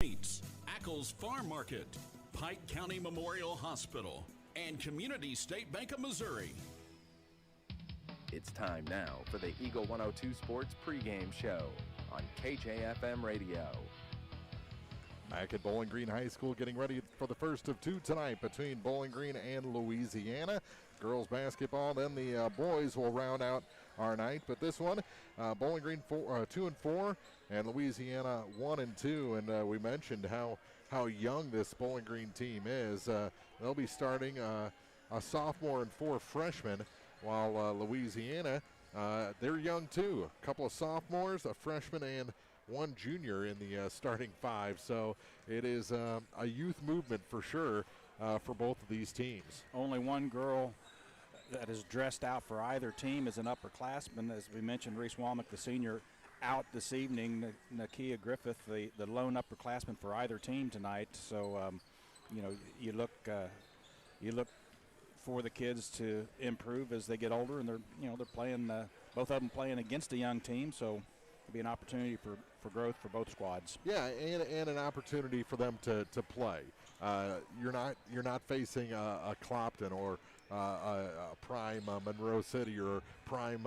Ackles Farm Market, Pike County Memorial Hospital, and Community State Bank of Missouri. It's time now for the Eagle 102 Sports pregame show on KJFM Radio. Back at Bowling Green High School, getting ready for the first of two tonight between Bowling Green and Louisiana. Girls basketball, then the boys will round out our night. But this one, Bowling Green 2-4, and Louisiana 1-2. And we mentioned how young this Bowling Green team is. They'll be starting a sophomore and 4 freshmen, while Louisiana, they're young too. A couple of sophomores, a freshman, and 1 junior in the starting 5. So it is a youth movement for sure for both of these teams. Only one girl that is dressed out for either team is an upperclassman. As we mentioned, Reese Womack, the senior, out this evening. Nakia Griffith, the lone upperclassman for either team tonight. So, you look for the kids to improve as they get older, and they're playing, both of them playing against a young team. So it'll be an opportunity for growth for both squads. Yeah, and an opportunity for them to play. You're not facing a Clopton or a prime Monroe City or prime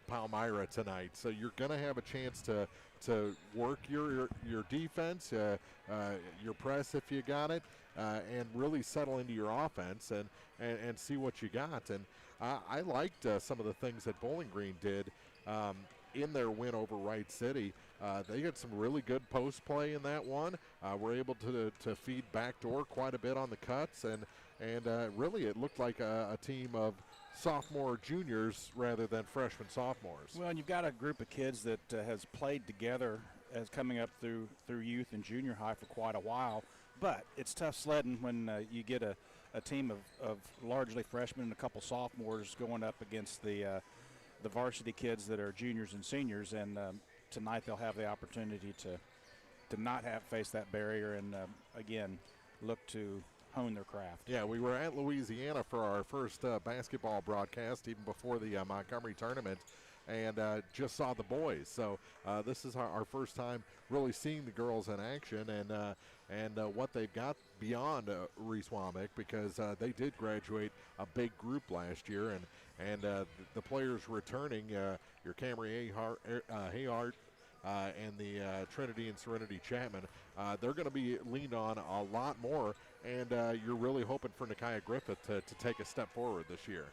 Palmyra tonight, so you're going to have a chance to work your defense, your press if you got it, and really settle into your offense and see what you got. And I liked some of the things that Bowling Green did in their win over Wright City. They got some really good post play in that one. Were able to feed backdoor quite a bit on the cuts, and really it looked like a team of sophomore juniors rather than freshman sophomores. Well, and you've got a group of kids that has played together as coming up through youth and junior high for quite a while, but it's tough sledding when you get a team of largely freshmen and a couple sophomores going up against the varsity kids that are juniors and seniors, and tonight they'll have the opportunity to not face that barrier and again look to hone their craft. Yeah, we were at Louisiana for our first basketball broadcast even before the Montgomery tournament, and just saw the boys. So this is our first time really seeing the girls in action and what they've got beyond Reese Womack, because they did graduate a big group last year, and the players returning, your Camry Hayhart, and the Trinity and Serenity Chapman, they're going to be leaned on a lot more, and you're really hoping for Nakia Griffith to take a step forward this year.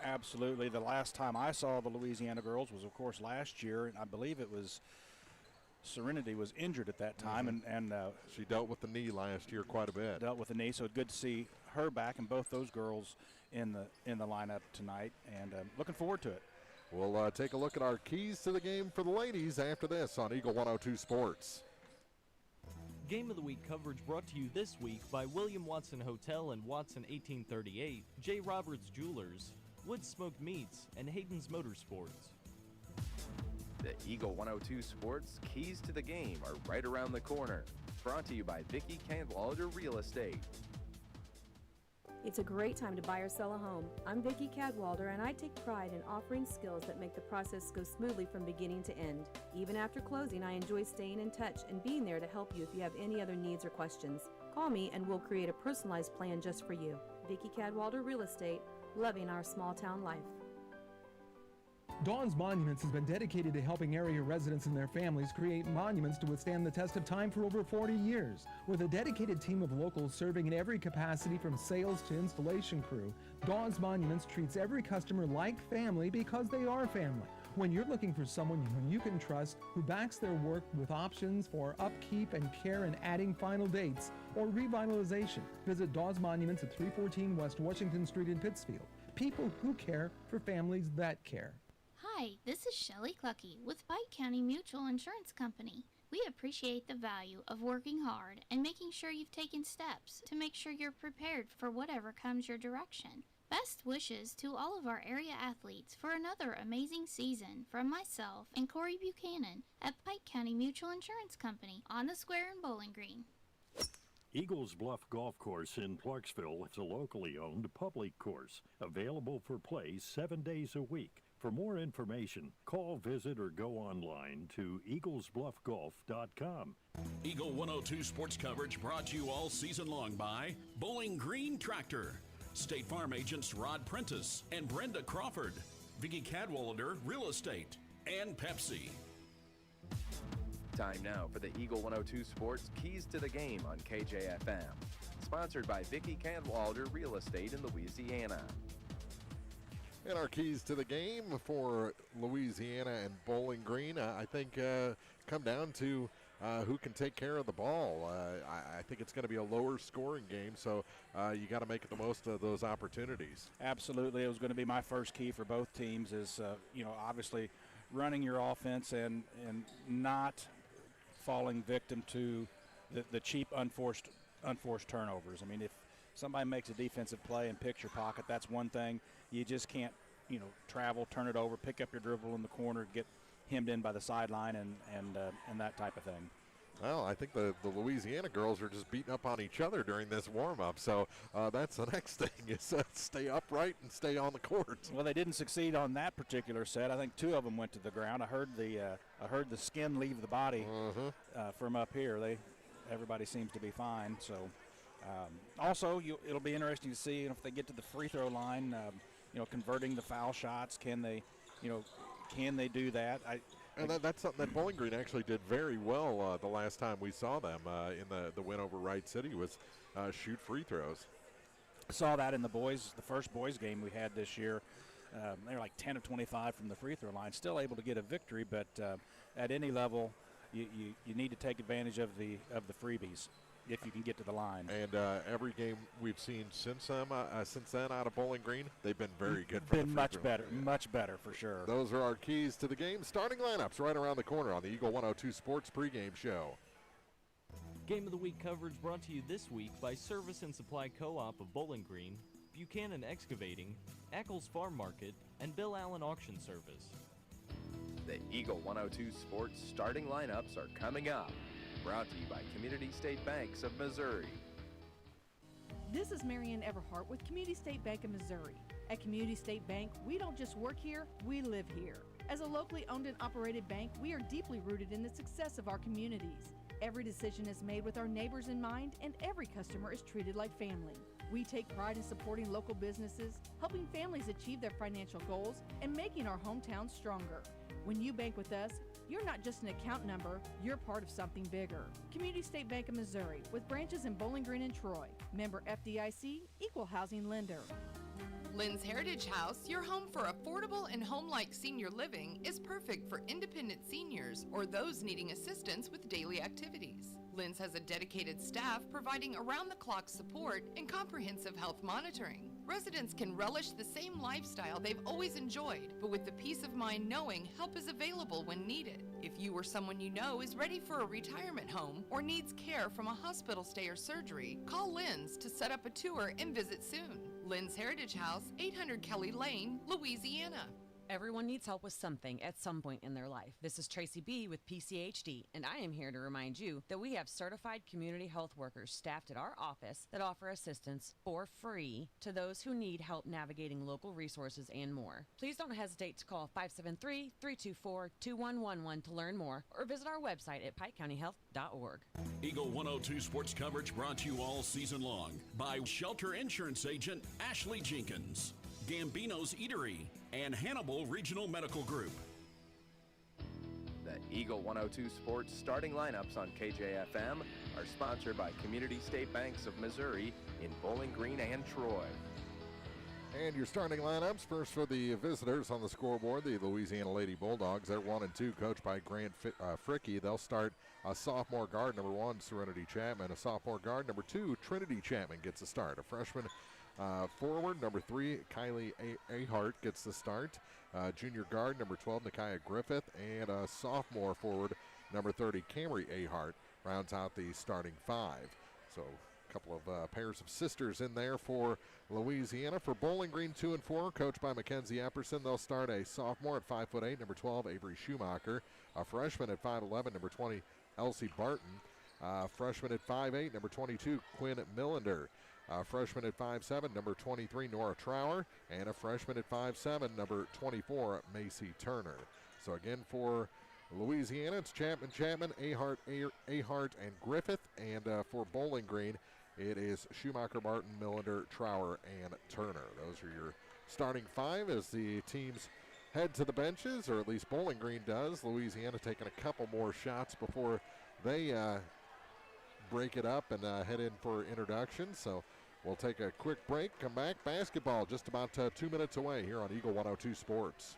Absolutely. The last time I saw the Louisiana girls was, of course, last year, and I believe it was Serenity was injured at that time, and she dealt with the knee last year quite a bit. Dealt with the knee, so good to see her back and both those girls in the lineup tonight, and looking forward to it. We'll take a look at our keys to the game for the ladies after this on Eagle 102 Sports. Game of the Week coverage brought to you this week by William Watson Hotel and Watson 1838, J. Roberts Jewelers, Wood Smoked Meats, and Hayden's Motorsports. The Eagle 102 Sports keys to the game are right around the corner. Brought to you by Vicki Cadwalader Real Estate. It's a great time to buy or sell a home. I'm Vicki Cadwalder, and I take pride in offering skills that make the process go smoothly from beginning to end. Even after closing, I enjoy staying in touch and being there to help you if you have any other needs or questions. Call me and we'll create a personalized plan just for you. Vicki Cadwalder Real Estate, loving our small town life. Dawn's Monuments has been dedicated to helping area residents and their families create monuments to withstand the test of time for over 40 years. With a dedicated team of locals serving in every capacity from sales to installation crew, Dawn's Monuments treats every customer like family because they are family. When you're looking for someone who you can trust, who backs their work with options for upkeep and care and adding final dates or revitalization, visit Dawn's Monuments at 314 West Washington Street in Pittsfield. People who care for families that care. Hi, this is Shelley Clucky with Pike County Mutual Insurance Company. We appreciate the value of working hard and making sure you've taken steps to make sure you're prepared for whatever comes your direction. Best wishes to all of our area athletes for another amazing season from myself and Corey Buchanan at Pike County Mutual Insurance Company on the square in Bowling Green. Eagles Bluff Golf Course in Clarksville is a locally owned public course, available for play 7 days a week. For more information, call, visit, or go online to eaglesbluffgolf.com. Eagle 102 sports coverage brought to you all season long by Bowling Green Tractor, State Farm agents Rod Prentice and Brenda Crawford, Vicki Cadwallader Real Estate, and Pepsi. Time now for the Eagle 102 Sports Keys to the Game on KJFM. Sponsored by Vicki Cadwallader Real Estate in Louisiana. And our keys to the game for Louisiana and Bowling Green, I think, come down to who can take care of the ball. I think it's going to be a lower scoring game, so you got to make the most of those opportunities. Absolutely. It was going to be my first key for both teams is, obviously running your offense and not falling victim to the cheap unforced turnovers. I mean, if somebody makes a defensive play and picks your pocket, that's one thing. You just can't, travel, turn it over, pick up your dribble in the corner, get hemmed in by the sideline and that type of thing. Well, I think the Louisiana girls are just beating up on each other during this warm-up, so that's the next thing is stay upright and stay on the court. Well, they didn't succeed on that particular set. I think two of them went to the ground. I heard the skin leave the body from up here. Everybody seems to be fine. So, also, it'll be interesting to see if they get to the free throw line. Converting the foul shots. Can they do that? And that's something that Bowling Green actually did very well the last time we saw them in the win over Wright City was shoot free throws. Saw that in the first boys game we had this year. They were like 10 of 25 from the free throw line, still able to get a victory, but at any level, you need to take advantage of the freebies if you can get to the line. And every game we've seen since then out of Bowling Green, they've been very good. Much better for sure. Those are our keys to the game. Starting lineups right around the corner on the Eagle 102 Sports pregame show. Game of the Week coverage brought to you this week by Service and Supply Co-op of Bowling Green, Buchanan Excavating, Eccles Farm Market, and Bill Allen Auction Service. The Eagle 102 Sports starting lineups are coming up. Brought to you by Community State Banks of Missouri. This is Marianne Everhart with Community State Bank of Missouri. At Community State Bank, we don't just work here, we live here. As a locally owned and operated bank, we are deeply rooted in the success of our communities. Every decision is made with our neighbors in mind, and every customer is treated like family. We take pride in supporting local businesses, helping families achieve their financial goals, and making our hometown stronger. When you bank with us, you're not just an account number, you're part of something bigger. Community State Bank of Missouri, with branches in Bowling Green and Troy. Member FDIC, Equal Housing Lender. Lynn's Heritage House, your home for affordable and home-like senior living, is perfect for independent seniors or those needing assistance with daily activities. Lynn's has a dedicated staff providing around-the-clock support and comprehensive health monitoring. Residents can relish the same lifestyle they've always enjoyed, but with the peace of mind knowing help is available when needed. If you or someone you know is ready for a retirement home or needs care from a hospital stay or surgery, call Lynn's to set up a tour and visit soon. Lynn's Heritage House, 800 Kelly Lane, Louisiana. Everyone needs help with something at some point in their life. This is Tracy B. with PCHD, and I am here to remind you that we have certified community health workers staffed at our office that offer assistance for free to those who need help navigating local resources and more. Please don't hesitate to call 573-324-2111 to learn more, or visit our website at pikecountyhealth.org. Eagle 102 sports coverage brought to you all season long by Shelter Insurance Agent Ashley Jenkins, Gambino's Eatery, and Hannibal Regional Medical Group. The Eagle 102 Sports starting lineups on KJFM are sponsored by Community State Banks of Missouri in Bowling Green and Troy. And your starting lineups, first for the visitors on the scoreboard, the Louisiana Lady Bulldogs. They're 1-2, coached by Grant Fricky. They'll start a sophomore guard, number 1, Serenity Chapman. A sophomore guard, number 2, Trinity Chapman gets the start. A freshman forward, number 3, Kylie Ahart gets the start. Junior guard, number 12, Nakia Griffith. And a sophomore forward, number 30, Camry Ahart, rounds out the starting 5. So a couple of pairs of sisters in there for Louisiana. For Bowling Green, 2 and 4, coached by Mackenzie Epperson. They'll start a sophomore at 5'8", number 12, Avery Schumacher. A freshman at 5'11", number 20, Elsie Barton. Freshman at 5'8", number 22, Quinn Millender. A freshman at 5'7", number 23, Nora Trower, and a freshman at 5'7", number 24, Macy Turner. So again for Louisiana, it's Chapman, Ahart, and Griffith. And for Bowling Green, it is Schumacher, Barton, Millender, Trower, and Turner. Those are your starting five as the teams head to the benches, or at least Bowling Green does. Louisiana taking a couple more shots before they break it up and head in for introductions. So we'll take a quick break, come back. Basketball just about 2 minutes away here on Eagle 102 Sports.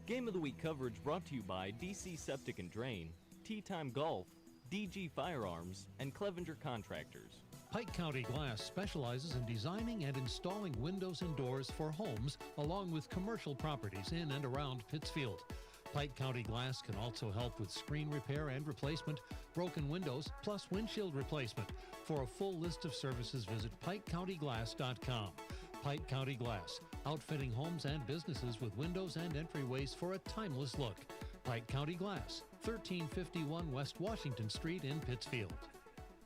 Game of the Week coverage brought to you by DC Septic and Drain, Tea Time Golf, DG Firearms, and Clevenger Contractors. Pike County Glass specializes in designing and installing windows and doors for homes along with commercial properties in and around Pittsfield. Pike County Glass can also help with screen repair and replacement, broken windows, plus windshield replacement. For a full list of services, visit PikeCountyGlass.com. Pike County Glass, outfitting homes and businesses with windows and entryways for a timeless look. Pike County Glass, 1351 West Washington Street in Pittsfield.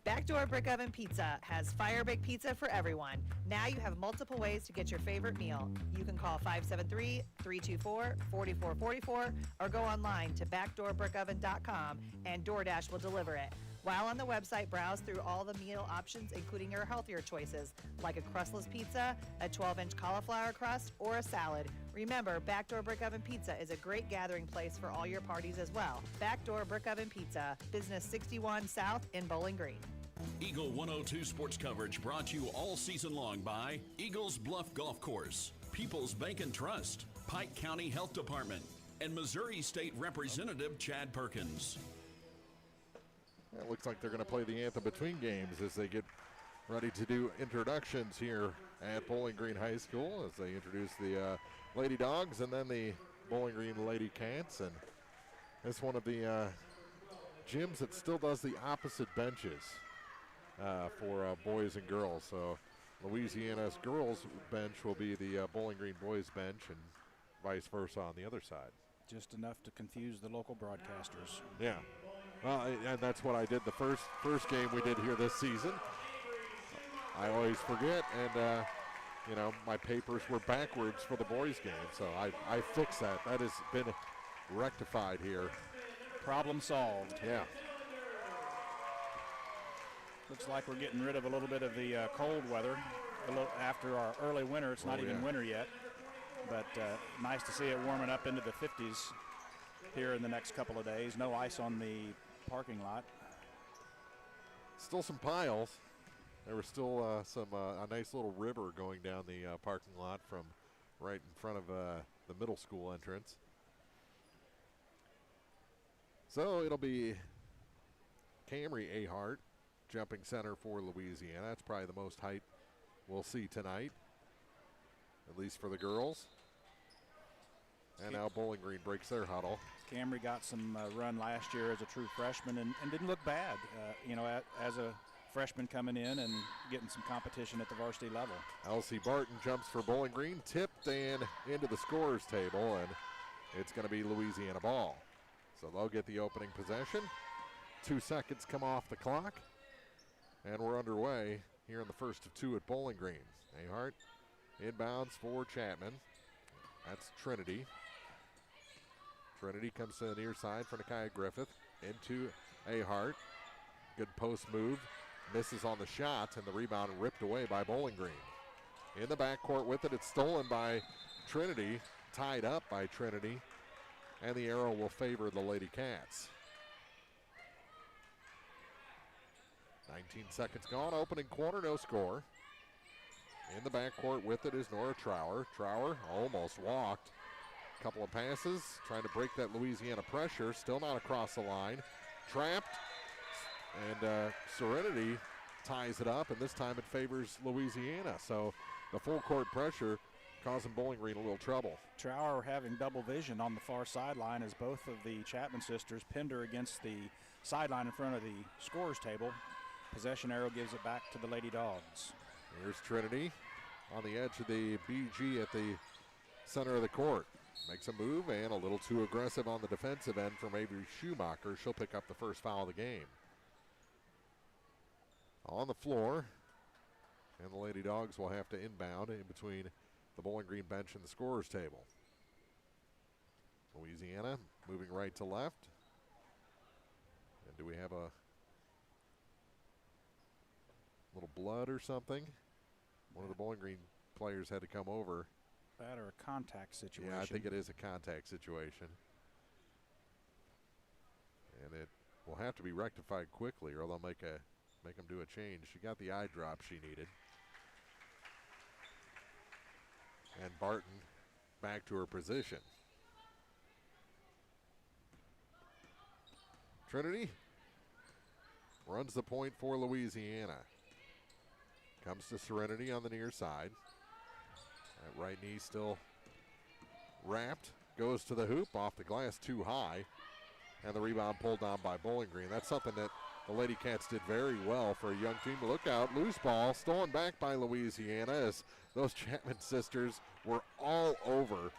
Backdoor Brick Oven Pizza has fire baked pizza for everyone. Now you have multiple ways to get your favorite meal. You can call 573-324-4444 or go online to backdoorbrickoven.com and DoorDash will deliver it. While on the website, browse through all the meal options, including your healthier choices, like a crustless pizza, a 12-inch cauliflower crust, or a salad. Remember, Backdoor Brick Oven Pizza is a great gathering place for all your parties as well. Backdoor Brick Oven Pizza, Business 61 South in Bowling Green. Eagle 102 sports coverage brought to you all season long by Eagles Bluff Golf Course, People's Bank and Trust, Pike County Health Department, and Missouri State Representative Chad Perkins. It looks like they're going to play the anthem between games as they get ready to do introductions here at Bowling Green High School as they introduce the Lady Dogs and then the Bowling Green Lady Cats. And it's one of the gyms that still does the opposite benches for boys and girls. So Louisiana's girls bench will be the Bowling Green boys bench and vice versa on the other side. Just enough to confuse the local broadcasters. Yeah. Well, and that's what I did the first game we did here this season. I always forget, and my papers were backwards for the boys' game, so I fixed that. That has been rectified here. Problem solved. Yeah. Looks like we're getting rid of a little bit of the cold weather after our early winter. It's not even winter yet, but nice to see it warming up into the 50s here in the next couple of days. No ice on the parking lot. Still some piles. There was still a nice little river going down the parking lot from right in front of the middle school entrance. So it'll be Camry Ahart, jumping center for Louisiana. That's probably the most height we'll see tonight, at least for the girls. And now Bowling Green breaks their huddle. Camry got some run last year as a true freshman and didn't look bad, as a freshman coming in and getting some competition at the varsity level. Elsie Barton jumps for Bowling Green, tipped and into the scorer's table, and it's going to be Louisiana ball. So they'll get the opening possession. 2 seconds come off the clock, and we're underway here in the first of two at Bowling Green. Ahart inbounds for Chapman. That's Trinity. Trinity comes to the near side for Nakia Griffith. Into Ahart. Good post move. Misses on the shot, and the rebound ripped away by Bowling Green. In the backcourt with it, it's stolen by Trinity. Tied up by Trinity. And the arrow will favor the Lady Cats. 19 seconds gone. Opening quarter, no score. In the backcourt with it is Nora Trower. Trower almost walked. Couple of passes, trying to break that Louisiana pressure. Still not across the line. Trapped. And Serenity ties it up, and this time it favors Louisiana. So the full court pressure causing Bowling Green a little trouble. Trower having double vision on the far sideline as both of the Chapman sisters pinned her against the sideline in front of the scorer's table. Possession arrow gives it back to the Lady Dogs. Here's Trinity on the edge of the BG at the center of the court. Makes a move and a little too aggressive on the defensive end from Avery Schumacher. She'll pick up the first foul of the game. On the floor And the Lady Dogs will have to inbound in between the Bowling Green bench and the scorer's table. Louisiana moving right to left. And do we have a little blood or something? One of the Bowling Green players had to come over. That or a contact situation. Yeah, I think it is a contact situation. And it will have to be rectified quickly or they'll make them do a change. She got the eye drop she needed. And Barton back to her position. Trinity runs the point for Louisiana. Comes to Serenity on the near side. That right knee still wrapped. Goes to the hoop, off the glass too high. And the rebound pulled down by Bowling Green. That's something that the Lady Cats did very well for a young team. Look out, loose ball, stolen back by Louisiana as those Chapman sisters were all over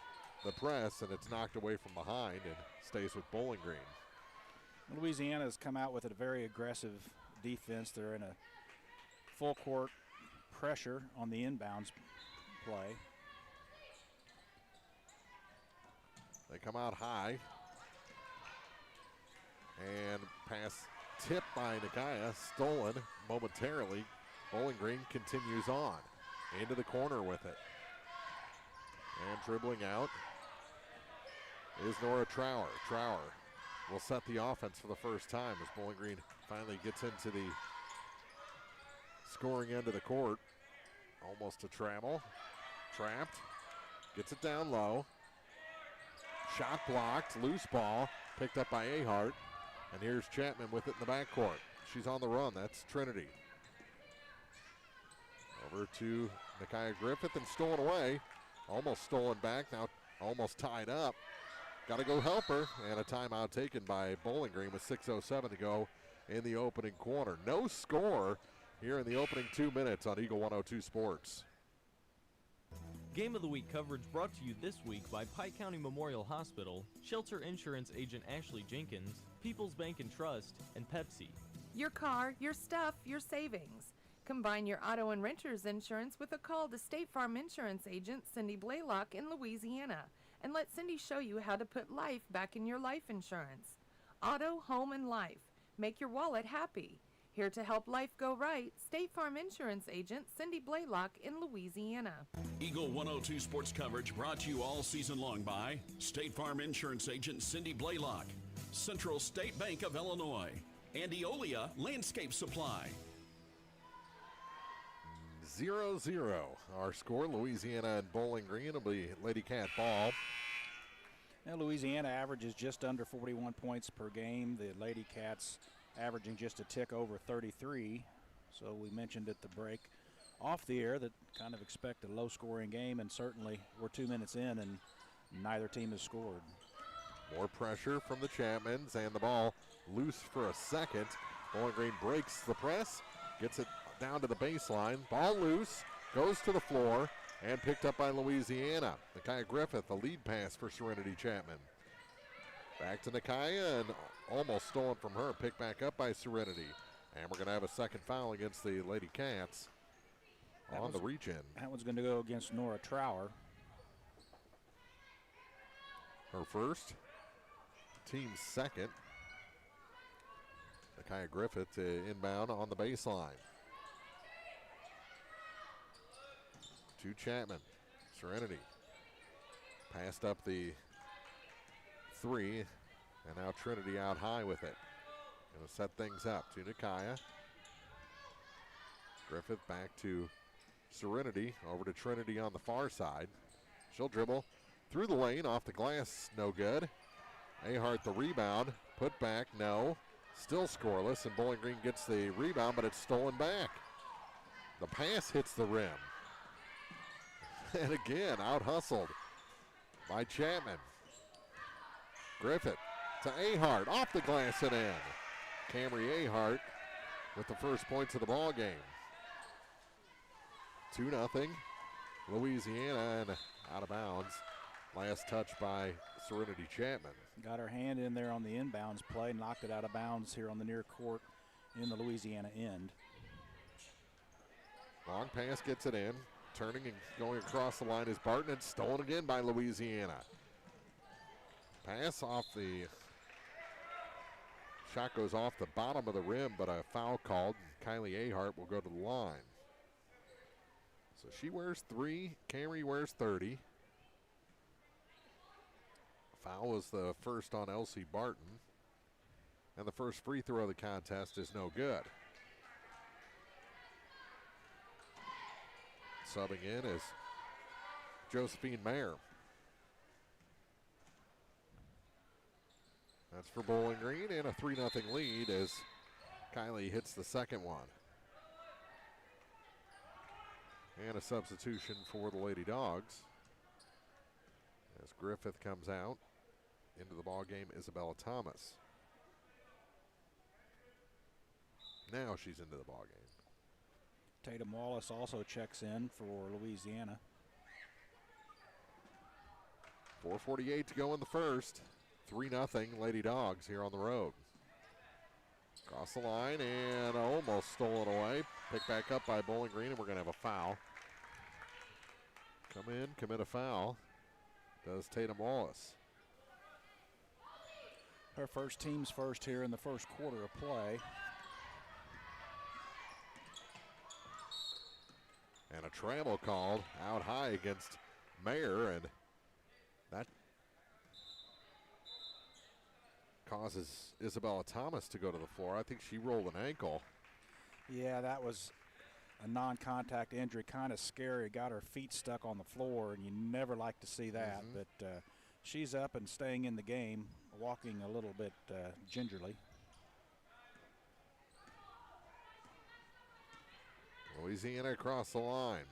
the press, and it's knocked away from behind and stays with Bowling Green. Louisiana has come out with a very aggressive defense. They're in a full court pressure on the inbounds play. They come out high. And pass tipped by Nakaya, stolen momentarily. Bowling Green continues on. Into the corner with it. And dribbling out is Nora Trower. Trower will set the offense for the first time as Bowling Green finally gets into the scoring end of the court. Almost a travel. Trapped. Gets it down low. Shot blocked. Loose ball. Picked up by Ahart. And here's Chapman with it in the backcourt. She's on the run. That's Trinity. Over to Nakaya Griffith and stolen away. Almost stolen back. Now almost tied up. Got to go help her. And a timeout taken by Bowling Green with 6:07 to go in the opening quarter. No score here in the opening 2 minutes on Eagle 102 Sports. Game of the Week coverage brought to you this week by Pike County Memorial Hospital, Shelter Insurance Agent Ashley Jenkins, People's Bank and Trust, and Pepsi. Your car, your stuff, your savings. Combine your auto and renter's insurance with a call to State Farm Insurance Agent Cindy Blaylock in Louisiana, and let Cindy show you how to put life back in your life insurance. Auto, home, and life. Make your wallet happy. Here to help life go right, State Farm Insurance Agent Cindy Blaylock in Louisiana. Eagle 102 Sports coverage brought to you all season long by State Farm Insurance Agent Cindy Blaylock, Central State Bank of Illinois, and Eolia Landscape Supply. 0-0. Our score, Louisiana and Bowling Green will be Lady Cat ball. Now Louisiana averages just under 41 points per game. The Lady Cats averaging just a tick over 33. So we mentioned at the break off the air that kind of expect a low-scoring game, and certainly we're 2 minutes in and neither team has scored. More pressure from the Chapmans, and the ball loose for a second. Bowling Green breaks the press, gets it down to the baseline. Ball loose, goes to the floor, and picked up by Louisiana. Nakaya Griffith, the lead pass for Serenity Chapman. Back to Nakaya, and almost stolen from her, picked back up by Serenity. And we're going to have a second foul against the Lady Cats on the reach-in. That one's going to go against Nora Trower. Her first, team's second. Nakaya Griffith inbound on the baseline. To Chapman. Serenity passed up the three, and now Trinity out high with it. Gonna set things up to Nakaya. Griffith back to Serenity, over to Trinity on the far side. She'll dribble through the lane, off the glass, no good. Ahart the rebound, put back, no. Still scoreless, and Bowling Green gets the rebound, but it's stolen back. The pass hits the rim. And again, out-hustled by Chapman. Griffith to Ahart, off the glass and in. Camry Ahart with the first points of the ball game. 2-0, Louisiana, and out of bounds. Last touch by Serenity Chapman. Got her hand in there on the inbounds play, knocked it out of bounds here on the near court in the Louisiana end. Long pass gets it in. Turning and going across the line is Barton, and stolen again by Louisiana. Pass off the shot goes off the bottom of the rim, but a foul called. Kylie Ahart will go to the line. So she wears 3, Camry wears 30. Foul was the first on Elsie Barton. And the first free throw of the contest is no good. Subbing in is Josephine Mayer. That's for Bowling Green, and a 3-0 lead as Kylie hits the second one. And a substitution for the Lady Dogs as Griffith comes out. Into the ball game, Isabella Thomas. Now she's into the ball game. Tatum Wallace also checks in for Louisiana. 4:48 to go in the first. 3-0 Lady Dogs here on the road. Across the line and almost stolen away. Picked back up by Bowling Green, and we're going to have a foul. Come in, commit a foul. Does Tatum Wallace. Her first team's first here in the first quarter of play. And a travel called out high against Mayer, and that causes Isabella Thomas to go to the floor. I think she rolled an ankle. Yeah, that was a non-contact injury, kind of scary. Got her feet stuck on the floor, and you never like to see that. But she's up and staying in the game, walking a little bit gingerly. Louisiana across the line.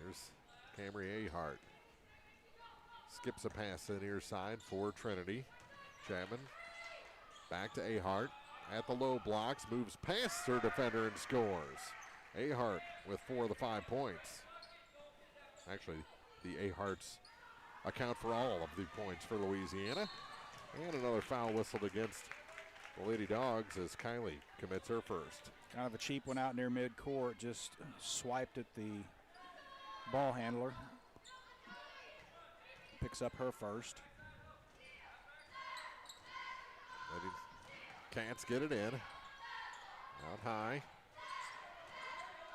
Here's Camry Ahart. Skips a pass to the near side for Trinity. Chapman back to Ahart at the low blocks, moves past her defender and scores. Ahart with 4 of the 5 points. Actually, the Aharts account for all of the points for Louisiana. And another foul whistled against the Lady Dogs as Kylie commits her first. Kind of a cheap one out near midcourt, just swiped at the ball handler. Picks up her first. Lady Cats get it in. Out high.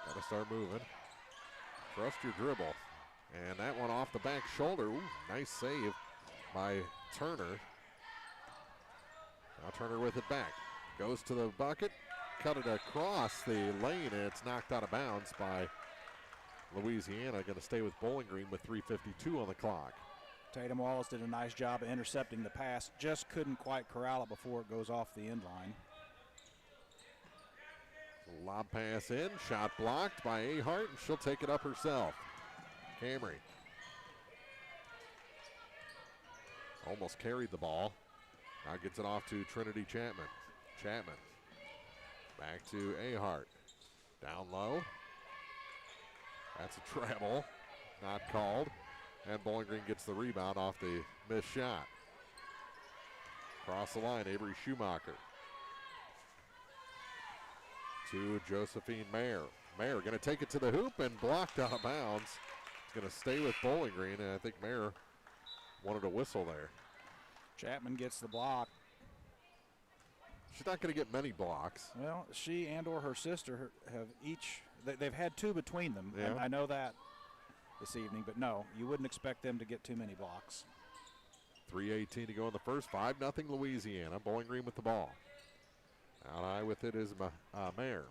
Got to start moving. Trust your dribble. And that one off the back shoulder. Ooh, nice save by Turner. Now Turner with it back. Goes to the bucket. Cut it across the lane, and it's knocked out of bounds by Louisiana. Going to stay with Bowling Green with 3:52 on the clock. Tatum Wallace did a nice job of intercepting the pass. Just couldn't quite corral it before it goes off the end line. Lob pass in. Shot blocked by Ahart, and she'll take it up herself. Camry almost carried the ball. Now gets it off to Trinity Chapman. Chapman back to Ahart. Down low. That's a travel. Not called. And Bowling Green gets the rebound off the missed shot. Across the line, Avery Schumacher. To Josephine Mayer. Mayer going to take it to the hoop and blocked out of bounds. It's going to stay with Bowling Green, and I think Mayer wanted a whistle there. Chapman gets the block. She's not going to get many blocks. Well, she and or her sister have each, they've had 2 between them. Yeah. And I know that this evening, but no, you wouldn't expect them to get too many blocks. 3:18 to go in the first. 5-0 Louisiana. Bowling Green with the ball. Out high with it is Mayer.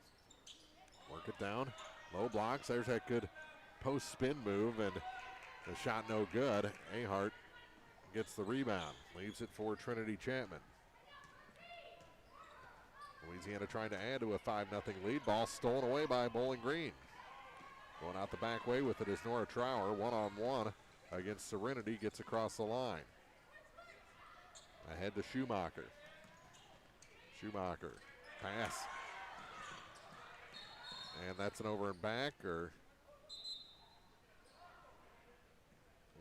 Work it down. Low blocks. There's that good post spin move, and the shot no good. Ahart gets the rebound. Leaves it for Trinity Chapman. Louisiana trying to add to a 5-0 lead. Ball stolen away by Bowling Green. Going out the back way with it is Nora Trower. One-on-one against Serenity. Gets across the line. Ahead to Schumacher. Schumacher. Pass. And that's an over and back, or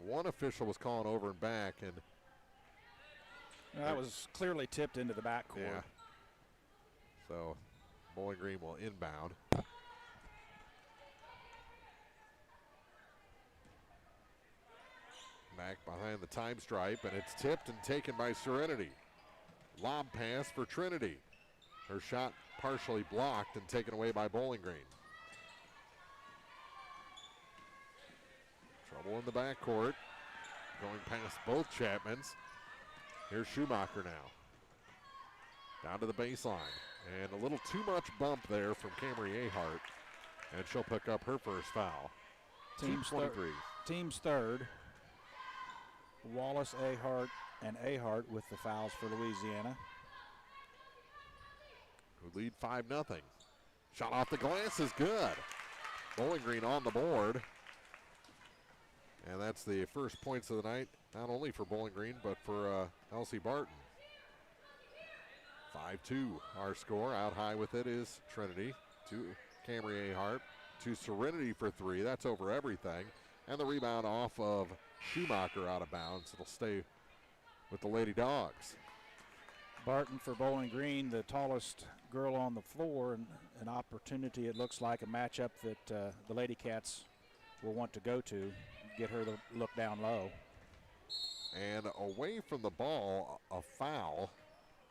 one official was calling over and back, and that was clearly tipped into the backcourt. Yeah. So Bowling Green will inbound. Back behind the time stripe, and it's tipped and taken by Serenity. Lob pass for Trinity. Her shot partially blocked and taken away by Bowling Green. Trouble in the backcourt. Going past both Chapmans. Here's Schumacher now. Down to the baseline. And a little too much bump there from Camry Ahart. And she'll pick up her first foul. Team 23. Team's third. Wallace, Ahart, and Ahart with the fouls for Louisiana. Who lead 5-0. Shot off the glass is good. Bowling Green on the board. And that's the first points of the night, not only for Bowling Green, but for Elsie Barton. 5-2 our score. Out high with it is Trinity to Camry Ahart. To Serenity for three. That's over everything. And the rebound off of Schumacher out of bounds. It'll stay with the Lady Dogs. Barton for Bowling Green, the tallest girl on the floor, and an opportunity, it looks like, a matchup that the Lady Cats will want to go to, get her to look down low. And away from the ball, a foul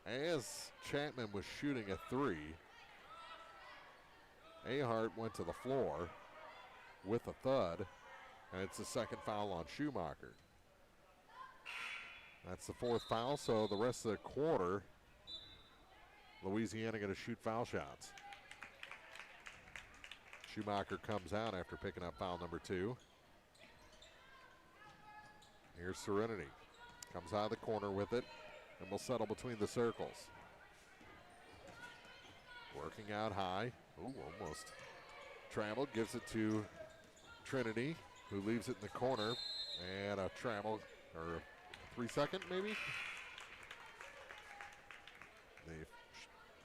as Chapman was shooting a three. Ahart went to the floor with a thud, and it's the second foul on Schumacher. That's the fourth foul, so the rest of the quarter, Louisiana going to shoot foul shots. Schumacher comes out after picking up foul number 2. Here's Serenity. Comes out of the corner with it, and will settle between the circles. Working out high. Ooh, almost traveled. Gives it to Trinity, who leaves it in the corner. And a travel, or a 3-second maybe? The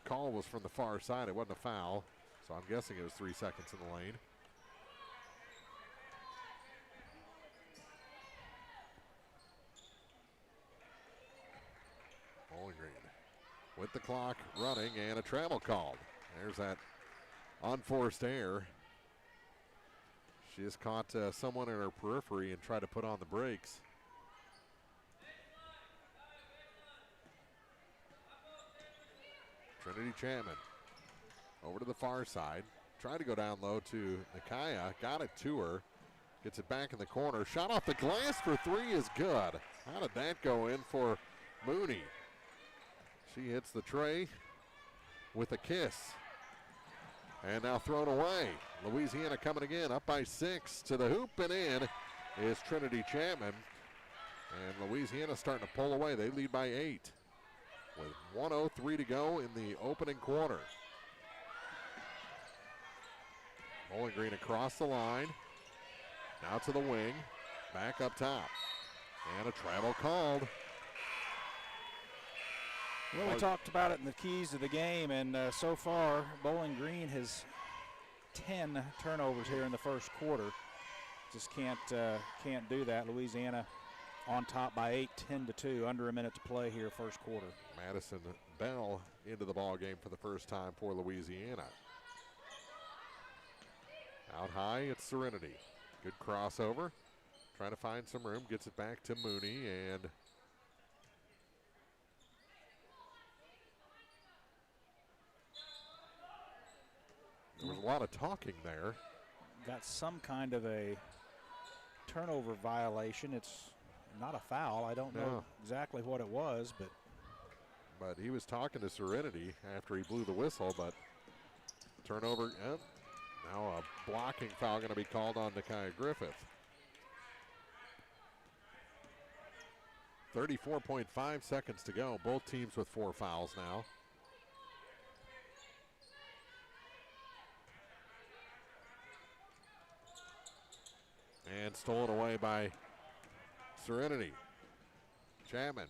call was from the far side. It wasn't a foul, so I'm guessing it was 3 seconds in the lane. Bowling Green with the clock running and a travel called. There's that unforced error. She has caught someone in her periphery and tried to put on the brakes. Trinity Chapman over to the far side. Tried to go down low to Nakaya. Got it to her. Gets it back in the corner. Shot off the glass for three is good. How did that go in for Mooney? She hits the tray with a kiss. And now thrown away. Louisiana coming again, up by 6 to the hoop, and in is Trinity Chapman. And Louisiana starting to pull away. They lead by 8 with 1:03 to go in the opening quarter. Bowling Green across the line. Now to the wing. Back up top. And a travel called. Well, we talked about it in the keys of the game, and so far, Bowling Green has 10 turnovers here in the first quarter. Just can't do that. Louisiana on top by 8, 10-2, under a minute to play here, first quarter. Madison Bell into the ball game for the first time for Louisiana. Out high, it's Serenity. Good crossover. Trying to find some room, gets it back to Mooney, and there was a lot of talking there. Got some kind of a turnover violation. It's not a foul. I don't know exactly what it was, but he was talking to Serenity after he blew the whistle, but turnover. Now a blocking foul going to be called on Nakaya Griffith. 34.5 seconds to go. Both teams with 4 fouls now. And stolen away by Serenity. Chapman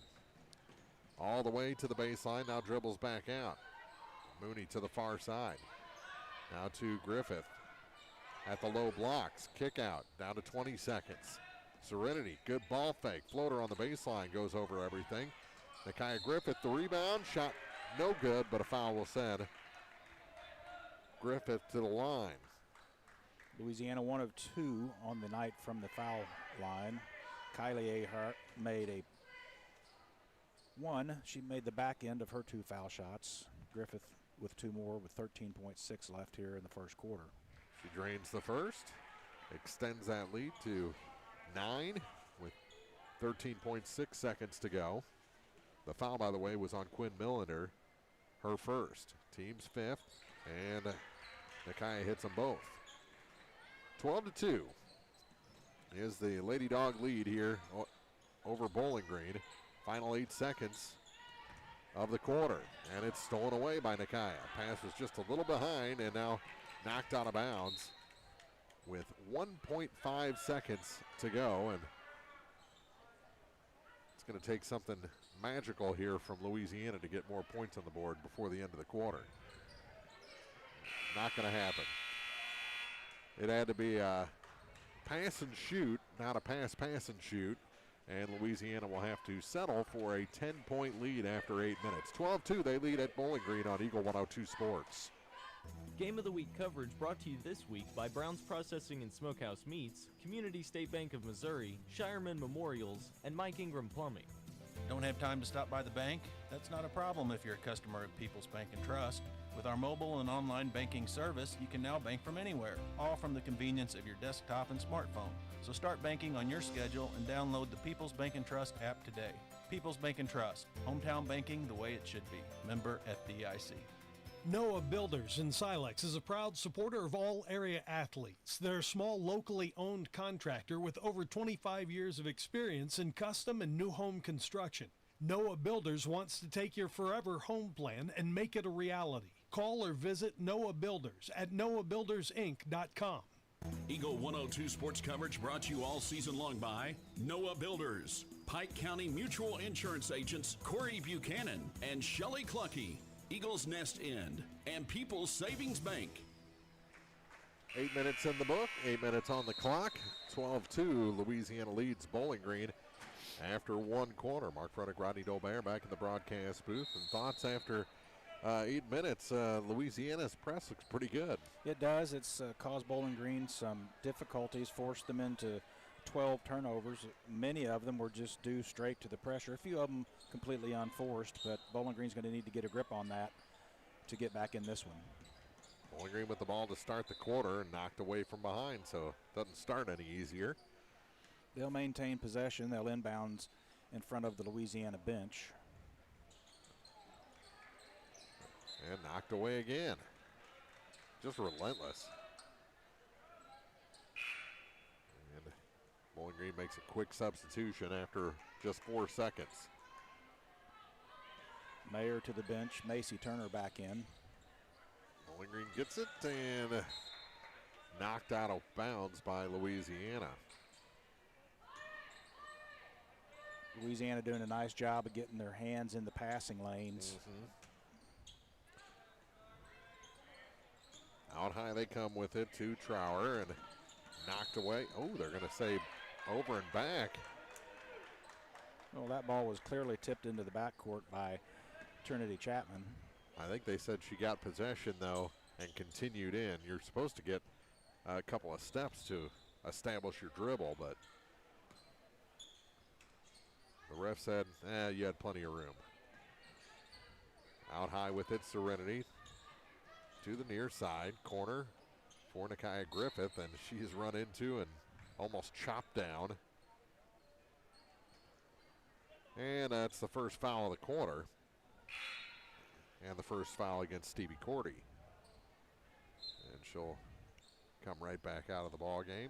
all the way to the baseline, now dribbles back out. Mooney to the far side. Now to Griffith at the low blocks. Kick out, down to 20 seconds. Serenity, good ball fake. Floater on the baseline, goes over everything. Nakaya Griffith, the rebound, shot no good, but a foul will send Griffith to the line. Louisiana 1 of 2 on the night from the foul line. Kylie Ahart made she made the back end of her 2 foul shots. Griffith with 2 more with 13.6 left here in the first quarter. She drains the first, extends that lead to 9 with 13.6 seconds to go. The foul, by the way, was on Quinn Millender, her first. Team's 5th, and Nakaya hits them both. 12-2 is the Lady Dog lead here over Bowling Green. Final 8 seconds of the quarter, and it's stolen away by Nakaya. Pass was just a little behind and now knocked out of bounds with 1.5 seconds to go, and it's going to take something magical here from Louisiana to get more points on the board before the end of the quarter. Not going to happen. It had to be a pass and shoot, not a pass and shoot. And Louisiana will have to settle for a 10-point lead after 8 minutes. 12-2, they lead at Bowling Green on Eagle 102 Sports. Game of the Week coverage brought to you this week by Brown's Processing and Smokehouse Meats, Community State Bank of Missouri, Shireman Memorials, and Mike Ingram Plumbing. Don't have time to stop by the bank? That's not a problem if you're a customer of People's Bank and Trust. With our mobile and online banking service, you can now bank from anywhere, all from the convenience of your desktop and smartphone. So start banking on your schedule and download the People's Bank and Trust app today. People's Bank and Trust, hometown banking the way it should be. Member FDIC. Noah Builders in Silex is a proud supporter of all area athletes. They're a small, locally owned contractor with over 25 years of experience in custom and new home construction. Noah Builders wants to take your forever home plan and make it a reality. Call or visit Noah Builders at noahbuildersinc.com. Eagle 102 sports coverage brought to you all season long by Noah Builders, Pike County Mutual Insurance agents Corey Buchanan and Shelley Clucky, Eagles Nest End, and People's Savings Bank. 8 minutes in the book, 8 minutes on the clock. 12-2, Louisiana leads Bowling Green after 1 quarter. Mark Fredick, Rodney Dolbear back in the broadcast booth. And thoughts after 8 minutes, Louisiana's press looks pretty good. It does. It's caused Bowling Green some difficulties, forced them into 12 turnovers. Many of them were just due straight to the pressure. A few of them completely unforced, but Bowling Green's going to need to get a grip on that to get back in this one. Bowling Green with the ball to start the quarter and knocked away from behind, so it doesn't start any easier. They'll maintain possession. They'll inbounds in front of the Louisiana bench. And knocked away again. Just relentless. And Bowling Green makes a quick substitution after just 4 seconds. Mayer to the bench. Macy Turner back in. Bowling Green gets it and knocked out of bounds by Louisiana. Louisiana doing a nice job of getting their hands in the passing lanes. Out high they come with it to Trower and knocked away. Oh, they're going to say over and back. Well, that ball was clearly tipped into the backcourt by Trinity Chapman. I think they said she got possession, though, and continued in. You're supposed to get a couple of steps to establish your dribble, but the ref said, you had plenty of room. Out high with it, Serenity. To the near side, corner for Nakia Griffith, and she's run into and almost chopped down. And that's the first foul of the quarter. And the first foul against Stevie Cordy. And she'll come right back out of the ball game.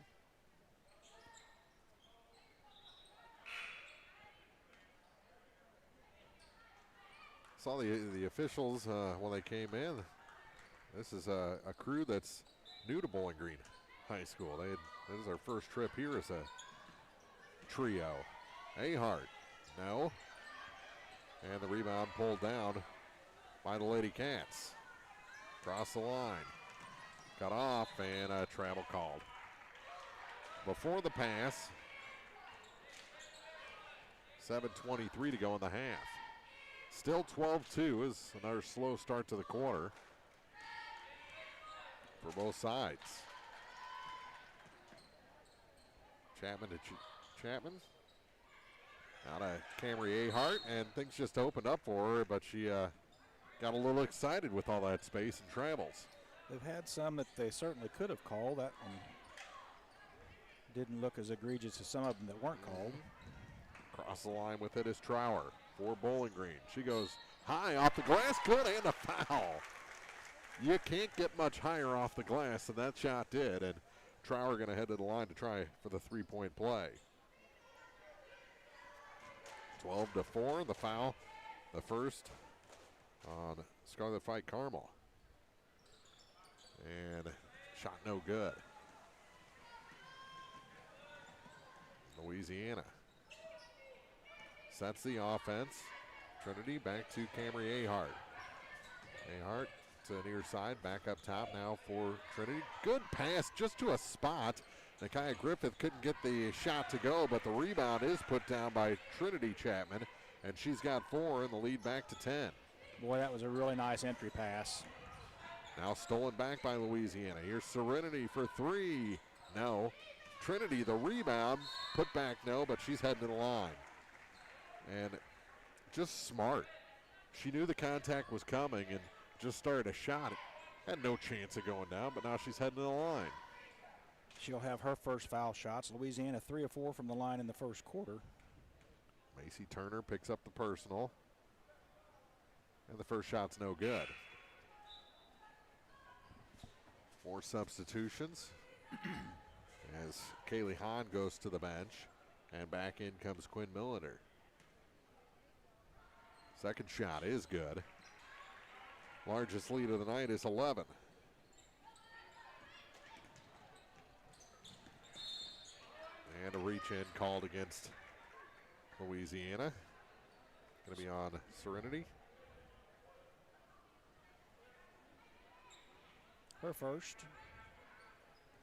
Saw the officials when they came in. This is a crew that's new to Bowling Green High School. This is their first trip here as a trio. Ahart, no. And the rebound pulled down by the Lady Cats. Across the line. Cut off and a travel called. Before the pass, 7:23 to go in the half. Still 12-2 is another slow start to the quarter for both sides. Chapman to Chapman. Out of Camry Ahart, and things just opened up for her, but she got a little excited with all that space and travels. They've had some that they certainly could have called. That one didn't look as egregious as some of them that weren't called. Across the line with it is Trower for Bowling Green. She goes high off the glass, good, and a foul. You can't get much higher off the glass than that shot did, and Trower going to head to the line to try for the three-point play. 12-4, the foul, the first on Scarlet Fight Carmel. And shot no good. Louisiana sets the offense. Trinity back to Camry Ahart. Ahart to the near side, back up top now for Trinity. Good pass just to a spot. Nakia Griffith couldn't get the shot to go, but the rebound is put down by Trinity Chapman, and she's got 4 and the lead back to 10. Boy, that was a really nice entry pass. Now stolen back by Louisiana. Here's Serenity for 3. No. Trinity, the rebound, put back no, but she's heading to the line. And just smart. She knew the contact was coming and just started a shot. Had no chance of going down, but now she's heading to the line. She'll have her first foul shots. Louisiana 3 of 4 from the line in the first quarter. Macy Turner picks up the personal. And the first shot's no good. 4 substitutions as Kaylee Hahn goes to the bench, and back in comes Quinn Millender. Second shot is good. Largest lead of the night is 11. And a reach in called against Louisiana. Going to be on Serenity. Her first.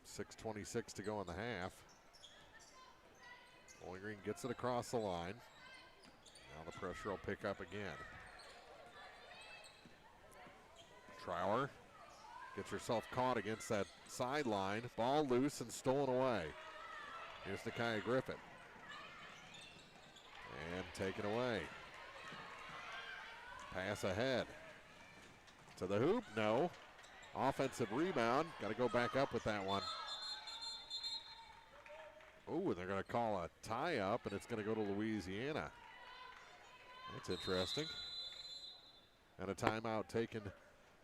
6:26 to go in the half. Bowling Green gets it across the line. Now the pressure will pick up again. Trower gets herself caught against that sideline. Ball loose and stolen away. Here's Nakia Griffith. And taken away. Pass ahead. To the hoop, no. Offensive rebound, got to go back up with that one. Oh, and they're going to call a tie-up, and it's going to go to Louisiana. That's interesting. And a timeout taken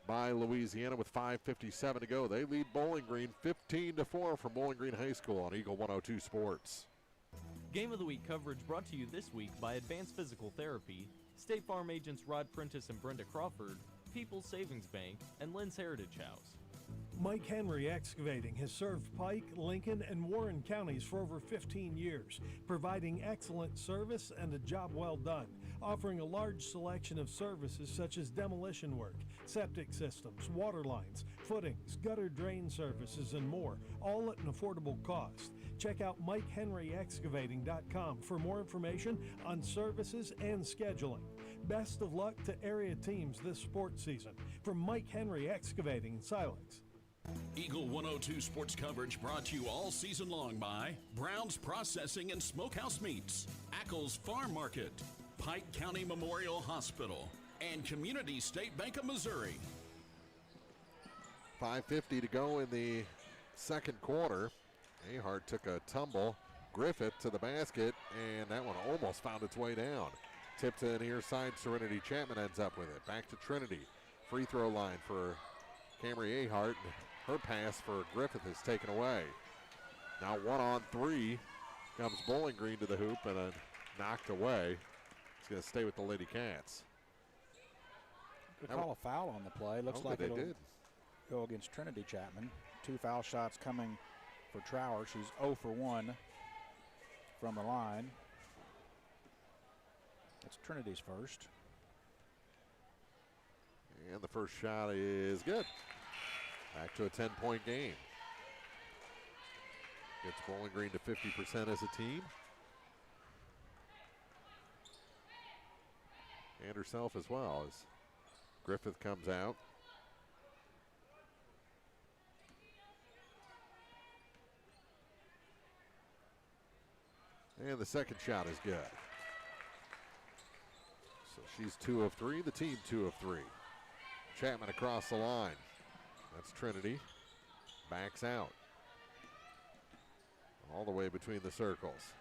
by Louisiana with 5:57 to go. They lead Bowling Green 15-4 from Bowling Green High School on Eagle 102 Sports. Game of the Week coverage brought to you this week by Advanced Physical Therapy, State Farm agents Rod Prentice and Brenda Crawford, People's Savings Bank, and Lynn's Heritage House. Mike Henry Excavating has served Pike, Lincoln, and Warren counties for over 15 years, providing excellent service and a job well done, offering a large selection of services such as demolition work, septic systems, water lines, footings, gutter drain services, and more, all at an affordable cost. Check out MikeHenryExcavating.com for more information on services and scheduling. Best of luck to area teams this sports season. From Mike Henry Excavating in Silex. Eagle 102 sports coverage brought to you all season long by Brown's Processing and Smokehouse Meats, Ackles Farm Market, Pike County Memorial Hospital, and Community State Bank of Missouri. 5:50 to go in the second quarter. Ahart took a tumble. Griffith to the basket, and that one almost found its way down. Tipped to the near side, Serenity Chapman ends up with it. Back to Trinity. Free throw line for Camry Ahart. Her pass for Griffith is taken away. Now 1-on-3 comes Bowling Green to the hoop and then knocked away. It's going to stay with the Lady Cats. They call a foul on the play. Looks like it'll did. Go against Trinity Chapman. 2 foul shots coming for Trower. She's 0 for 1 from the line. That's Trinity's first. And the first shot is good. Back to a 10-point game. Gets Bowling Green to 50% as a team. And herself as well as Griffith comes out. And the second shot is good. She's 2 of 3, the team 2 of 3. Chapman across the line. That's Trinity. Backs out. All the way between the circles.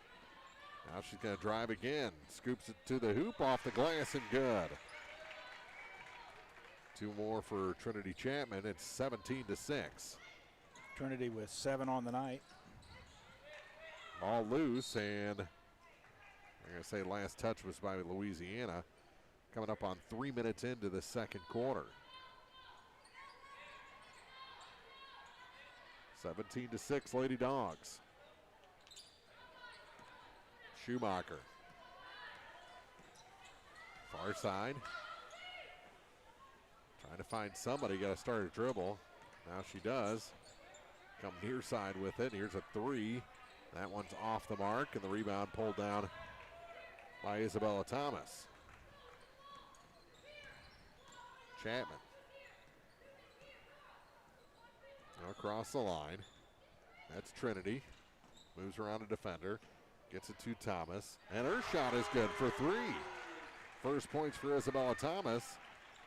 Now she's going to drive again. Scoops it to the hoop, off the glass, and good. 2 more for Trinity Chapman. It's 17-6. Trinity with 7 on the night. Ball loose, and I'm going to say last touch was by Louisiana. Coming up on 3 minutes into the second quarter. 17-6 Lady Dogs. Schumacher. Far side. Trying to find somebody, got to start a dribble. Now she does. Come near side with it. Here's a 3. That one's off the mark, and the rebound pulled down by Isabella Thomas. Chapman. Now across the line. That's Trinity. Moves around a defender. Gets it to Thomas. And her shot is good for 3. First points for Isabella Thomas.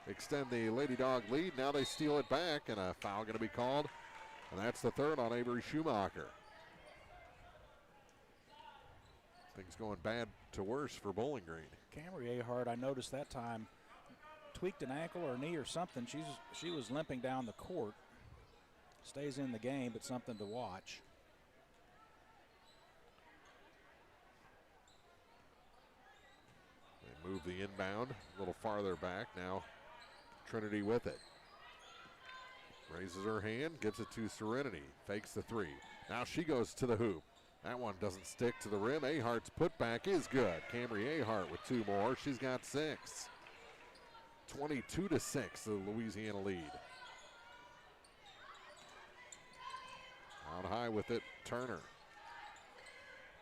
Extend the Lady Dog lead. Now they steal it back, and a foul going to be called. And that's the third on Avery Schumacher. Things going bad to worse for Bowling Green. Camry Ahart, I noticed that time, tweaked an ankle or knee or something. She was limping down the court. Stays in the game, but something to watch. They move the inbound a little farther back. Now Trinity with it. Raises her hand, gives it to Serenity. Fakes the 3. Now she goes to the hoop. That one doesn't stick to the rim. Ahart's putback is good. Camry Ahart with 2 more. She's got 6. 22-6, the Louisiana lead. Out high with it, Turner.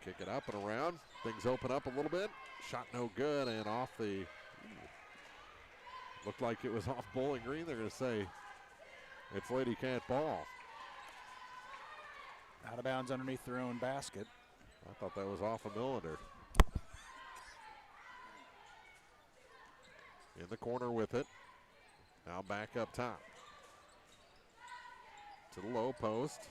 Kick it up and around. Things open up a little bit. Shot no good, and off the... Looked like it was off Bowling Green. They're going to say it's Lady Cat ball. Out of bounds underneath their own basket. I thought that was off of Millender. In the corner with it. Now back up top. To the low post.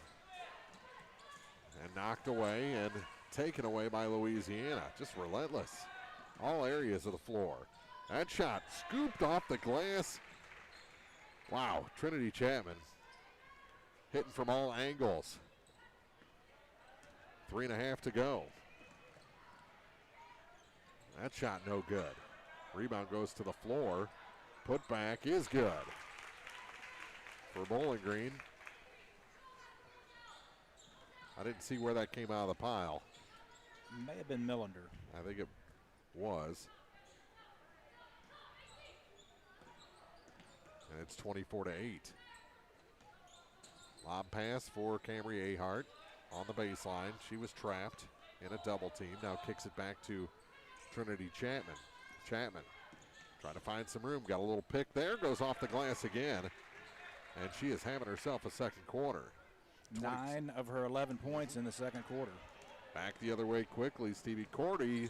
And knocked away and taken away by Louisiana. Just relentless. All areas of the floor. That shot scooped off the glass. Wow, Trinity Chapman hitting from all angles. 3.5 to go. That shot no good. Rebound goes to the floor. Put back is good for Bowling Green. I didn't see where that came out of the pile. May have been Millender. I think it was. And it's 24-8. Lob pass for Camry Ahart on the baseline. She was trapped in a double team. Now kicks it back to Trinity Chapman. Chapman trying to find some room. Got a little pick there. Goes off the glass again. And she is having herself a second quarter. 9 of her 11 points in the second quarter. Back the other way quickly. Stevie Cordy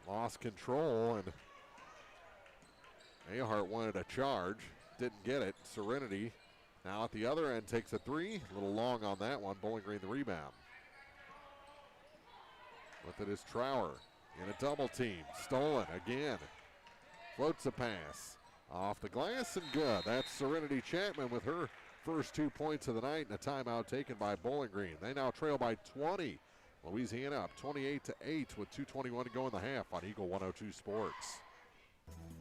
lost control, and Ahart wanted a charge. Didn't get it. Serenity now at the other end takes a 3. A little long on that one. Bowling Green the rebound. With it is Trower in a double team. Stolen again. Floats a pass. Off the glass and good. That's Serenity Chapman with her first 2 points of the night, and a timeout taken by Bowling Green. They now trail by 20. Louisiana up 28-8 with 2:21 to go in the half on Eagle 102 Sports.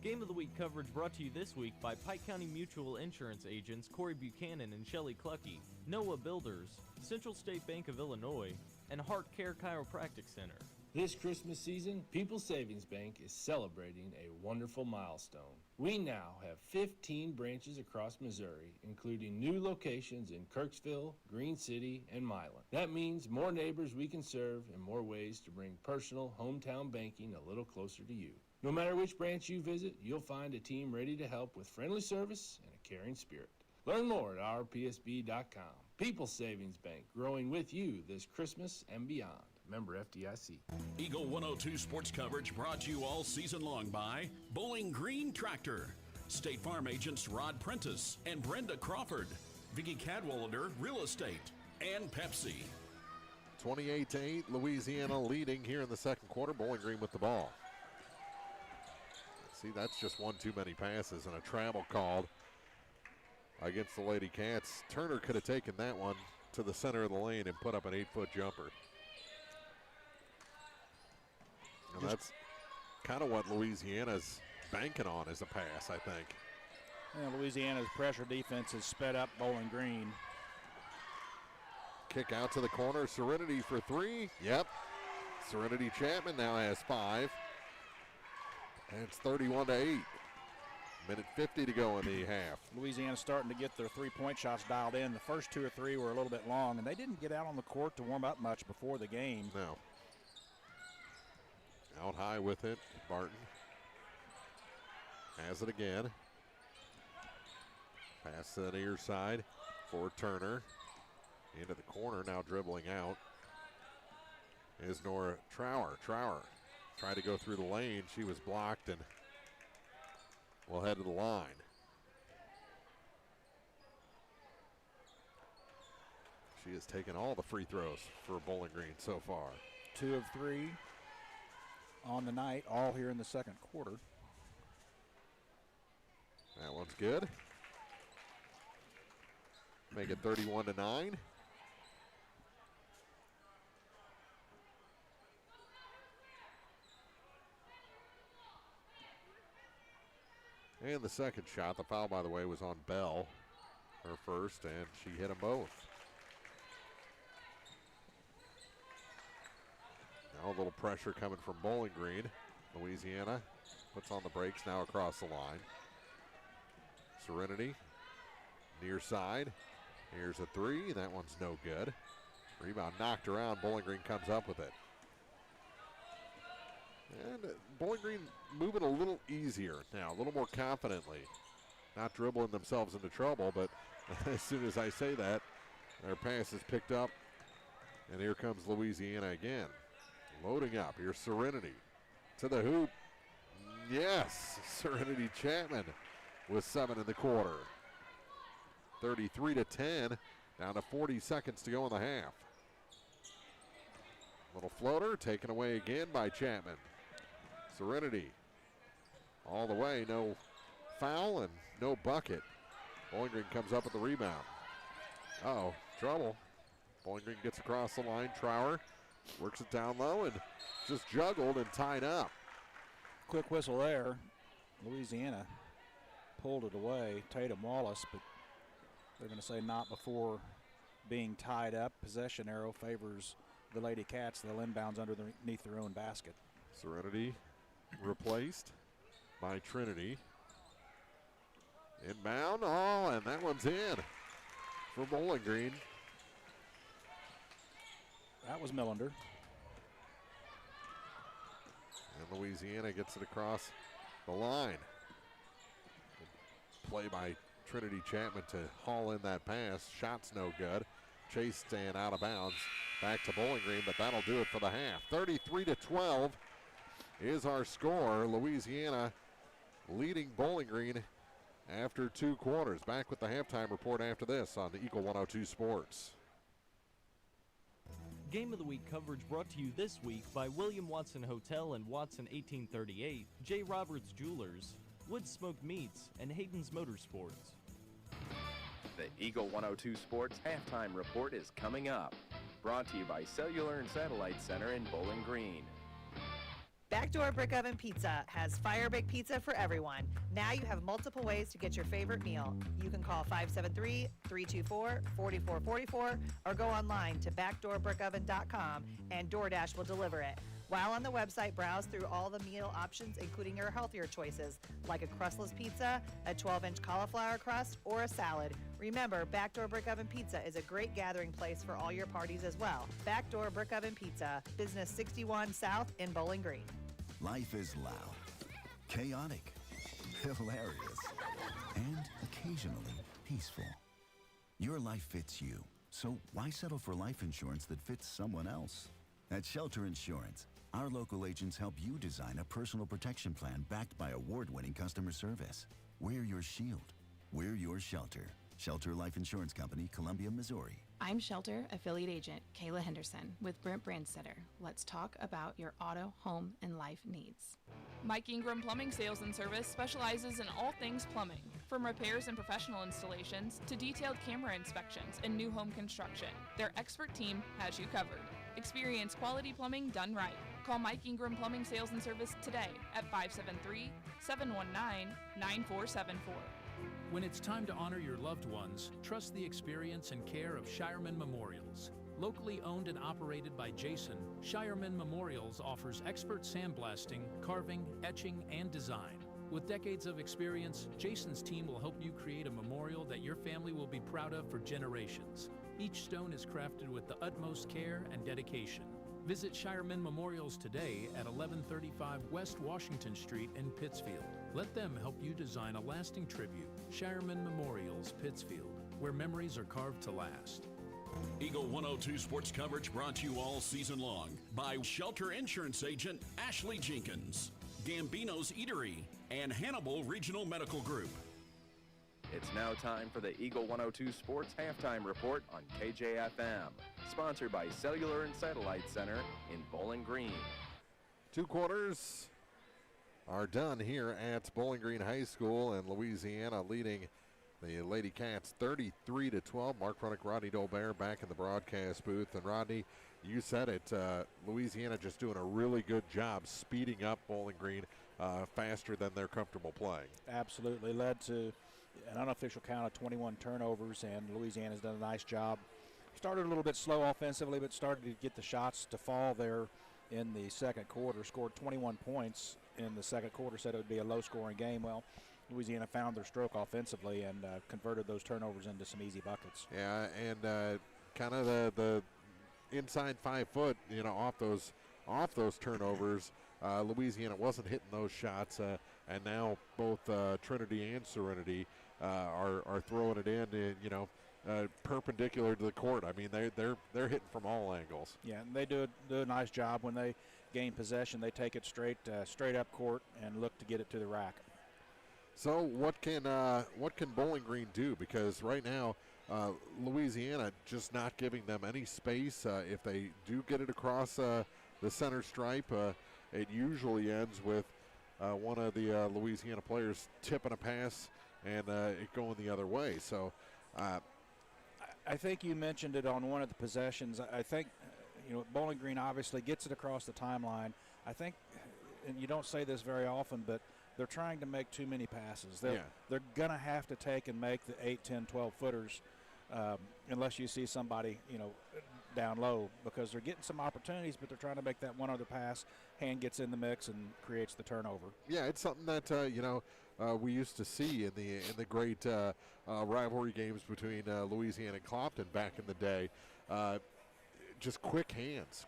Game of the Week coverage brought to you this week by Pike County Mutual Insurance agents Corey Buchanan and Shelley Clucky, Noah Builders, Central State Bank of Illinois, and Heart Care Chiropractic Center. This Christmas season, People's Savings Bank is celebrating a wonderful milestone. We now have 15 branches across Missouri, including new locations in Kirksville, Green City, and Milan. That means more neighbors we can serve and more ways to bring personal hometown banking a little closer to you. No matter which branch you visit, you'll find a team ready to help with friendly service and a caring spirit. Learn more at ourpsb.com. People's Savings Bank, growing with you this Christmas and beyond. Member FDIC. Eagle 102 sports coverage brought to you all season long by Bowling Green Tractor, State Farm agents Rod Prentice and Brenda Crawford, Vicky Cadwallader Real Estate, and Pepsi. 28-8, Louisiana leading here in the second quarter. Bowling Green with the ball. See, that's just one too many passes and a travel called against the Lady Cats. Turner could have taken that one to the center of the lane and put up an 8-foot jumper. And that's kind of what Louisiana's banking on as a pass, I think. Yeah, Louisiana's pressure defense has sped up Bowling Green. Kick out to the corner. Serenity for three. Yep. Serenity Chapman now has 5. And it's 31-8. Minute 50 to go in the half. Louisiana's starting to get their three-point shots dialed in. The first 2 or 3 were a little bit long, and they didn't get out on the court to warm up much before the game. No. Out high with it, Barton. Has it again. Pass to the near side for Turner. Into the corner, now dribbling out is Nora Trower. Trower tried to go through the lane. She was blocked and will head to the line. She has taken all the free throws for Bowling Green so far. 2 of 3 on the night, all here in the second quarter. That one's good. Make it 31-9. And the second shot, the foul, by the way, was on Bell, her first, and she hit them both. Now a little pressure coming from Bowling Green. Louisiana puts on the brakes now across the line. Serenity, near side. Here's a 3. That one's no good. Rebound knocked around. Bowling Green comes up with it. And Bowling Green moving a little easier now, a little more confidently. Not dribbling themselves into trouble, but as soon as I say that, their pass is picked up. And here comes Louisiana again. Loading up. Here's Serenity to the hoop. Yes, Serenity Chapman with 7 in the quarter. 33-10, down to 40 seconds to go in the half. Little floater taken away again by Chapman. Serenity all the way, no foul and no bucket. Bowling Green comes up with the rebound. Uh-oh, trouble. Bowling Green gets across the line. Trower works it down low and just juggled and tied up. Quick whistle there. Louisiana pulled it away. Tatum Wallace, but they're going to say not before being tied up. Possession arrow favors the Lady Cats. They'll inbounds underneath their own basket. Serenity replaced by Trinity. Inbound, oh, and that one's in for Bowling Green. That was Millender. And Louisiana gets it across the line. Play by Trinity Chapman to haul in that pass. Shot's no good. Chase staying out of bounds. Back to Bowling Green, but that'll do it for the half. 33-12 is our score. Louisiana leading Bowling Green after 2 quarters. Back with the halftime report after this on the Eagle 102 Sports. Game of the Week coverage brought to you this week by William Watson Hotel and Watson 1838, J. Roberts Jewelers, Wood Smoked Meats, and Hayden's Motorsports. The Eagle 102 Sports halftime report is coming up. Brought to you by Cellular and Satellite Center in Bowling Green. Backdoor Brick Oven Pizza has fire bake pizza for everyone. Now you have multiple ways to get your favorite meal. You can call 573-324-4444 or go online to backdoorbrickoven.com and DoorDash will deliver it. While on the website, browse through all the meal options, including your healthier choices, like a crustless pizza, a 12-inch cauliflower crust, or a salad. Remember, Backdoor Brick Oven Pizza is a great gathering place for all your parties as well. Backdoor Brick Oven Pizza, Business 61 South in Bowling Green. Life is loud, chaotic, hilarious, and occasionally peaceful. Your life fits you, so why settle for life insurance that fits someone else? At Shelter Insurance, our local agents help you design a personal protection plan backed by award-winning customer service. We're your shield. We're your shelter. Shelter Life Insurance Company, Columbia, Missouri. I'm Shelter Affiliate Agent Kayla Henderson with Brent Brandstetter. Let's talk about your auto, home, and life needs. Mike Ingram Plumbing Sales and Service specializes in all things plumbing, from repairs and professional installations to detailed camera inspections and new home construction. Their expert team has you covered. Experience quality plumbing done right. Call Mike Ingram Plumbing Sales and Service today at 573-719-9474. When it's time to honor your loved ones, trust the experience and care of Shireman Memorials. Locally owned and operated by Jason, Shireman Memorials offers expert sandblasting, carving, etching, and design. With decades of experience, Jason's team will help you create a memorial that your family will be proud of for generations. Each stone is crafted with the utmost care and dedication. Visit Shireman Memorials today at 1135 West Washington Street in Pittsfield. Let them help you design a lasting tribute. Shireman Memorials, Pittsfield, where memories are carved to last. Eagle 102 sports coverage brought to you all season long by Shelter Insurance Agent Ashley Jenkins, Gambino's Eatery, and Hannibal Regional Medical Group. It's now time for the Eagle 102 Sports Halftime Report on KJFM, sponsored by Cellular and Satellite Center in Bowling Green. 2 quarters are done here at Bowling Green High School, and Louisiana leading the Lady Cats 33-12. Mark Fronick, Rodney Dolbear back in the broadcast booth. And Rodney, you said it, Louisiana just doing a really good job speeding up Bowling Green faster than they're comfortable playing. Absolutely. Led to an unofficial count of 21 turnovers, and Louisiana's done a nice job. Started a little bit slow offensively, but started to get the shots to fall there in the second quarter. Scored 21 points in the second quarter, said it would be a low-scoring game. Well, Louisiana found their stroke offensively and converted those turnovers into some easy buckets. Yeah, and kind of the inside 5 foot, off those turnovers. Louisiana wasn't hitting those shots, and now both Trinity and Serenity are throwing it in, perpendicular to the court. I mean, they're hitting from all angles. Yeah, and they do a nice job when they gain possession. They take it straight up court and look to get it to the rack. So what can Bowling Green do? Because right now, Louisiana just not giving them any space. If they do get it across the center stripe, it usually ends with one of the Louisiana players tipping a pass and it going the other way. So I think you mentioned it on one of the possessions. I think Bowling Green obviously gets it across the timeline. I think, and you don't say this very often, but they're trying to make too many passes. They're going to have to take and make the 8, 10, 12 footers unless you see somebody, down low, because they're getting some opportunities, but they're trying to make that one other pass. Hand gets in the mix and creates the turnover. Yeah, it's something that we used to see in the great rivalry games between Louisiana and Clopton back in the day. Just quick hands,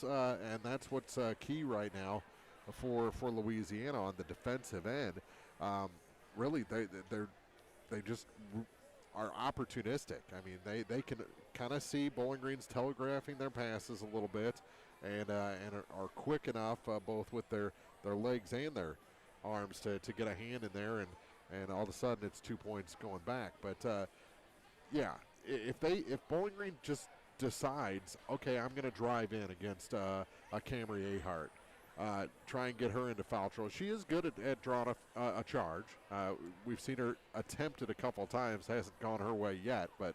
and that's what's key right now for Louisiana on the defensive end. Really, they just are opportunistic. I mean, they can kind of see Bowling Green's telegraphing their passes a little bit, and are quick enough both with their legs and their arms to get a hand in there, and all of a sudden it's 2 points going back. But if Bowling Green just decides, okay, I'm going to drive in against a Camry Ahart, try and get her into foul trouble. She is good at drawing a charge. We've seen her attempt it a couple of times. Hasn't gone her way yet, but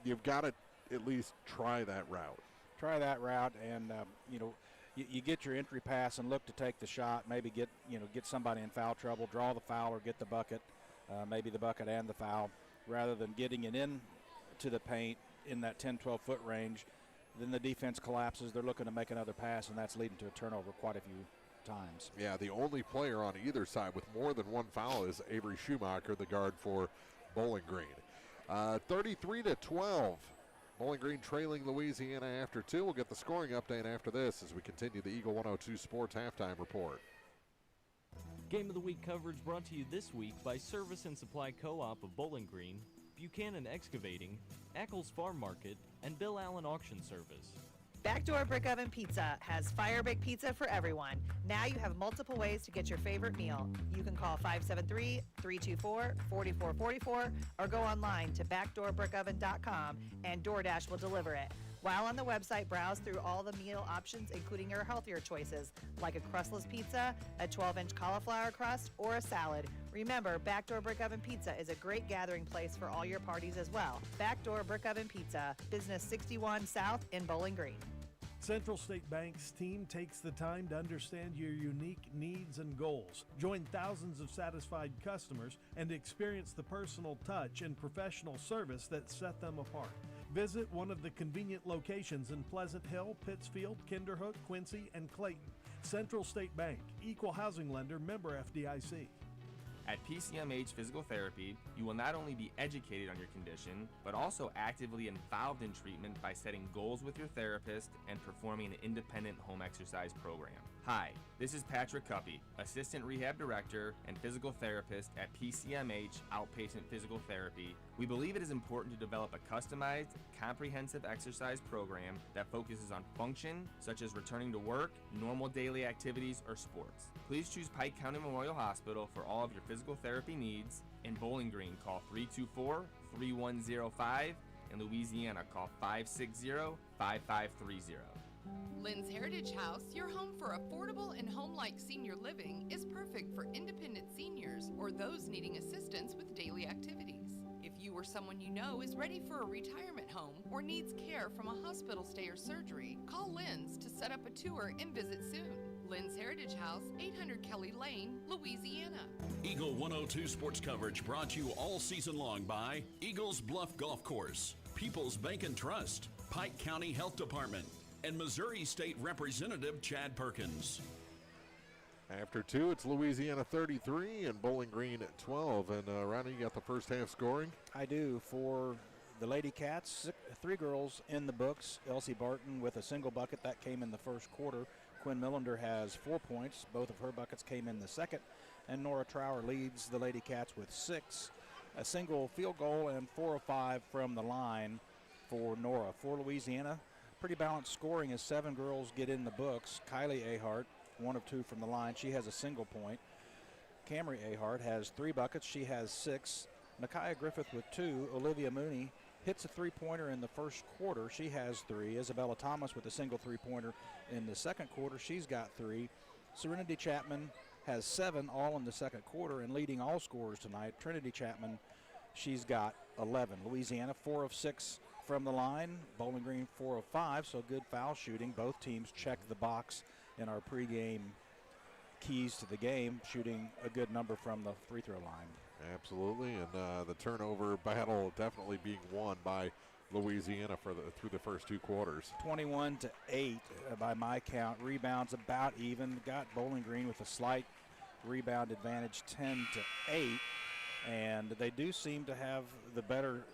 you've got to at least try that route. And you get your entry pass and look to take the shot. Maybe get somebody in foul trouble, draw the foul, or get the bucket. Maybe the bucket and the foul, rather than getting it in to the paint in that 10, 12 foot range. Then the defense collapses. They're looking to make another pass, and that's leading to a turnover quite a few times. Yeah, the only player on either side with more than one foul is Avery Schumacher, the guard for Bowling Green. 33-12. Bowling Green trailing Louisiana after 2. We'll get the scoring update after this as we continue the Eagle 102 Sports Halftime Report. Game of the Week coverage brought to you this week by Service and Supply Co-op of Bowling Green, Buchanan Excavating, Ackles Farm Market, and Bill Allen Auction Service. Backdoor Brick Oven Pizza has fire bake pizza for everyone. Now you have multiple ways to get your favorite meal. You can call 573-324-4444 or go online to backdoorbrickoven.com and DoorDash will deliver it. While on the website, browse through all the meal options, including your healthier choices, like a crustless pizza, a 12-inch cauliflower crust, or a salad. Remember, Backdoor Brick Oven Pizza is a great gathering place for all your parties as well. Backdoor Brick Oven Pizza, Business 61 South in Bowling Green. Central State Bank's team takes the time to understand your unique needs and goals. Join thousands of satisfied customers and experience the personal touch and professional service that set them apart. Visit one of the convenient locations in Pleasant Hill, Pittsfield, Kinderhook, Quincy, and Clayton. Central State Bank, Equal Housing Lender, member FDIC. At PCMH Physical Therapy, you will not only be educated on your condition, but also actively involved in treatment by setting goals with your therapist and performing an independent home exercise program. Hi, this is Patrick Cuppy, Assistant Rehab Director and Physical Therapist at PCMH Outpatient Physical Therapy. We believe it is important to develop a customized, comprehensive exercise program that focuses on function, such as returning to work, normal daily activities, or sports. Please choose Pike County Memorial Hospital for all of your physical therapy needs. In Bowling Green, call 324-3105. In Louisiana, call 560-5530. Lynn's Heritage House, your home for affordable and home-like senior living, is perfect for independent seniors or those needing assistance with daily activities. If you or someone you know is ready for a retirement home or needs care from a hospital stay or surgery, call Lynn's to set up a tour and visit soon. Lynn's Heritage House, 800 Kelly Lane, Louisiana. Eagle 102 sports coverage brought to you all season long by Eagles Bluff Golf Course, People's Bank and Trust, Pike County Health Department, and Missouri State Representative Chad Perkins. After 2, it's Louisiana 33 and Bowling Green at 12. And Ronnie, you got the first half scoring? I do. For the Lady Cats, 3 girls in the books. Elsie Barton with a single bucket that came in the first quarter. Quinn Millender has 4 points. Both of her buckets came in the second. And Nora Trower leads the Lady Cats with 6. A single field goal and 4 of 5 from the line for Nora. For Louisiana, pretty balanced scoring as 7 girls get in the books. Kylie Ahart, 1 of 2 from the line. She has a single point. Camry Ahart has 3 buckets. She has 6. Nakia Griffith with 2. Olivia Mooney hits a 3-pointer in the first quarter. She has 3. Isabella Thomas with a single 3-pointer in the second quarter. She's got 3. Serenity Chapman has 7, all in the second quarter, and leading all scorers tonight, Trinity Chapman, she's got 11. Louisiana, 4 of 6 from the line. Bowling Green, 4 of 5, so good foul shooting. Both teams checked the box in our pregame keys to the game, shooting a good number from the free throw line. Absolutely, and the turnover battle definitely being won by Louisiana through the first 2 quarters. 21-8 by my count. Rebounds about even. Got Bowling Green with a slight rebound advantage, 10-8, and they do seem to have the better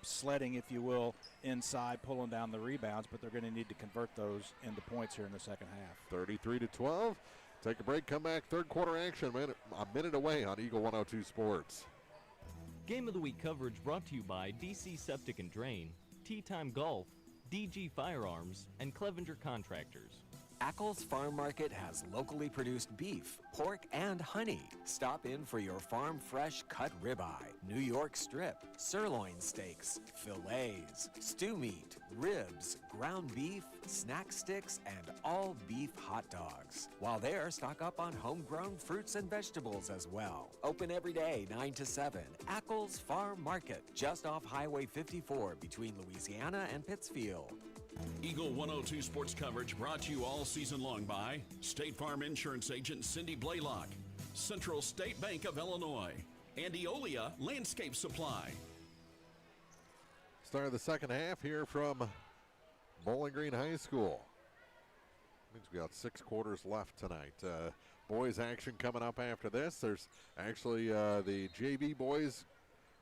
sledding, if you will, inside, pulling down the rebounds, but they're going to need to convert those into points here in the second half. 33-12. Take a break, come back, third quarter action, a minute away on Eagle 102 Sports. Game of the Week coverage brought to you by DC Septic and Drain, Tea Time Golf, DG Firearms, and Clevenger Contractors. Ackles Farm Market has locally produced beef, pork, and honey. Stop in for your farm fresh cut ribeye, New York strip, sirloin steaks, fillets, stew meat, ribs, ground beef, snack sticks, and all beef hot dogs. While there, stock up on homegrown fruits and vegetables as well. Open every day, 9 to 7. Ackles Farm Market, just off Highway 54 between Louisiana and Pittsfield. Eagle 102 sports coverage brought to you all season long by State Farm Insurance Agent Cindy Blaylock, Central State Bank of Illinois, and Eolia Landscape Supply. Start of the second half here from Bowling Green High School. Means we got 6 quarters left tonight. Boys action coming up after this. There's actually the JV boys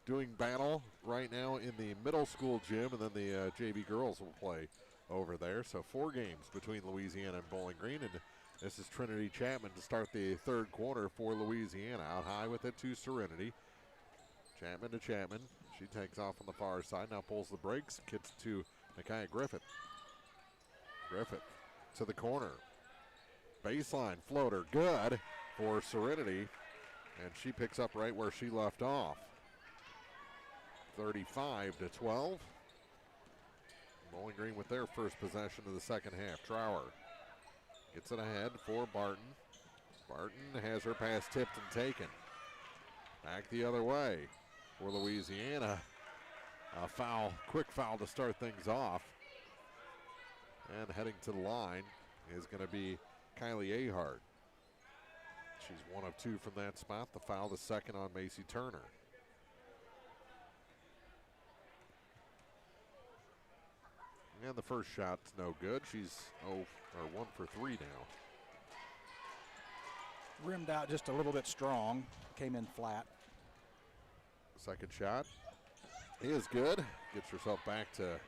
doing battle right now in the middle school gym, and then the JV girls will play over there. So 4 games between Louisiana and Bowling Green, and this is Trinity Chapman to start the third quarter for Louisiana. Out high with it to Serenity. Chapman to Chapman. She takes off on the far side, now pulls the brakes, gets to Nakia Griffith. Griffith to the corner. Baseline floater, good for Serenity. And she picks up right where she left off. 35-12. Bowling Green with their first possession of the second half. Trower gets it ahead for Barton. Barton has her pass tipped and taken. Back the other way for Louisiana. A foul, quick foul to start things off. And heading to the line is going to be Kylie Ahart. She's 1 of 2 from that spot. The foul, the second on Macy Turner. And the first shot's no good. She's 1 for 3 now. Rimmed out just a little bit strong. Came in flat. Second shot is good. Gets herself back to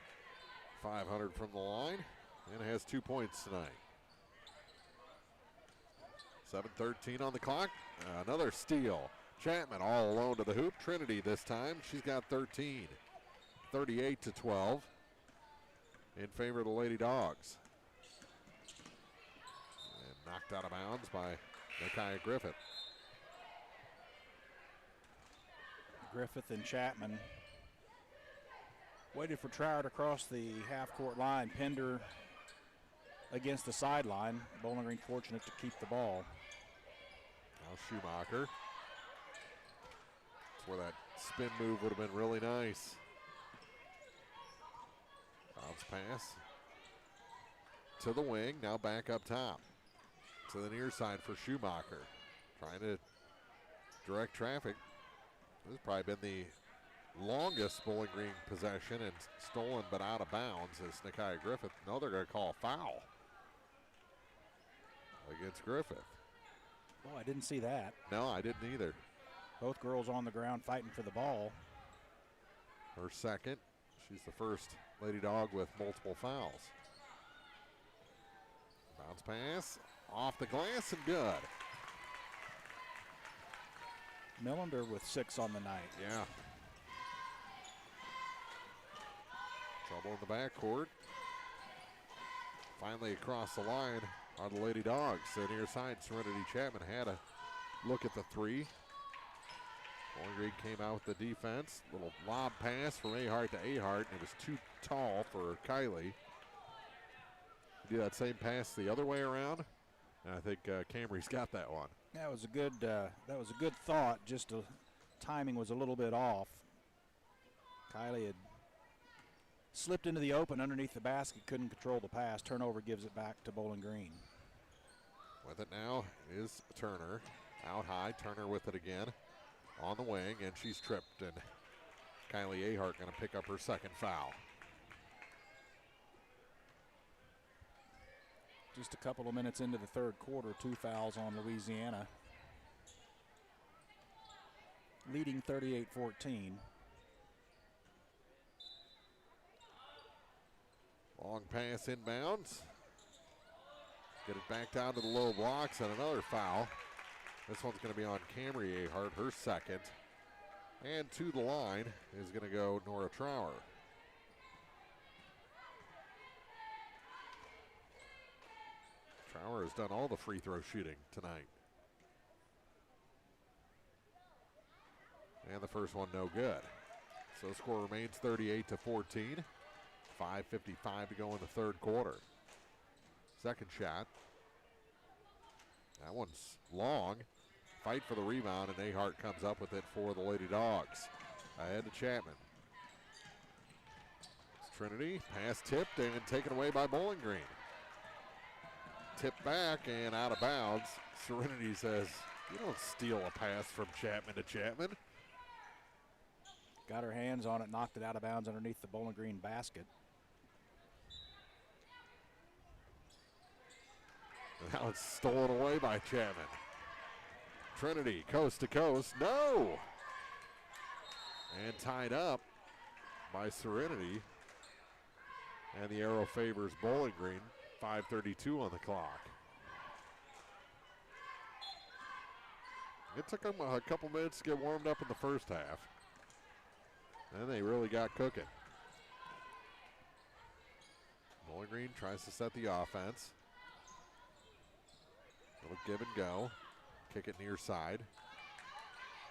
500 from the line and has 2 points tonight. 7:13 on the clock. Another steal. Chapman all alone to the hoop. Trinity this time. She's got 13. 38-12 in favor of the Lady Dogs. And knocked out of bounds by Nakia Griffith. Griffith and Chapman waited for Trower to cross the half-court line, pinned her against the sideline. Bowling Green fortunate to keep the ball. Now Schumacher. That's where that spin move would have been really nice. Bounce pass to the wing, now back up top. To the near side for Schumacher. Trying to direct traffic. This has probably been the longest Bowling Green possession and stolen but out of bounds as Nakia Griffith. No, they're going to call a foul against Griffith. Oh, I didn't see that. No, I didn't either. Both girls on the ground fighting for the ball. Her second. She's the first Lady Dog with multiple fouls. Bounce pass off the glass and good. Millender with 6 on the night. Yeah. Trouble in the backcourt. Finally across the line are the Lady Dogs. The near side, Serenity Chapman had a look at the three. Bowling Green came out with the defense. Little lob pass from Ahart to Ahart, and it was too tall for Kylie. Do that same pass the other way around, and I think Camry's got that one. That was a good thought. Just timing was a little bit off. Kylie had slipped into the open underneath the basket, couldn't control the pass. Turnover gives it back to Bowling Green. With it now is Turner. Out high, Turner with it again on the wing, and she's tripped, and Kylie Ahart going to pick up her second foul. Just a couple of minutes into the third quarter, 2 fouls on Louisiana. Leading 38-14. Long pass inbounds. Get it back down to the low blocks, and another foul. This one's going to be on Camry Ahart, her second. And to the line is going to go Nora Trower. Trower has done all the free throw shooting tonight. And the first one no good. So the score remains 38-14. 5:55 to go in the third quarter. Second shot. That one's long. Fight for the rebound, and Ahart comes up with it for the Lady Dogs. Ahead to Chapman. It's Trinity. Pass tipped and taken away by Bowling Green. Tipped back and out of bounds. Serenity says, you don't steal a pass from Chapman to Chapman. Got her hands on it, knocked it out of bounds underneath the Bowling Green basket. And now it's stolen away by Chapman. Trinity, coast to coast, no! And tied up by Serenity. And the arrow favors Bowling Green. 5:32 on the clock. It took them a couple minutes to get warmed up in the first half. And they really got cooking. Bowling Green tries to set the offense. Little give and go. Kick it near side.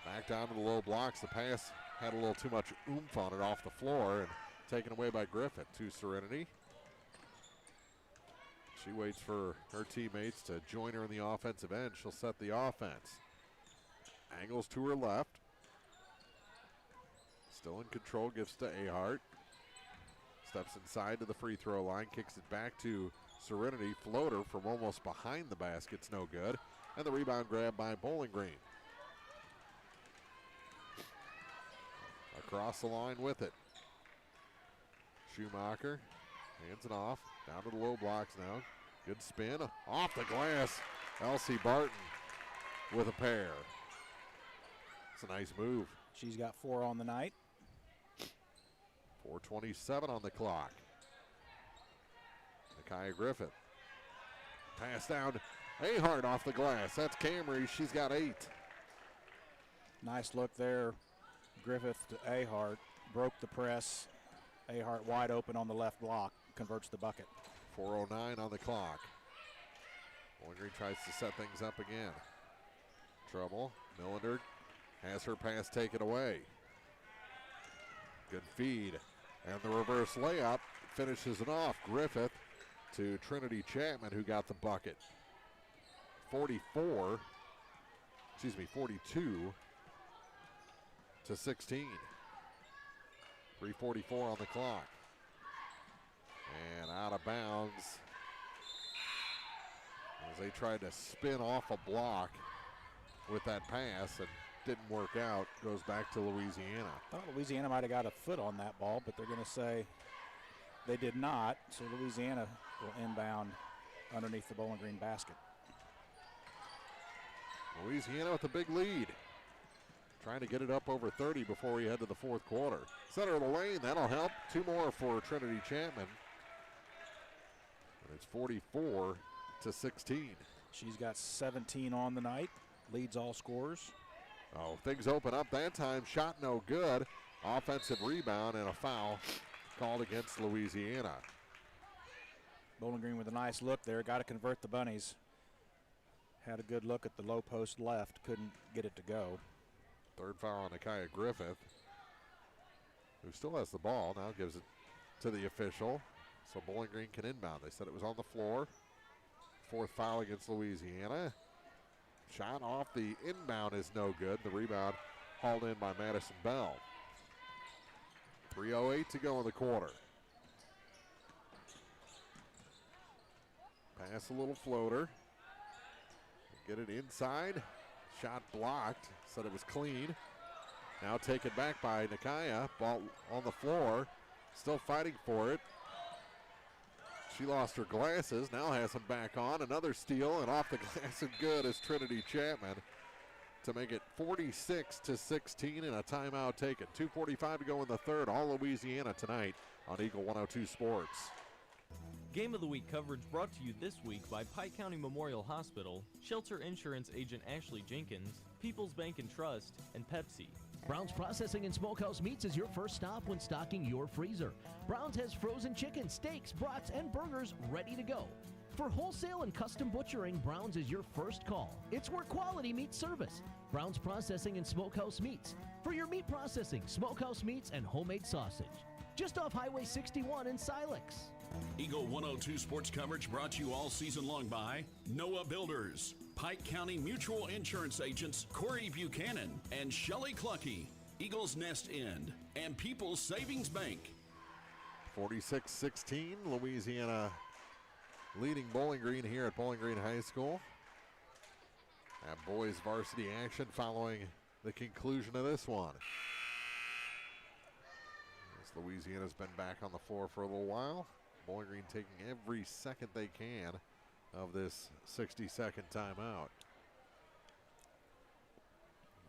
Back down to the low blocks. The pass had a little too much oomph on it off the floor and taken away by Griffith to Serenity. She waits for her teammates to join her in the offensive end. She'll set the offense. Angles to her left. Still in control, gives to Ahart. Steps inside to the free throw line, kicks it back to Serenity. Floater from almost behind the basket's no good. And the rebound grab by Bowling Green. Across the line with it. Schumacher hands it off. Down to the low blocks now. Good spin. Off the glass. Elsie Barton with a pair. It's a nice move. She's got 4 on the night. 4:27 on the clock. Nakia Griffith. Pass down. Ahart off the glass. That's Camry. She's got 8. Nice look there. Griffith to Ahart. Broke the press. Ahart wide open on the left block. Converts the bucket. 4:09 on the clock. Bowling Green tries to set things up again. Trouble. Millender has her pass taken away. Good feed. And the reverse layup finishes it off. Griffith to Trinity Chapman, who got the bucket. 42 to 16. 3:44 on the clock. And out of bounds as they tried to spin off a block with that pass and didn't work out. Goes back to Louisiana. I thought Louisiana might have got a foot on that ball, but they're going to say they did not. So Louisiana will inbound underneath the Bowling Green basket. Louisiana with a big lead. Trying to get it up over 30 before we head to the fourth quarter. Center of the lane, that'll help. 2 more for Trinity Chapman. And it's 44 to 16. She's got 17 on the night. Leads all scorers. Oh, things open up that time. Shot no good. Offensive rebound and a foul called against Louisiana. Bowling Green with a nice look there. Got to convert the bunnies. Had a good look at the low post left. Couldn't get it to go. Third foul on Nakia Griffith, who still has the ball. Now gives it to the official. So Bowling Green can inbound. They said it was on the floor. 4th foul against Louisiana. Shot off the inbound is no good. The rebound hauled in by Madison Bell. 3:08 to go in the quarter. Pass a little floater. Get it inside. Shot blocked. Said it was clean. Now taken back by Nakia. Ball on the floor. Still fighting for it. She lost her glasses. Now has them back on. Another steal and off the glass and good is Trinity Chapman to make it 46 to 16 and a timeout taken. 2:45 to go in the third. All Louisiana tonight on Eagle 102 Sports. Game of the Week coverage brought to you this week by Pike County Memorial Hospital, Shelter Insurance Agent Ashley Jenkins, People's Bank and Trust, and Pepsi. Brown's Processing and Smokehouse Meats is your first stop when stocking your freezer. Brown's has frozen chicken, steaks, brats, and burgers ready to go. For wholesale and custom butchering, Brown's is your first call. It's where quality meets service. Brown's Processing and Smokehouse Meats. For your meat processing, smokehouse meats, and homemade sausage. Just off Highway 61 in Silex. Eagle 102 sports coverage brought to you all season long by Noah Builders, Pike County Mutual Insurance Agents Corey Buchanan and Shelley Clucky, Eagles Nest End, and People's Savings Bank. 46-16, Louisiana leading Bowling Green here at Bowling Green High School. Have boys varsity action following the conclusion of this one. As Louisiana's been back on the floor for a little while. Bowling Green taking every second they can of this 60-second timeout.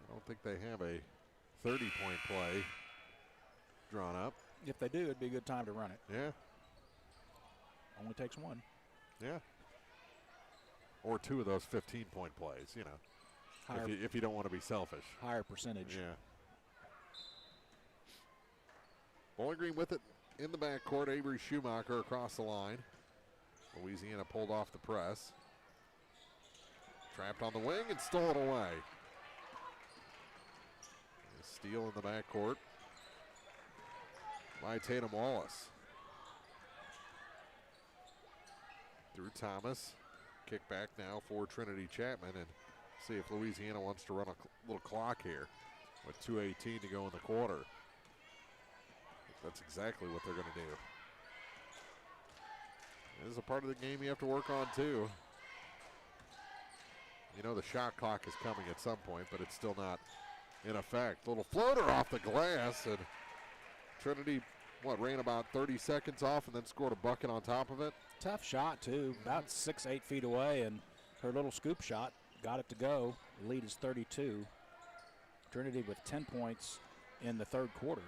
I don't think they have a 30-point play drawn up. If they do, it'd be a good time to run it. Yeah. Only takes one. Yeah. Or 2 of those 15-point plays, you know, Higher, if you don't want to be selfish. Higher percentage. Yeah. Bowling Green with it in the backcourt. Avery Schumacher across the line. Louisiana pulled off the press. Trapped on the wing and stole it away. A steal in the backcourt by Tatum Wallace. Through Thomas. Kick back now for Trinity Chapman, and see if Louisiana wants to run a little clock here with 2:18 to go in the quarter. That's exactly what they're going to do. This is a part of the game you have to work on too. You know the shot clock is coming at some point, but it's still not in effect. Little floater off the glass, and Trinity, ran about 30 seconds off and then scored a bucket on top of it. Tough shot, too. About 6-8 feet away, and her little scoop shot got it to go. The lead is 32. Trinity with 10 points in the third quarter.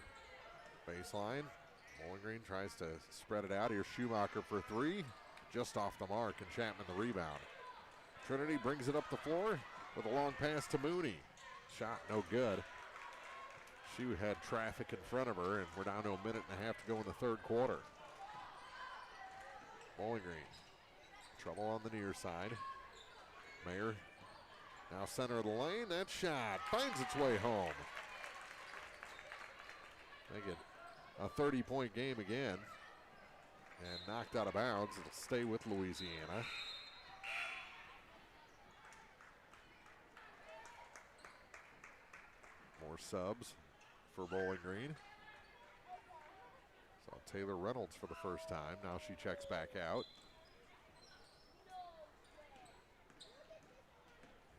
Baseline. Bowling Green tries to spread it out. Here's Schumacher for three. Just off the mark, and Chapman the rebound. Trinity brings it up the floor with a long pass to Mooney. Shot no good. She had traffic in front of her, and we're down to a minute and a half to go in the third quarter. Bowling Green, trouble on the near side. Mayer now center of the lane. That shot finds its way home. Make it a 30-point game again. And knocked out of bounds. It'll stay with Louisiana. More subs for Bowling Green. Saw Taylor Reynolds for the first time. Now she checks back out.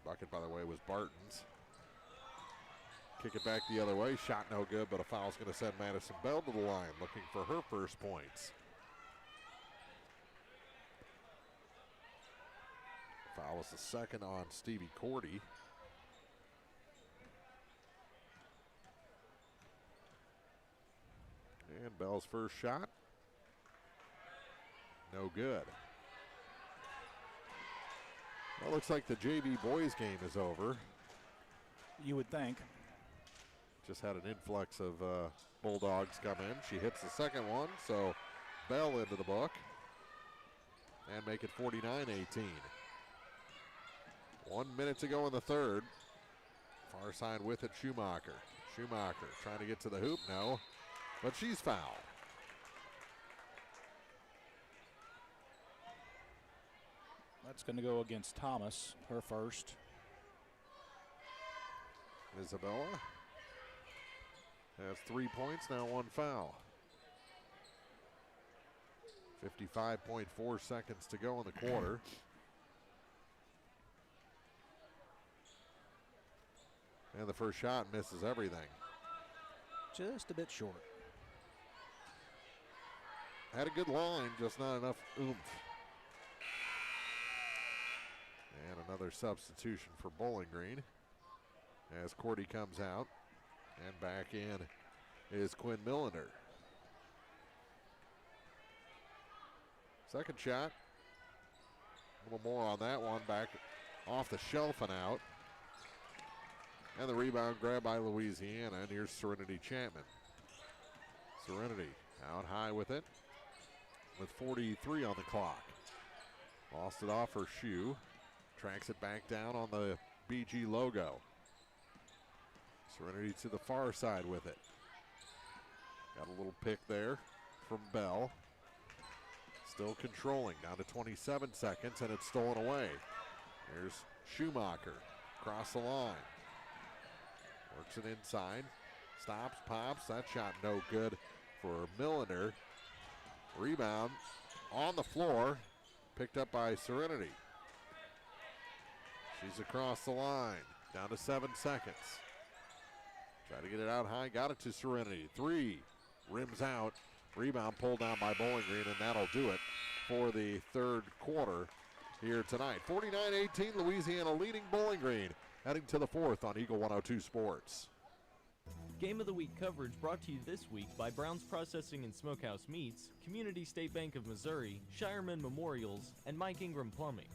Bucket, by the way, was Barton's. Kick it back the other way. Shot no good, but a foul's going to send Madison Bell to the line, looking for her first points. Foul was the second on Stevie Cordy. And Bell's first shot. No good. Well, looks like the JV boys game is over. You would think. Just had an influx of Bulldogs come in. She hits the second one, so Bell into the book. And make it 49-18. 1 minute to go in the third. Far side with it, Schumacher. Schumacher trying to get to the hoop, no. But she's fouled. That's going to go against Thomas, her first. Isabella has 3 points, now 1 foul. 55.4 seconds to go in the quarter. And the first shot misses everything. Just a bit short. Had a good line, just not enough oomph. And another substitution for Bowling Green as Cordy comes out. And back in is Quinn Millender. Second shot. A little more on that one, back off the shelf and out. And the rebound grabbed by Louisiana, and here's Serenity Chapman. Serenity out high with it, with 43 on the clock. Lost it off her shoe. Tracks it back down on the BG logo. Serenity to the far side with it. Got a little pick there from Bell. Still controlling, down to 27 seconds, and it's stolen away. Here's Schumacher, across the line. Works it inside, stops, pops. That shot no good for Millender. Rebound on the floor, picked up by Serenity. She's across the line, down to 7 seconds. Try to get it out high, got it to Serenity. 3, rims out. Rebound pulled down by Bowling Green, and that'll do it for the third quarter here tonight. 49-18, Louisiana leading Bowling Green. Heading to the fourth on Eagle 102 Sports. Game of the Week coverage brought to you this week by Brown's Processing and Smokehouse Meats, Community State Bank of Missouri, Shireman Memorials, and Mike Ingram Plumbing.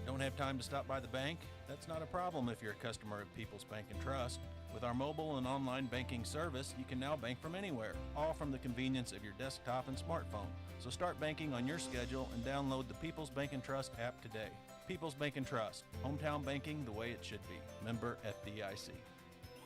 Don't have time to stop by the bank? That's not a problem if you're a customer of People's Bank and Trust. With our mobile and online banking service, you can now bank from anywhere, all from the convenience of your desktop and smartphone. So start banking on your schedule and download the People's Bank and Trust app today. People's Bank and Trust, hometown banking the way it should be. Member FDIC.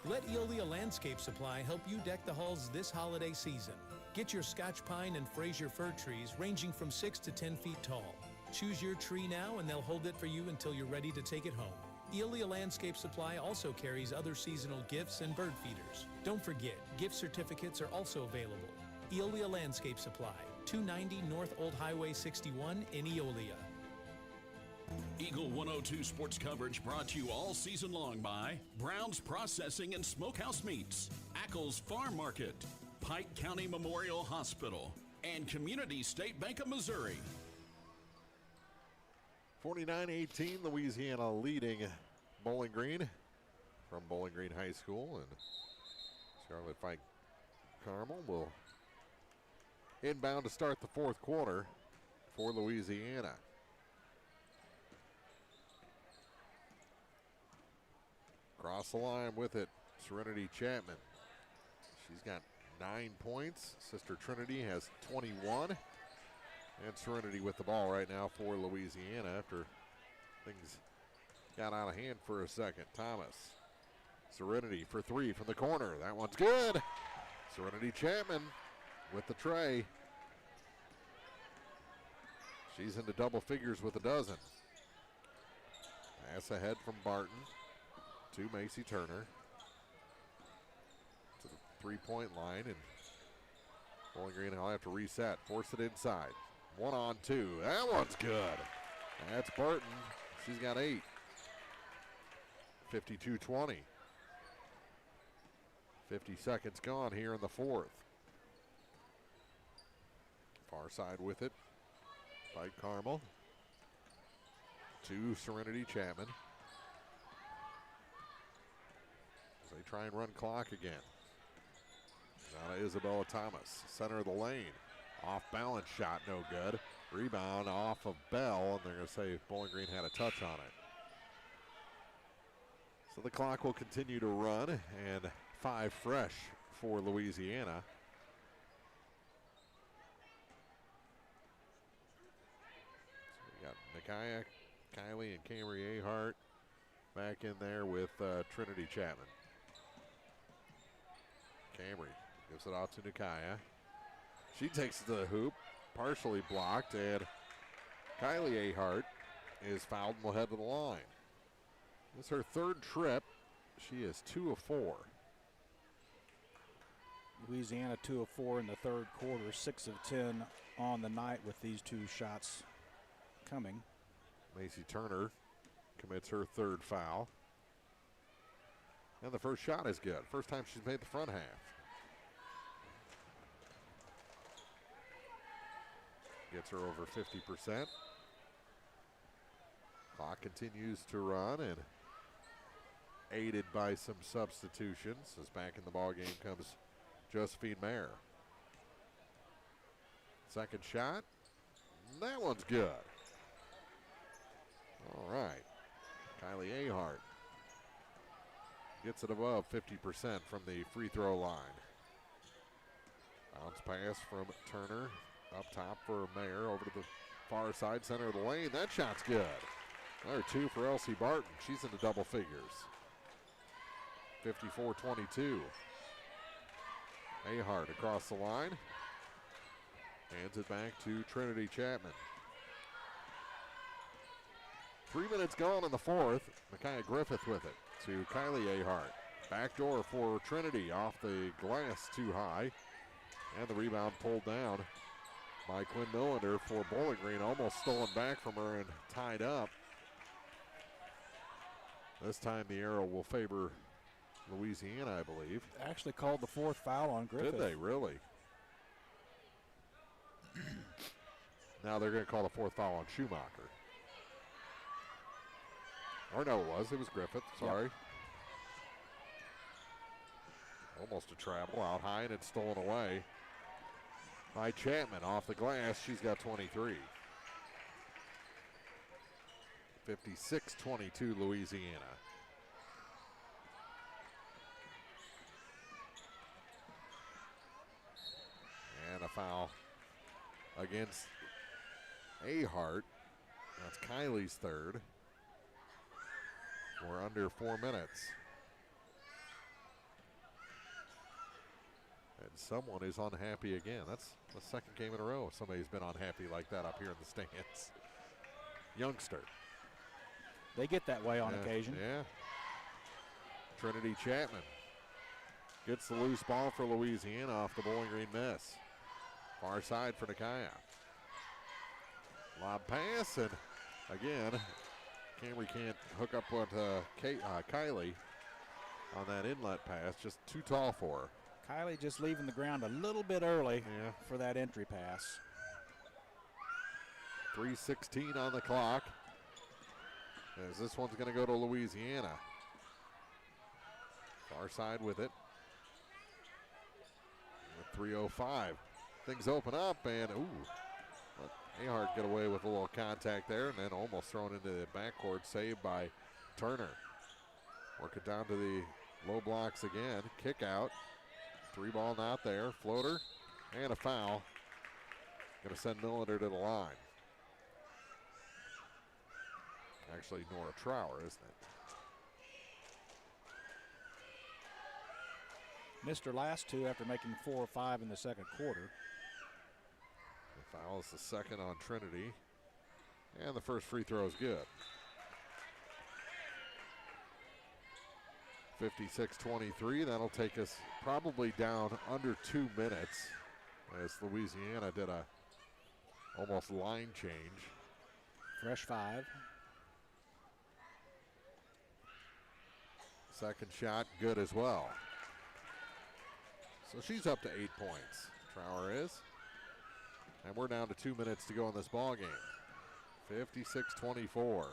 Let Eolia Landscape Supply help you deck the halls this holiday season. Get your Scotch pine and Fraser fir trees ranging from 6 to 10 feet tall. Choose your tree now and they'll hold it for you until you're ready to take it home. Eolia Landscape Supply also carries other seasonal gifts and bird feeders. Don't forget, gift certificates are also available. Eolia Landscape Supply, 290 North Old Highway 61 in Eolia. Eagle 102 sports coverage brought to you all season long by Brown's Processing and Smokehouse Meats, Ackles Farm Market, Pike County Memorial Hospital, and Community State Bank of Missouri. 49-18, Louisiana leading Bowling Green from Bowling Green High School. And Scarlet Pike Carmel will inbound to start the fourth quarter for Louisiana. Across the line with it, Serenity Chapman. She's got 9 points. Sister Trinity has 21. And Serenity with the ball right now for Louisiana after things got out of hand for a second. Thomas. Serenity for three from the corner. That one's good. Serenity Chapman with the tray. She's into double figures with a dozen. Pass ahead from Barton to Macy Turner. To the three-point line, and Bowling Green will have to reset. Force it inside. 1-on-2. That one's good. That's Barton. She's got 8. 52-20. 50 seconds gone here in the fourth. Far side with it. Pike Carmel. To Serenity Chapman. As they try and run clock again. Now to Isabella Thomas. Center of the lane. Off balance shot, no good. Rebound off of Bell, and they're going to say Bowling Green had a touch on it. So the clock will continue to run, and 5 fresh for Louisiana. So we got Nikaya, Kylie, and Camry Ahart back in there with Trinity Chapman. Camry gives it out to Nikaya. She takes the hoop, partially blocked, and Kylie Ahart is fouled and will head to the line. This is her third trip. She is 2 of 4. Louisiana 2 of 4 in the third quarter, 6 of 10 on the night with these 2 shots coming. Macy Turner commits her third foul. And the first shot is good. First time she's made the front half. Gets her over 50%. Clock continues to run, and aided by some substitutions as back in the ball game comes Josephine Mayer. Second shot. That one's good. All right. Kylie Ahart gets it above 50% from the free throw line. Bounce pass from Turner. Up top for Mayer, over to the far side, center of the lane. That shot's good. Another 2 for Elsie Barton. She's into double figures. 54-22. Ahart across the line. Hands it back to Trinity Chapman. 3 minutes gone in the fourth. Micaiah Griffith with it to Kylie Ahart. Backdoor for Trinity, off the glass too high. And the rebound pulled down by Quinn Millender for Bowling Green. Almost stolen back from her and tied up. This time the arrow will favor Louisiana, I believe. Actually called the 4th foul on Griffith. Did they really? Now they're going to call the 4th foul on Schumacher. Or no, it was Griffith, sorry. Yep. Almost a travel, out high, and it's stolen away by Chapman off the glass. She's got 23. 56-22 Louisiana. foul against Ahart. That's Kylie's third. We're under 4 minutes. And someone is unhappy again. That's the second game in a row somebody's been unhappy like that up here in the stands. Youngster. They get that way on occasion. Yeah. Trinity Chapman gets the loose ball for Louisiana off the Bowling Green miss. Far side for Nakaya. Lob pass, and again, Camry can't hook up with Kylie on that inlet pass. Just too tall for her. Kylie just leaving the ground a little bit early for that entry pass. 3:16 on the clock, as this one's going to go to Louisiana. Far side with it. With 3:05. Things open up, and let Ahart get away with a little contact there, and then almost thrown into the backcourt, saved by Turner. Work it down to the low blocks again. Kick out. 3-ball not there. Floater and a foul. Going to send Millender to the line. Actually, Nora Trower, isn't it? Missed her last two after making 4 or 5 in the second quarter. The foul is the second on Trinity. And the first free throw is good. 56-23. That'll take us probably down under 2 minutes, as Louisiana did a almost line change. Fresh 5. Second shot good as well. So she's up to 8 points. Trower is. And we're down to 2 minutes to go in this ball game. 56-24.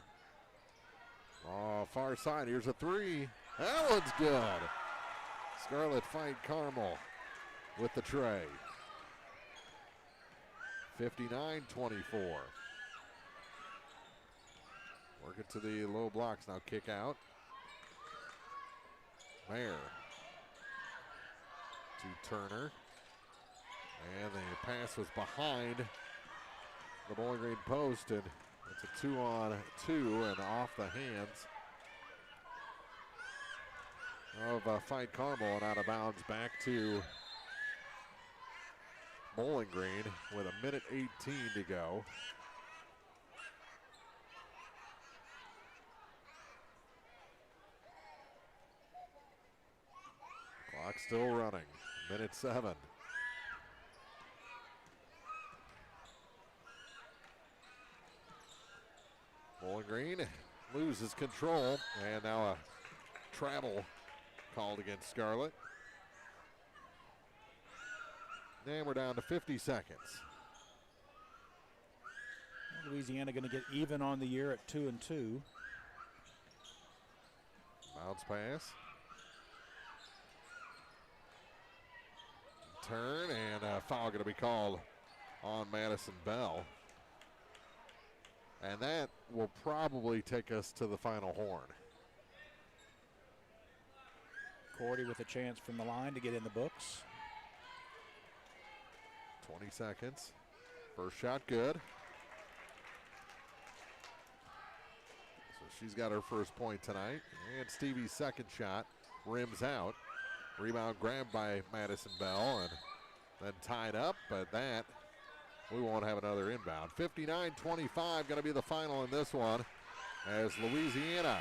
Oh, far side. Here's a three. That one's good. Scarlett Fight Carmel with the tray. 59-24. Work it to the low blocks now. Kick out. Mayer to Turner. And the pass was behind the Bowling Green post, and it's a 2-on-2 and off the hands of Fight Carmel and out of bounds back to Bowling Green with 1:18 to go. Clock still running. 1:07. Bowling Green loses control, and now a travel called against Scarlett. And we're down to 50 seconds. Louisiana going to get even on the year at 2-2. Bounce pass. Turn, and a foul going to be called on Madison Bell. And that will probably take us to the final horn. Cordy with a chance from the line to get in the books. 20 seconds. First shot good. So she's got her first point tonight. And Stevie's second shot rims out. Rebound grabbed by Madison Bell and then tied up, but that we won't have another inbound. 59-25 going to be the final in this one, as Louisiana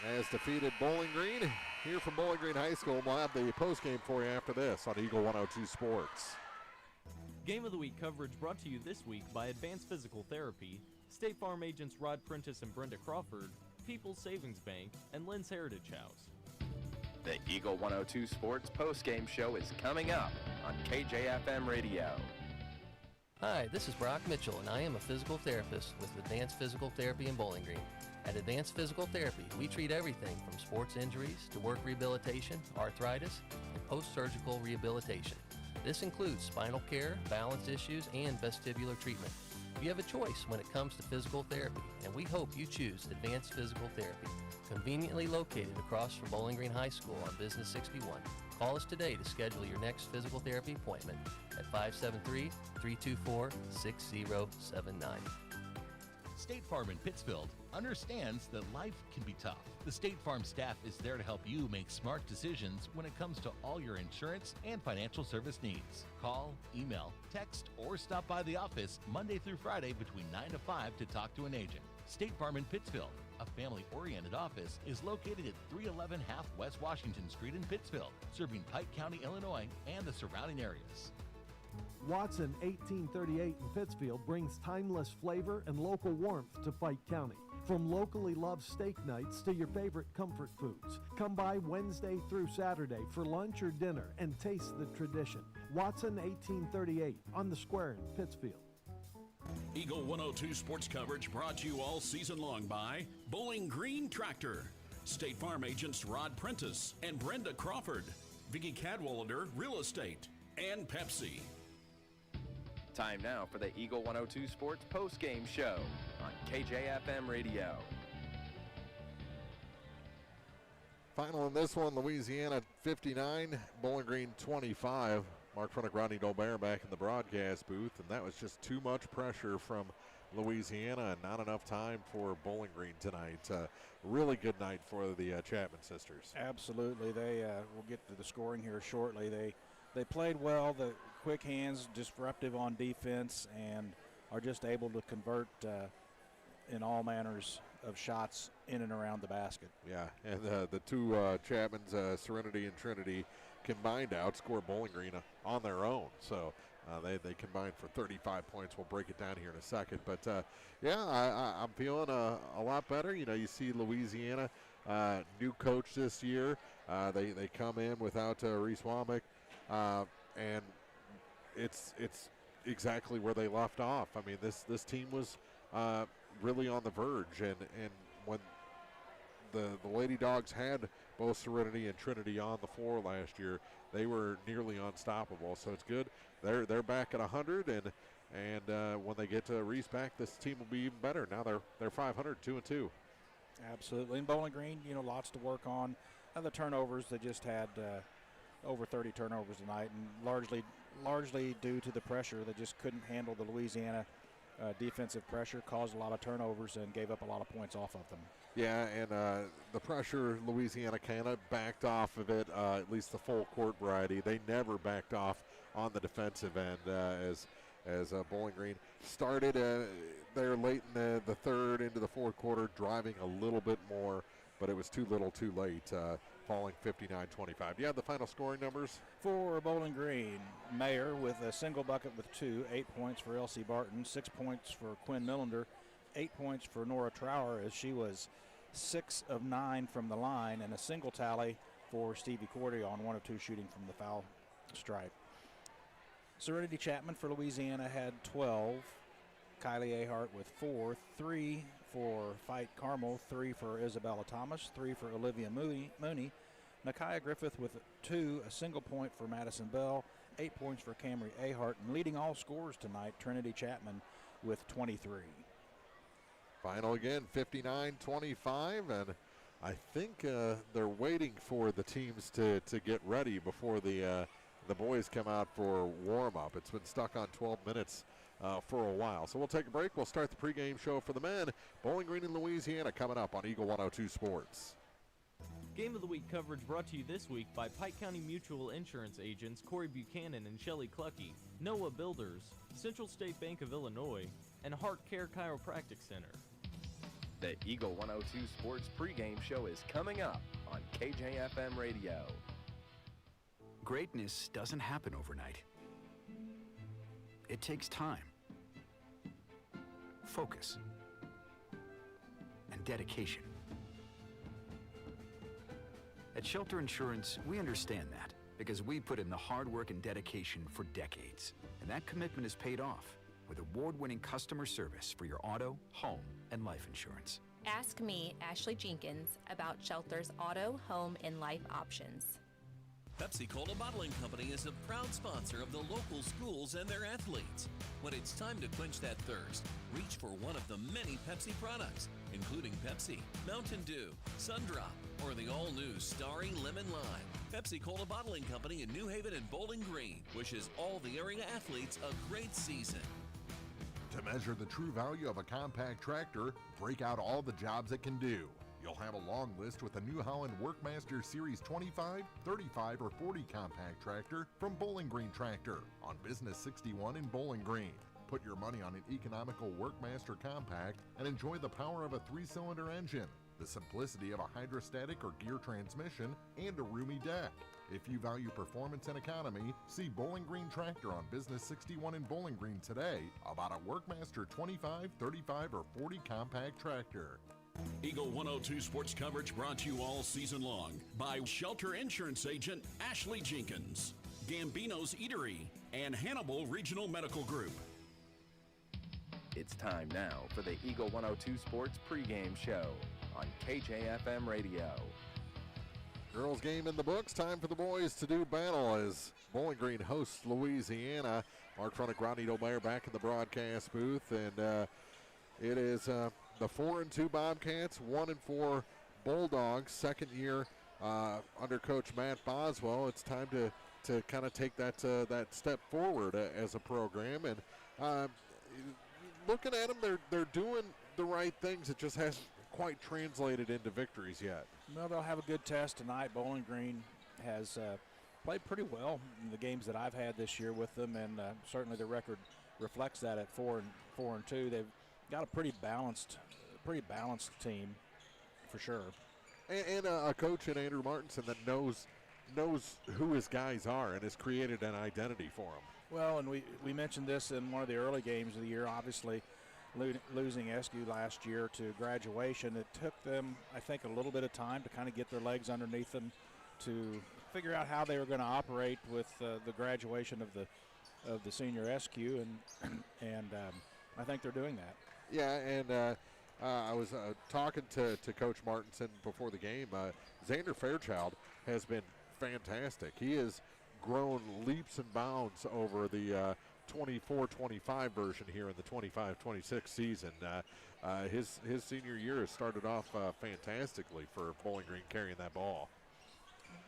has defeated Bowling Green. Here from Bowling Green High School, we'll have the postgame for you after this on Eagle 102 Sports. Game of the Week coverage brought to you this week by Advanced Physical Therapy, State Farm agents Rod Prentice and Brenda Crawford, People's Savings Bank, and Lynn's Heritage House. The Eagle 102 Sports postgame show is coming up on KJFM Radio. Hi, this is Brock Mitchell, and I am a physical therapist with Advanced Physical Therapy in Bowling Green. At Advanced Physical Therapy, we treat everything from sports injuries to work rehabilitation, arthritis, and post-surgical rehabilitation. This includes spinal care, balance issues, and vestibular treatment. You have a choice when it comes to physical therapy, and we hope you choose Advanced Physical Therapy. Conveniently located across from Bowling Green High School on Business 61. Call us today to schedule your next physical therapy appointment at 573-324-6079. State Farm in Pittsfield understands that life can be tough. The State Farm staff is there to help you make smart decisions when it comes to all your insurance and financial service needs. Call, email, text, or stop by the office Monday through Friday between 9 to 5 to talk to an agent. State Farm in Pittsfield, a family-oriented office, is located at 311 Half West Washington Street in Pittsfield, serving Pike County, Illinois, and the surrounding areas. Watson 1838 in Pittsfield brings timeless flavor and local warmth to Pike County. From locally loved steak nights to your favorite comfort foods. Come by Wednesday through Saturday for lunch or dinner and taste the tradition. Watson 1838 on the square in Pittsfield. Eagle 102 sports coverage brought to you all season long by Bowling Green Tractor, State Farm agents Rod Prentice and Brenda Crawford, Vicky Cadwallader Real Estate, and Pepsi. Time now for the Eagle 102 Sports post-game show on KJFM Radio. Final in this one, Louisiana 59, Bowling Green 25. Mark Frontick, Rodney Dolbear back in the broadcast booth, and that was just too much pressure from Louisiana and not enough time for Bowling Green tonight. Really good night for the Chapman sisters. Absolutely. They we'll get to the scoring here shortly. They played well. The quick hands, disruptive on defense, and are just able to convert in all manners of shots in and around the basket. Yeah, and the two Chapmans, Serenity and Trinity, combined to outscore Bowling Green on their own. So they combined for 35 points. We'll break it down here in a second. But, I'm feeling a lot better. You know, you see Louisiana, new coach this year. They come in without Reese Womack, and it's exactly where they left off. I mean, this team was really on the verge, and when the Lady Dogs had both Serenity and Trinity on the floor last year, they were nearly unstoppable. So it's good. They're back at 100, and when they get to Reese back, this team will be even better. Now they're 500, 2-2. Absolutely. And Bowling Green, lots to work on. And the turnovers, they just had over 30 turnovers tonight, and largely due to the pressure. They just couldn't handle the Louisiana defensive pressure, caused a lot of turnovers, and gave up a lot of points off of them. Yeah, and the pressure, Louisiana kind of backed off of it, at least the full court variety. They never backed off on the defensive end as Bowling Green started there late in the third into the fourth quarter, driving a little bit more, but it was too little too late, falling 59-25. You have the final scoring numbers? For Bowling Green, Mayer with a single bucket with 2, 8 points for Elsie Barton, 6 points for Quinn Millender, 8 points for Nora Trower as she was 6 of 9 from the line, and a single tally for Stevie Cordy on 1 of 2 shooting from the foul stripe. Serenity Chapman for Louisiana had 12. Kylie Ahart with 4, 3 for Fight Carmel, 3 for Isabella Thomas, 3 for Olivia Mooney. Nakia Griffith with 2, a single point for Madison Bell, 8 points for Camry Ahart, and leading all scorers tonight, Trinity Chapman with 23. Final again, 59-25, and I think they're waiting for the teams to get ready before the boys come out for warm-up. It's been stuck on 12 minutes for a while. So we'll take a break. We'll start the pregame show for the men. Bowling Green in Louisiana coming up on Eagle 102 Sports. Game of the Week coverage brought to you this week by Pike County Mutual Insurance agents Corey Buchanan and Shelley Clucky, Noah Builders, Central State Bank of Illinois, and Heart Care Chiropractic Center. The Eagle 102 Sports pregame show is coming up on KJFM Radio. Greatness doesn't happen overnight. It takes time, focus, and dedication. At Shelter Insurance, we understand that because we put in the hard work and dedication for decades. And that commitment is paid off with award-winning customer service for your auto, home, and life insurance. Ask me, Ashley Jenkins, about Shelter's auto, home, and life options. Pepsi-Cola Bottling Company is a proud sponsor of the local schools and their athletes. When it's time to quench that thirst, reach for one of the many Pepsi products, including Pepsi, Mountain Dew, Sundrop, or the all-new Starring Lemon Lime. Pepsi-Cola Bottling Company in New Haven and Bowling Green wishes all the area athletes a great season. To measure the true value of a compact tractor, break out all the jobs it can do. You'll have a long list with the New Holland Workmaster Series 25, 35, or 40 compact tractor from Bowling Green Tractor on Business 61 in Bowling Green. Put your money on an economical Workmaster compact and enjoy the power of a 3-cylinder engine, the simplicity of a hydrostatic or gear transmission, and a roomy deck. If you value performance and economy, see Bowling Green Tractor on Business 61 in Bowling Green today about a Workmaster 25, 35, or 40 compact tractor. Eagle 102 sports coverage brought to you all season long by Shelter Insurance Agent Ashley Jenkins, Gambino's Eatery, and Hannibal Regional Medical Group. It's time now for the Eagle 102 Sports pregame show on KJFM Radio. Girls game in the books. Time for the boys to do battle as Bowling Green hosts Louisiana. Mark Fronick, Rodney Dolbear back in the broadcast booth, and it is the 4-2 Bobcats, 1-4 Bulldogs. Second year under Coach Matt Boswell. It's time to kind of take that step forward as a program, and looking at them, they're doing the right things. It just hasn't quite translated into victories yet. Well, they'll have a good test tonight. Bowling Green has played pretty well in the games that I've had this year with them, and certainly the record reflects that at 4-2. They've got a pretty balanced team for sure, and a coach in Andrew Martinson that knows who his guys are and has created an identity for them. Well, and we mentioned this in one of the early games of the year. Obviously, losing Eskew last year to graduation, it took them, I think, a little bit of time to kind of get their legs underneath them to figure out how they were going to operate with the graduation of the senior Eskew, and I think they're doing that. Yeah, and I was talking to Coach Martinson before the game. Xander Fairchild has been fantastic. He has grown leaps and bounds over the 24-25 version here in the 25-26 season. His senior year has started off fantastically for Bowling Green carrying that ball.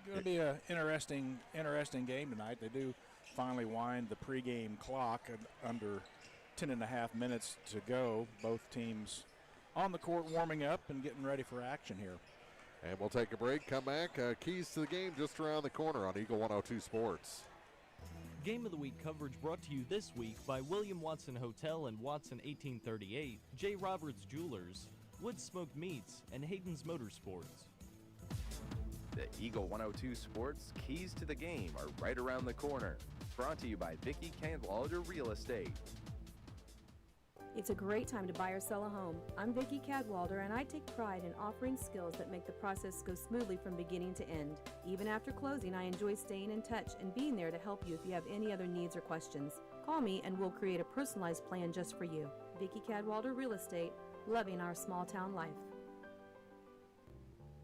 It's going to be an interesting game tonight. They do finally wind the pregame clock at under 10.5 minutes to go. Both teams on the court warming up and getting ready for action here. And we'll take a break, come back. Keys to the game just around the corner on Eagle 102 Sports. Game of the Week coverage brought to you this week by William Watson Hotel and Watson 1838, J. Roberts Jewelers, Wood Smoked Meats, and Hayden's Motorsports. The Eagle 102 Sports Keys to the Game are right around the corner. Brought to you by Vicki Cadwalader Real Estate. It's a great time to buy or sell a home. I'm Vicki Cadwalder, and I take pride in offering skills that make the process go smoothly from beginning to end. Even after closing, I enjoy staying in touch and being there to help you if you have any other needs or questions. Call me and we'll create a personalized plan just for you. Vicki Cadwalder Real Estate, loving our small town life.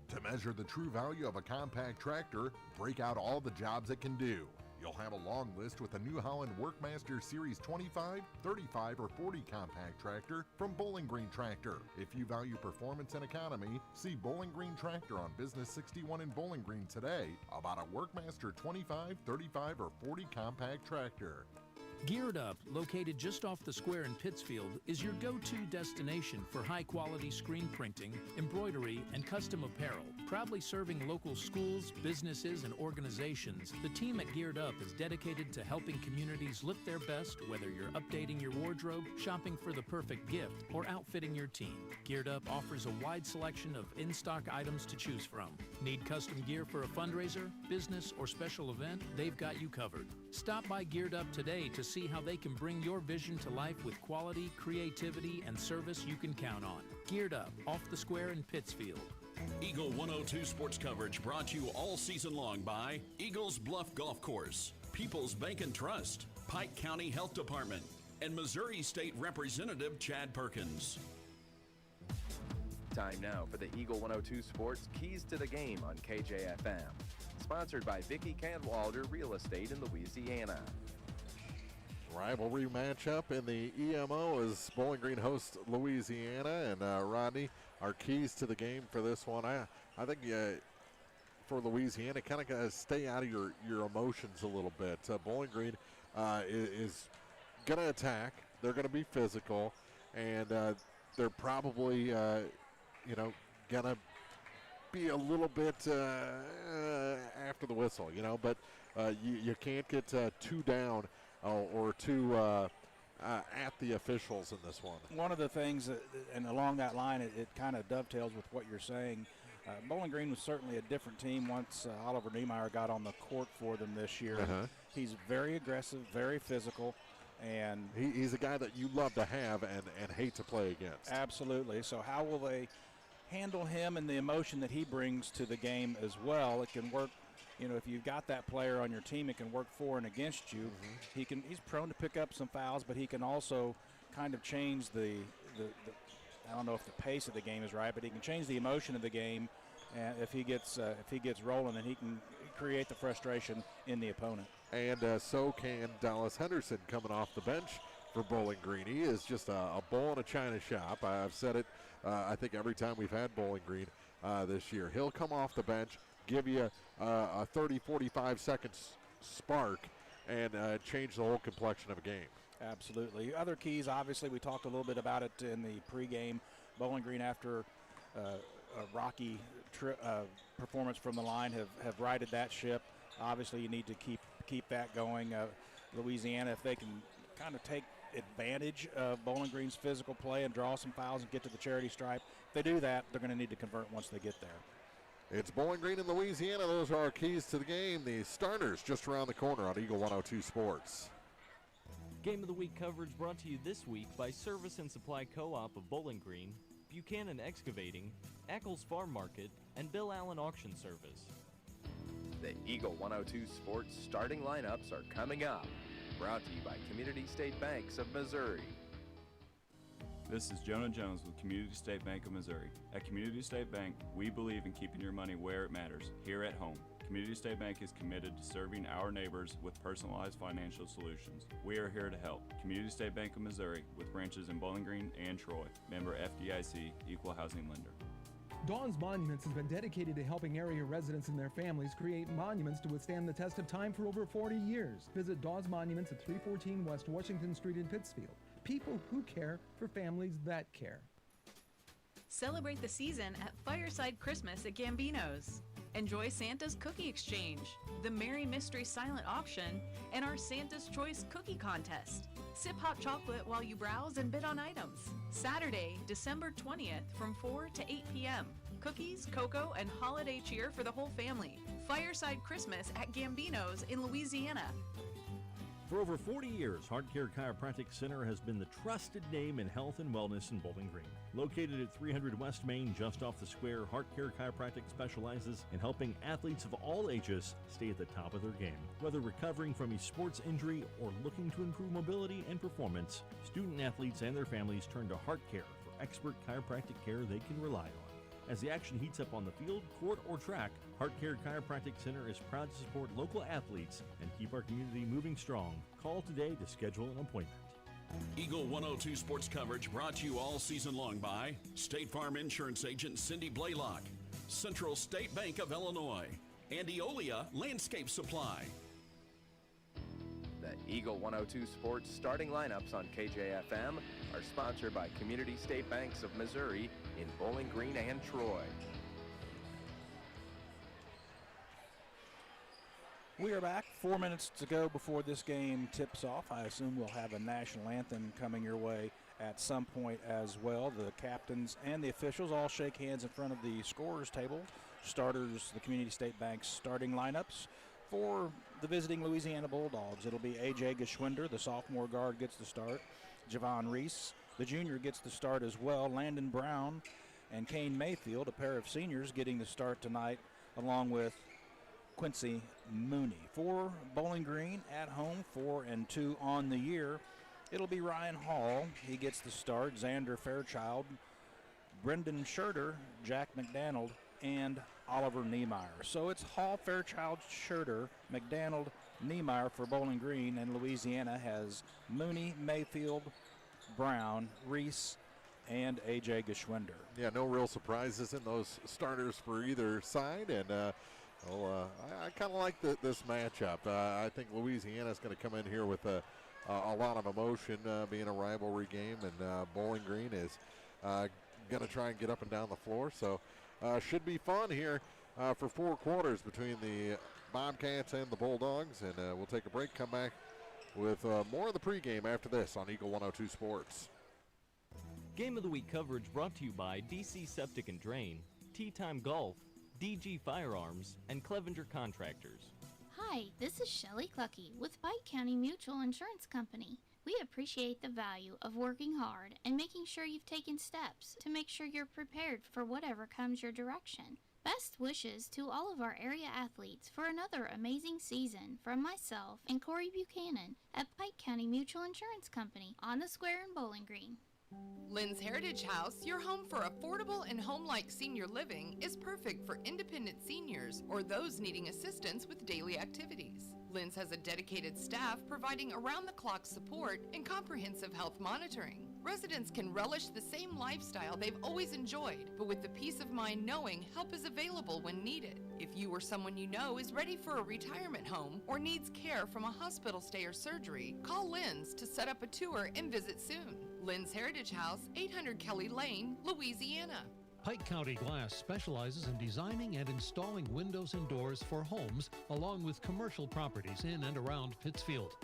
To measure the true value of a compact tractor, break out all the jobs it can do. You'll have a long list with the New Holland Workmaster Series 25, 35, or 40 compact tractor from Bowling Green Tractor. If you value performance and economy, see Bowling Green Tractor on Business 61 in Bowling Green today about a Workmaster 25, 35, or 40 compact tractor. Geared Up, located just off the square in Pittsfield, is your go-to destination for high-quality screen printing, embroidery, and custom apparel. Proudly serving local schools, businesses, and organizations, the team at Geared Up is dedicated to helping communities look their best, whether you're updating your wardrobe, shopping for the perfect gift, or outfitting your team. Geared Up offers a wide selection of in-stock items to choose from. Need custom gear for a fundraiser, business, or special event? They've got you covered. Stop by Geared Up today to see how they can bring your vision to life with quality, creativity, and service you can count on. Geared Up, off the square in Pittsfield. Eagle 102 sports coverage brought to you all season long by Eagles Bluff Golf Course, People's Bank and Trust, Pike County Health Department, and Missouri State Representative Chad Perkins. Time now for the Eagle 102 Sports Keys to the Game on KJFM. Sponsored by Vicki Cadwalader Real Estate in Louisiana. Rivalry matchup in the EMO as Bowling Green hosts Louisiana. And Rodney, our keys to the game for this one. I I think for Louisiana, kind of got to stay out of your emotions a little bit. Bowling Green is going to attack. They're going to be physical, and they're probably, going to be a little bit after the whistle, but you can't get too down or too at the officials in this one. One of the things, and along that line, it kind of dovetails with what you're saying. Bowling Green was certainly a different team once Oliver Niemeyer got on the court for them this year. He's very aggressive, very physical, and he's a guy that you love to have and hate to play against. Absolutely. So how will they handle him and the emotion that he brings to the game as well? It can work. If you've got that player on your team, it can work for and against you. He's prone to pick up some fouls, but he can also kind of change the I don't know if the pace of the game is right, but he can change the emotion of the game. And if he gets rolling, and he can create the frustration in the opponent. And so can Dallas Henderson coming off the bench for Bowling Green. He is just a bull in a china shop. I've said it, I think, every time we've had Bowling Green this year. He'll come off the bench, give you a 30, 45 seconds spark, and change the whole complexion of a game. Absolutely. Other keys, obviously, we talked a little bit about it in the pregame. Bowling Green, after a rocky performance from the line, have righted that ship. Obviously, you need to keep that going. Louisiana, if they can kind of take advantage of Bowling Green's physical play and draw some fouls and get to the charity stripe, if they do that, they're going to need to convert once they get there. It's Bowling Green in Louisiana. Those are our keys to the game. The starters just around the corner on Eagle 102 Sports. Game of the Week coverage brought to you this week by Service and Supply Co-op of Bowling Green, Buchanan Excavating, Eccles Farm Market, and Bill Allen Auction Service. The Eagle 102 Sports starting lineups are coming up. Brought to you by Community State Banks of Missouri. This is Jonah Jones with Community State Bank of Missouri. At Community State Bank, we believe in keeping your money where it matters, here at home. Community State Bank is committed to serving our neighbors with personalized financial solutions. We are here to help. Community State Bank of Missouri, with branches in Bowling Green and Troy. Member FDIC, Equal Housing Lender. Dawn's Monuments has been dedicated to helping area residents and their families create monuments to withstand the test of time for over 40 years. Visit Dawn's Monuments at 314 West Washington Street in Pittsfield. People who care for families that care. Celebrate the season at Fireside Christmas at Gambino's. Enjoy Santa's Cookie Exchange, the Merry Mystery Silent Auction, and our Santa's Choice Cookie Contest. Sip hot chocolate while you browse and bid on items. Saturday, December 20th from 4 to 8 p.m. Cookies, cocoa, and holiday cheer for the whole family. Fireside Christmas at Gambino's in Louisiana. For over 40 years, Heart Care Chiropractic Center has been the trusted name in health and wellness in Bowling Green. Located at 300 West Main, just off the square, Heart Care Chiropractic specializes in helping athletes of all ages stay at the top of their game. Whether recovering from a sports injury or looking to improve mobility and performance, student athletes and their families turn to Heart Care for expert chiropractic care they can rely on. As the action heats up on the field, court, or track, Heart Care Chiropractic Center is proud to support local athletes and keep our community moving strong. Call today to schedule an appointment. Eagle 102 Sports coverage brought to you all season long by State Farm Insurance Agent Cindy Blaylock, Central State Bank of Illinois, and Eolia Landscape Supply. The Eagle 102 Sports starting lineups on KJFM are sponsored by Community State Banks of Missouri in Bowling Green and Troy. We are back. 4 minutes to go before this game tips off. I assume we'll have a national anthem coming your way at some point as well. The captains and the officials all shake hands in front of the scorers table. Starters, the Community State Bank's starting lineups. For the visiting Louisiana Bulldogs, it'll be A.J. Geschwinder, the sophomore guard, gets the start. Javon Reese, the junior, gets the start as well. Landon Brown and Kane Mayfield, a pair of seniors, getting the start tonight, along with Quincy Mooney. For Bowling Green at home, 4-2 on the year, it'll be Ryan Hall. He gets the start. Xander Fairchild, Brendan Scherter, Jack McDonald, and Oliver Niemeyer. So it's Hall, Fairchild, Scherter, McDonald, Niemeyer for Bowling Green, and Louisiana has Mooney, Mayfield, Brown, Reese, and A.J. Geschwinder. Yeah, no real surprises in those starters for either side, and I kind of like this matchup. I think Louisiana's going to come in here with a lot of emotion, being a rivalry game, and Bowling Green is going to try and get up and down the floor. So should be fun here for 4 quarters between the Bobcats and the Bulldogs, and we'll take a break, come back with more of the pregame after this on Eagle 102 Sports. Game of the Week coverage brought to you by DC Septic and Drain, Tea Time Golf, DG Firearms, and Clevenger Contractors. Hi, this is Shelley Clucky with Pike County Mutual Insurance Company. We appreciate the value of working hard and making sure you've taken steps to make sure you're prepared for whatever comes your direction. Best wishes to all of our area athletes for another amazing season from myself and Corey Buchanan at Pike County Mutual Insurance Company on the square in Bowling Green. Lynn's Heritage House, your home for affordable and home-like senior living, is perfect for independent seniors or those needing assistance with daily activities. Lynn's has a dedicated staff providing around-the-clock support and comprehensive health monitoring. Residents can relish the same lifestyle they've always enjoyed, but with the peace of mind knowing help is available when needed. If you or someone you know is ready for a retirement home or needs care from a hospital stay or surgery, call Lynn's to set up a tour and visit soon. Lynn's Heritage House, 800 Kelly Lane, Louisiana. Pike County Glass specializes in designing and installing windows and doors for homes along with commercial properties in and around Pittsfield.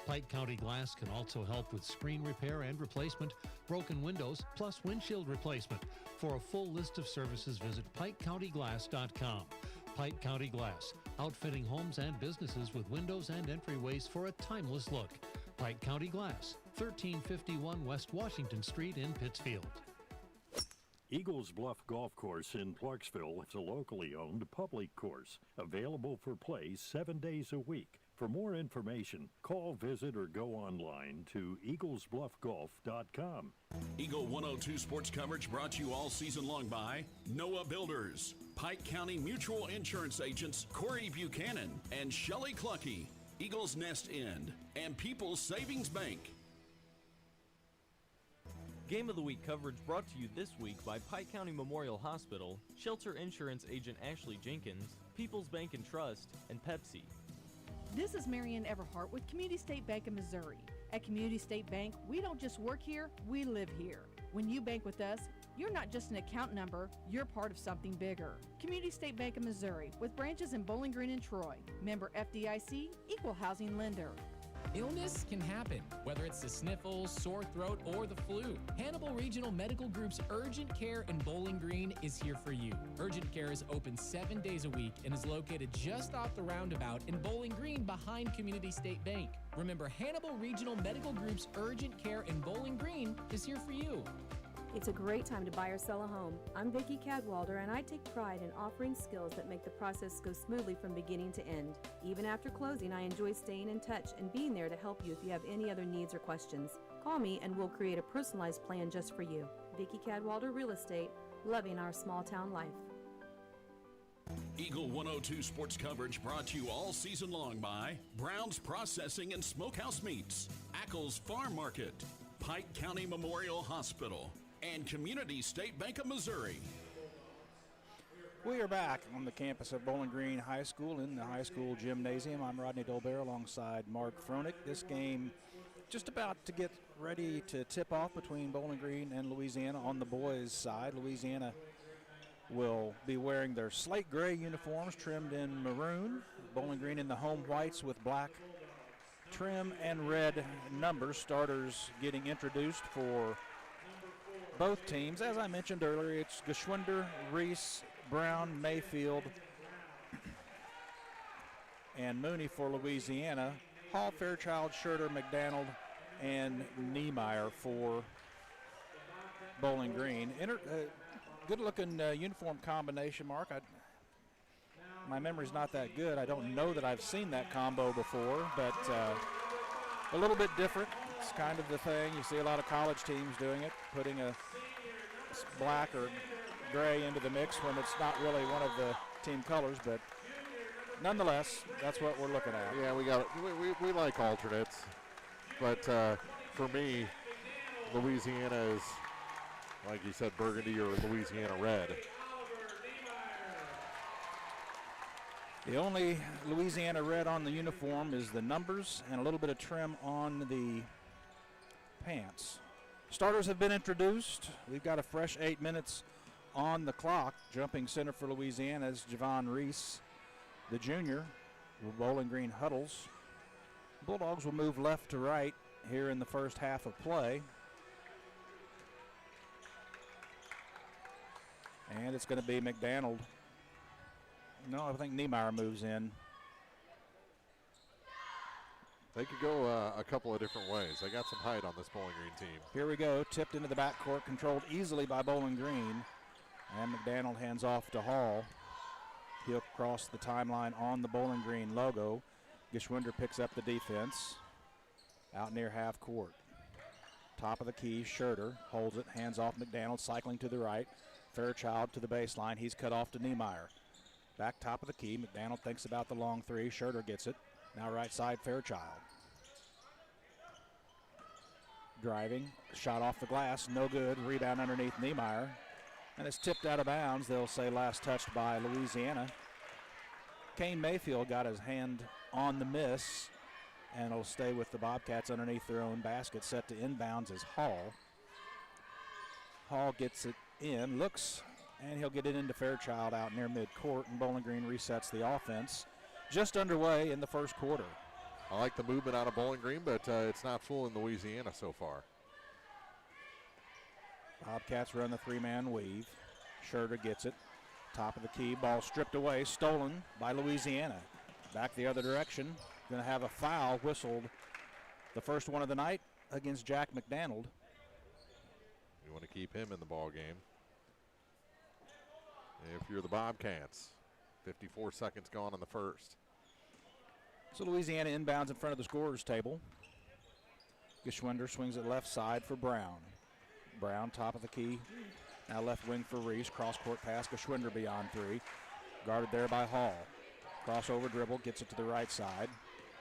Pike County Glass can also help with screen repair and replacement, broken windows, plus windshield replacement. For a full list of services, visit PikeCountyGlass.com. Pike County Glass, outfitting homes and businesses with windows and entryways for a timeless look. Pike County Glass, 1351 West Washington Street in Pittsfield. Eagles Bluff Golf Course in Clarksville is a locally owned public course, available for play 7 days a week. For more information, call, visit, or go online to eaglesbluffgolf.com. Eagle 102 sports coverage brought to you all season long by Noah Builders, Pike County Mutual Insurance Agents Corey Buchanan and Shelley Clucky, Eagles Nest Inn, and People's Savings Bank. Game of the Week coverage brought to you this week by Pike County Memorial Hospital, Shelter Insurance Agent Ashley Jenkins, People's Bank and Trust, and Pepsi. This is Marianne Everhart with Community State Bank of Missouri. At Community State Bank, we don't just work here, we live here. When you bank with us, you're not just an account number, you're part of something bigger. Community State Bank of Missouri, with branches in Bowling Green and Troy. Member FDIC, equal housing lender. Illness can happen, whether it's the sniffles, sore throat, or the flu. Hannibal Regional Medical Group's Urgent Care in Bowling Green is here for you. Urgent Care is open 7 days a week and is located just off the roundabout in Bowling Green behind Community State Bank. Remember, Hannibal Regional Medical Group's Urgent Care in Bowling Green is here for you. It's a great time to buy or sell a home. I'm Vicki Cadwalder, and I take pride in offering skills that make the process go smoothly from beginning to end. Even after closing, I enjoy staying in touch and being there to help you if you have any other needs or questions. Call me and we'll create a personalized plan just for you. Vicki Cadwalder Real Estate, loving our small town life. Eagle 102 sports coverage brought to you all season long by Brown's Processing and Smokehouse Meats, Ackles Farm Market, Pike County Memorial Hospital, and Community State Bank of Missouri. We are back on the campus of Bowling Green High School in the high school gymnasium. I'm Rodney Dolbear alongside Mark Froenig. This game just about to get ready to tip off between Bowling Green and Louisiana on the boys' side. Louisiana will be wearing their slate gray uniforms trimmed in maroon. Bowling Green in the home whites with black trim and red numbers. Starters getting introduced for both teams. As I mentioned earlier, it's Geschwinder, Reese, Brown, Mayfield, and Mooney for Louisiana. Hall, Fairchild, Schurter, McDonald, and Niemeyer for Bowling Green. Good-looking uniform combination, Mark. My memory's not that good. I don't know that I've seen that combo before, but a little bit different. It's kind of the thing. You see a lot of college teams doing it, putting a black or gray into the mix when it's not really one of the team colors, but nonetheless, that's what we're looking at. Yeah, we like alternates, but for me, Louisiana is like you said, burgundy or Louisiana red. The only Louisiana red on the uniform is the numbers and a little bit of trim on the pants. Starters have been introduced. We've got a fresh 8 minutes on the clock. Jumping center for Louisiana is Javon Reese, the junior. Bowling Green huddles. Bulldogs will move left to right here in the first half of play. And it's going to be McDaniel. No, I think Niemeyer moves in. They could go a couple of different ways. They got some height on this Bowling Green team. Here we go. Tipped into the backcourt, controlled easily by Bowling Green. And McDaniel hands off to Hall. He'll cross the timeline on the Bowling Green logo. Geschwinder picks up the defense out near half court. Top of the key, Schroeder holds it, hands off McDaniel, cycling to the right. Fairchild to the baseline. He's cut off to Niemeyer. Back top of the key, McDaniel thinks about the long three. Schroeder gets it. Now right side, Fairchild. Driving, shot off the glass, no good. Rebound underneath Niemeyer. And it's tipped out of bounds. They'll say last touched by Louisiana. Kane Mayfield got his hand on the miss, and it'll stay with the Bobcats underneath their own basket. Set to inbounds is Hall. Hall gets it in, looks, and he'll get it into Fairchild out near midcourt, and Bowling Green resets the offense. Just underway in the first quarter. I like the movement out of Bowling Green, but it's not fooling Louisiana so far. Bobcats run the three-man weave. Schroeder gets it. Top of the key, ball stripped away, stolen by Louisiana. Back the other direction. Going to have a foul whistled, the first one of the night, against Jack McDaniel. You want to keep him in the ball game. If you're the Bobcats, 54 seconds gone in the first. So Louisiana inbounds in front of the scorer's table. Geschwinder swings it left side for Brown. Brown, top of the key. Now left wing for Reese. Cross-court pass, Geschwinder beyond three. Guarded there by Hall. Crossover dribble, gets it to the right side.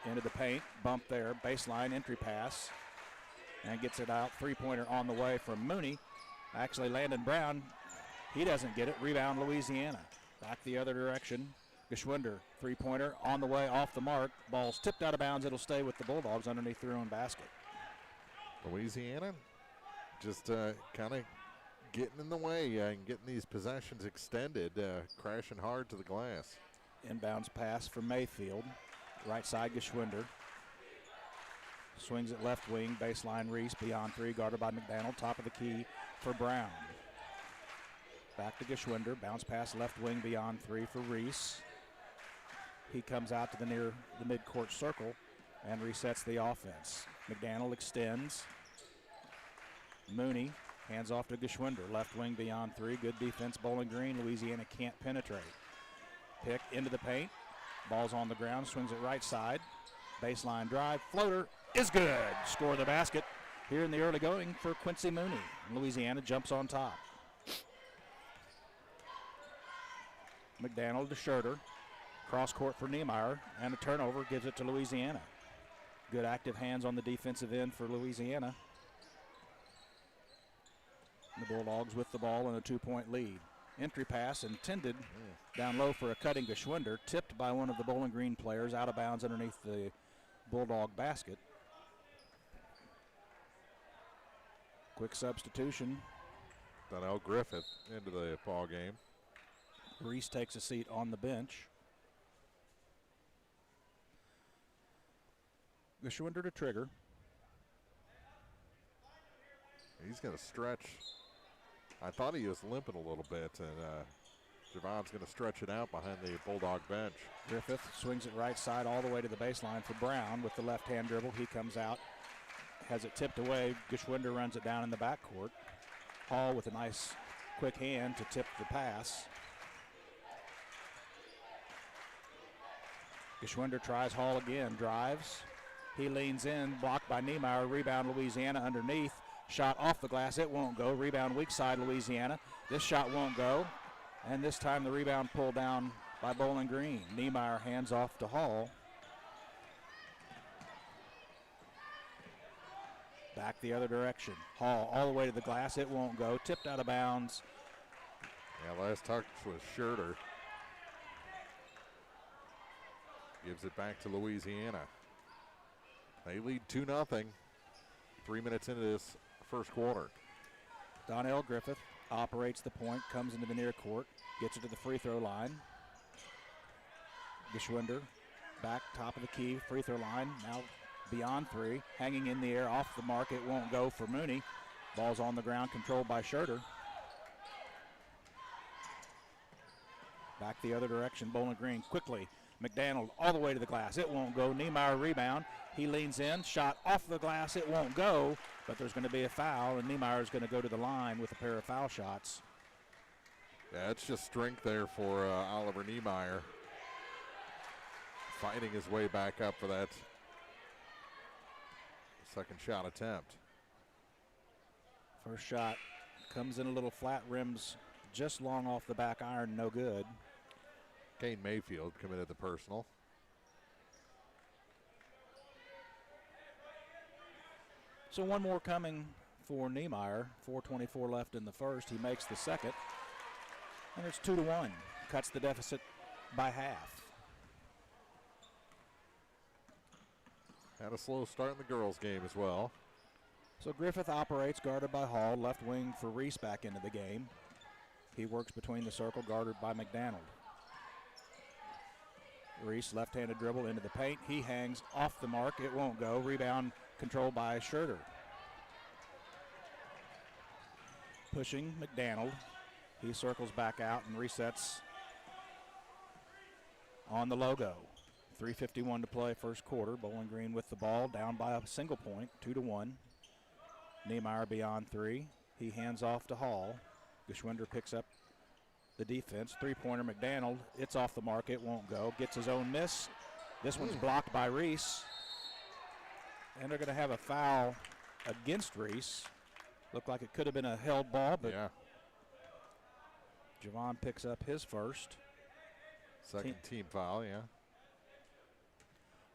Into the paint, bump there, baseline entry pass. And gets it out, three-pointer on the way from Mooney. Actually, Landon Brown, he doesn't get it. Rebound, Louisiana. Back the other direction. Geschwinder, three-pointer on the way, off the mark. Ball's tipped out of bounds. It'll stay with the Bulldogs underneath their own basket. Louisiana just kind of getting in the way and getting these possessions extended, crashing hard to the glass. Inbounds pass from Mayfield. Right side, Geschwinder. Swings it left wing, baseline Reese, beyond three, guarded by McDaniel. Top of the key for Brown. Back to Geschwinder, bounce pass left wing, beyond three for Reese. He comes out to the near the midcourt circle and resets the offense. McDaniel extends. Mooney hands off to Geschwinder, left wing beyond three. Good defense, Bowling Green. Louisiana can't penetrate. Pick into the paint. Ball's on the ground, swings it right side. Baseline drive, floater is good. Score the basket here in the early going for Quincy Mooney. Louisiana jumps on top. McDaniel to Schroeder. Cross court for Niemeyer, and a turnover gives it to Louisiana. Good active hands on the defensive end for Louisiana. The Bulldogs with the ball and a 2-point lead. Entry pass intended down low for a cutting Geschwinder, tipped by one of the Bowling Green players out of bounds underneath the Bulldog basket. Quick substitution. Donnell Griffith into the ball game. Reese takes a seat on the bench. Geschwinder to trigger. He's going to stretch. I thought he was limping a little bit, and Javon's going to stretch it out behind the Bulldog bench. Griffith swings it right side all the way to the baseline for Brown with the left-hand dribble. He comes out, has it tipped away. Geschwinder runs it down in the backcourt. Hall with a nice quick hand to tip the pass. Geschwinder tries Hall again, drives. He leans in, blocked by Niemeyer. Rebound Louisiana underneath. Shot off the glass, it won't go. Rebound weak side Louisiana. This shot won't go. And this time the rebound pulled down by Bowling Green. Niemeyer hands off to Hall. Back the other direction. Hall all the way to the glass. It won't go. Tipped out of bounds. Yeah, last touch was Scherter. Gives it back to Louisiana. They lead 2-0. 3 minutes into this first quarter. Donnell Griffith operates the point, comes into the near court, gets it to the free throw line. Geschwinder back top of the key, free throw line, now beyond 3, hanging in the air, off the mark, it won't go for Mooney. Ball's on the ground, controlled by Scherter. Back the other direction, Bowling Green quickly. McDaniel all the way to the glass, it won't go. Niemeyer rebound, he leans in, shot off the glass, it won't go, but there's going to be a foul, and Niemeyer's going to go to the line with a pair of foul shots. Yeah, it's just strength there for Oliver Niemeyer. Fighting his way back up for that second shot attempt. First shot comes in a little flat, rims just long off the back iron, no good. Kane Mayfield committed the personal. So one more coming for Niemeyer. 4:24 left in the first. He makes the second. And it's 2-1. Cuts the deficit by half. Had a slow start in the girls' game as well. So Griffith operates, guarded by Hall. Left wing for Reese back into the game. He works between the circle, guarded by McDaniel. Reese, left-handed dribble into the paint. He hangs off the mark. It won't go. Rebound controlled by Scherter. Pushing McDaniel. He circles back out and resets on the logo. 3:51 to play first quarter. Bowling Green with the ball, down by a single point, 2-1. Niemeyer beyond 3. He hands off to Hall. Geschwinder picks up the defense. Three-pointer McDaniel. It's off the mark. It won't go. Gets his own miss. This one's blocked by Reese. And they're going to have a foul against Reese. Looked like it could have been a held ball, but yeah. Javon picks up his first. Second team foul, yeah.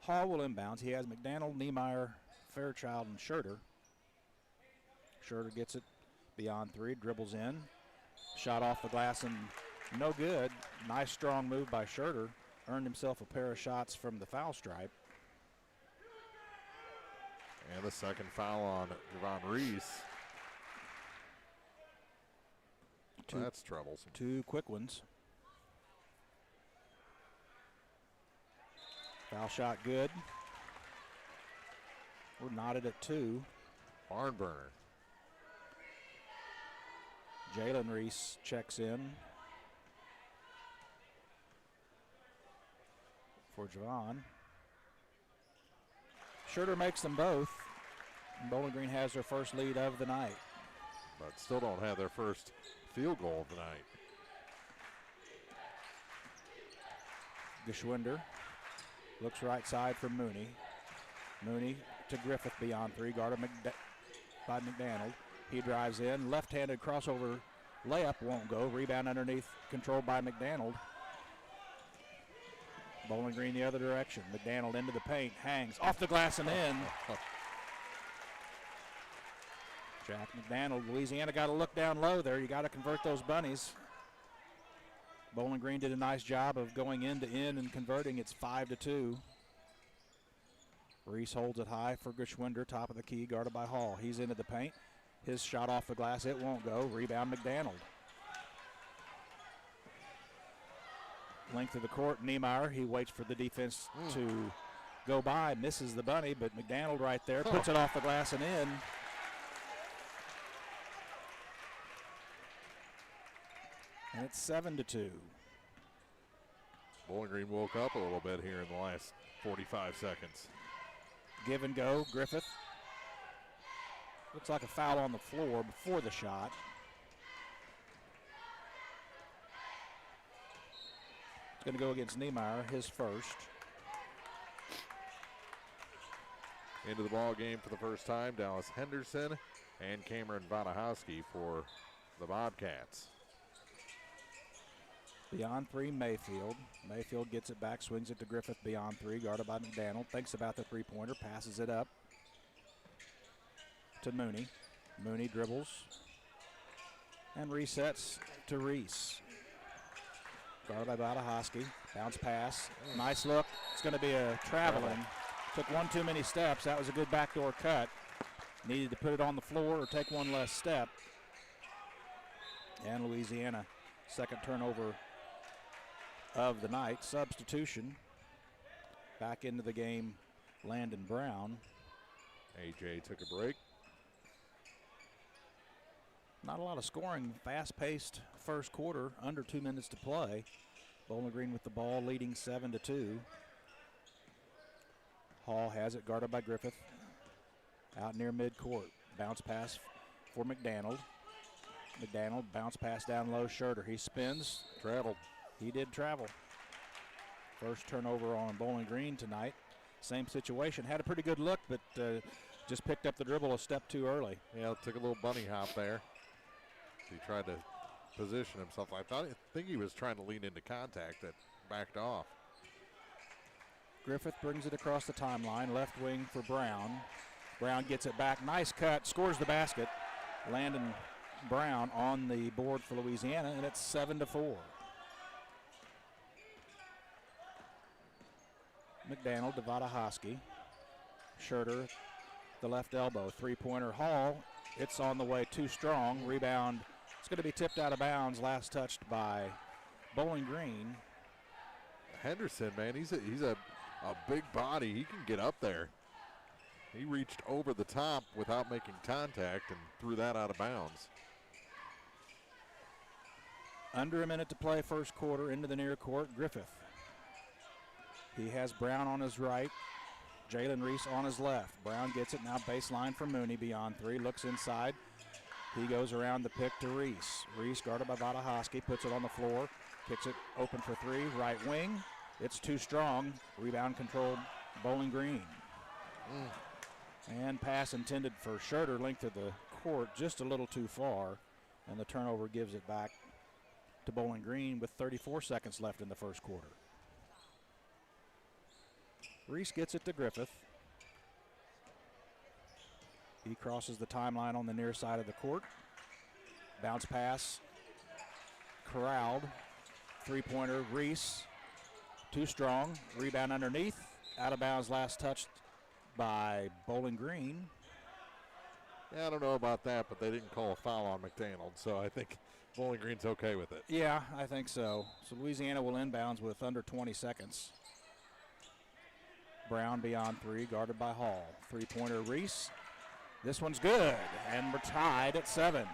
Hall will inbounds. He has McDaniel, Niemeyer, Fairchild, and Scherter. Scherter gets it beyond 3, dribbles in. Shot off the glass and no good. Nice strong move by Scherter. Earned himself a pair of shots from the foul stripe. And the second foul on Javon Reese. That's troublesome. 2 quick ones. Foul shot good. We're knotted at 2. Barn burner. Jalen Reese checks in for Javon. Scherter makes them both. And Bowling Green has their first lead of the night. But still don't have their first field goal of the night. Geschwinder looks right side for Mooney. Mooney to Griffith beyond 3, guarded by McDaniel. He drives in, left-handed crossover layup won't go. Rebound underneath, controlled by McDaniel. Bowling Green the other direction. McDaniel into the paint, hangs off the glass and in. Jack McDaniel, Louisiana got to look down low there. You got to convert those bunnies. Bowling Green did a nice job of going end to end and converting. It's 5-2. Reese holds it high for Geschwinder, top of the key, guarded by Hall. He's into the paint. His shot off the glass, it won't go. Rebound McDaniel. Length of the court, Niemeyer, he waits for the defense to go by, misses the bunny, but McDaniel right there, puts it off the glass and in. And it's 7-2. Bowling Green woke up a little bit here in the last 45 seconds. Give and go, Griffith. Looks like a foul on the floor before the shot. It's going to go against Niemeyer, his first. Into the ball game for the first time, Dallas Henderson and Cameron Vanahowski for the Bobcats. Beyond 3, Mayfield. Mayfield gets it back, swings it to Griffith beyond 3, guarded by McDaniel. Thinks about the three-pointer, passes it up to Mooney. Mooney dribbles and resets to Reese. Guarded by Badahoski. Bounce pass. Nice look. It's going to be a traveling. Took one too many steps. That was a good backdoor cut. Needed to put it on the floor or take one less step. And Louisiana, second turnover of the night. Substitution. Back into the game, Landon Brown. AJ took a break. Not a lot of scoring. Fast-paced first quarter. Under 2 minutes to play. Bowling Green with the ball, leading 7-2. Hall has it, guarded by Griffith. Out near midcourt. Bounce pass for McDaniel. McDaniel, bounce pass down low. Schurter, he spins. Traveled. He did travel. First turnover on Bowling Green tonight. Same situation. Had a pretty good look, but just picked up the dribble a step too early. Yeah, took a little bunny hop there. He tried to position himself. I think he was trying to lean into contact that backed off. Griffith brings it across the timeline. Left wing for Brown. Brown gets it back. Nice cut. Scores the basket. Landon Brown on the board for Louisiana, and it's 7-4. McDaniel to Vadahoski. Schurter, the left elbow. Three-pointer. Hall. It's on the way. Too strong. Rebound. It's going to be tipped out of bounds. Last touched by Bowling Green. Henderson, man, he's a big body. He can get up there. He reached over the top without making contact and threw that out of bounds. Under a minute to play first quarter. Into the near court. Griffith. He has Brown on his right. Jalen Reese on his left. Brown gets it now baseline for Mooney beyond three. Looks inside. He goes around the pick to Reese. Reese guarded by Vadahoski. Puts it on the floor. Kicks it open for three. Right wing. It's too strong. Rebound controlled Bowling Green. And pass intended for Schurter. Length of the court just a little too far. And the turnover gives it back to Bowling Green with 34 seconds left in the first quarter. Reese gets it to Griffith. He crosses the timeline on the near side of the court. Bounce pass. Corralled. Three-pointer. Reese. Too strong. Rebound underneath. Out of bounds. Last touched by Bowling Green. Yeah, I don't know about that, but they didn't call a foul on McDaniel, so I think Bowling Green's okay with it. Yeah, I think so. So Louisiana will inbounds with under 20 seconds. Brown beyond three, guarded by Hall. Three-pointer Reese. This one's good, and we're tied at 7.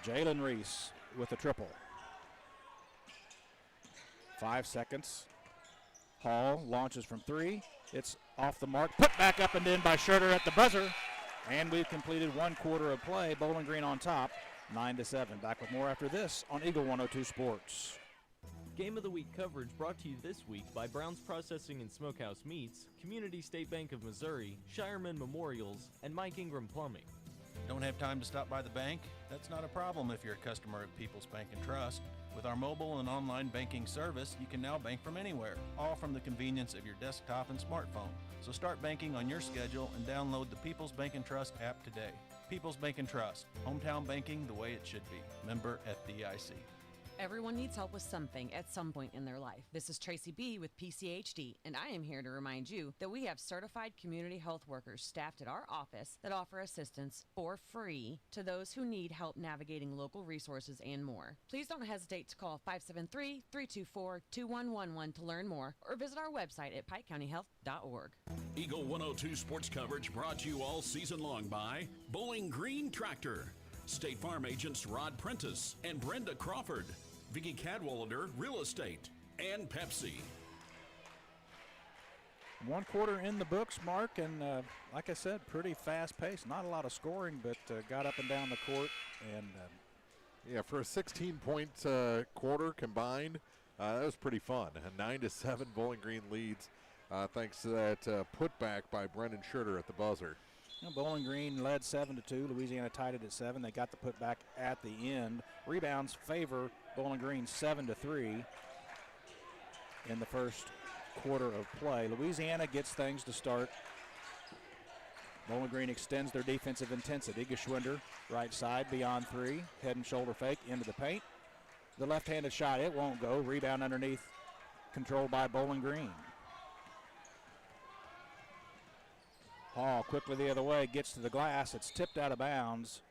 Jalen Reese with a triple. 5 seconds. Hall launches from three. It's off the mark. Put back up and in by Schurter at the buzzer. And we've completed 1 quarter of play. Bowling Green on top, 9-7. Back with more after this on Eagle 102 Sports. Game of the Week coverage brought to you this week by Brown's Processing and Smokehouse Meats, Community State Bank of Missouri, Shireman Memorials, and Mike Ingram Plumbing. Don't have time to stop by the bank? That's not a problem if you're a customer of People's Bank and Trust. With our mobile and online banking service, you can now bank from anywhere, all from the convenience of your desktop and smartphone. So start banking on your schedule and download the People's Bank and Trust app today. People's Bank and Trust, hometown banking the way it should be. Member FDIC. Everyone needs help with something at some point in their life. This is Tracy B. with PCHD, and I am here to remind you that we have certified community health workers staffed at our office that offer assistance for free to those who need help navigating local resources and more. Please don't hesitate to call 573-324-2111 to learn more, or visit our website at pikecountyhealth.org. Eagle 102 sports coverage brought to you all season long by Bowling Green Tractor, State Farm agents Rod Prentice and Brenda Crawford, Vicky Cadwallader Real Estate, and Pepsi. 1 quarter in the books, Mark, and like I said, pretty fast-paced. Not a lot of scoring, but got up and down the court. And yeah, for a 16-point quarter combined, that was pretty fun. A 9-7 Bowling Green leads thanks to that putback by Brendan Schurter at the buzzer. Bowling Green led 7-2. Louisiana tied it at 7. They got the putback at the end. Rebounds favor Bowling Green 7-3 in the first quarter of play. Louisiana gets things to start Bowling Green extends their defensive intensity. Geschwinder, right side, beyond 3. Head and shoulder fake into the paint. The left-handed shot, it won't go. Rebound underneath, controlled by Bowling Green. Hall quickly the other way, gets to the glass. It's tipped out of bounds.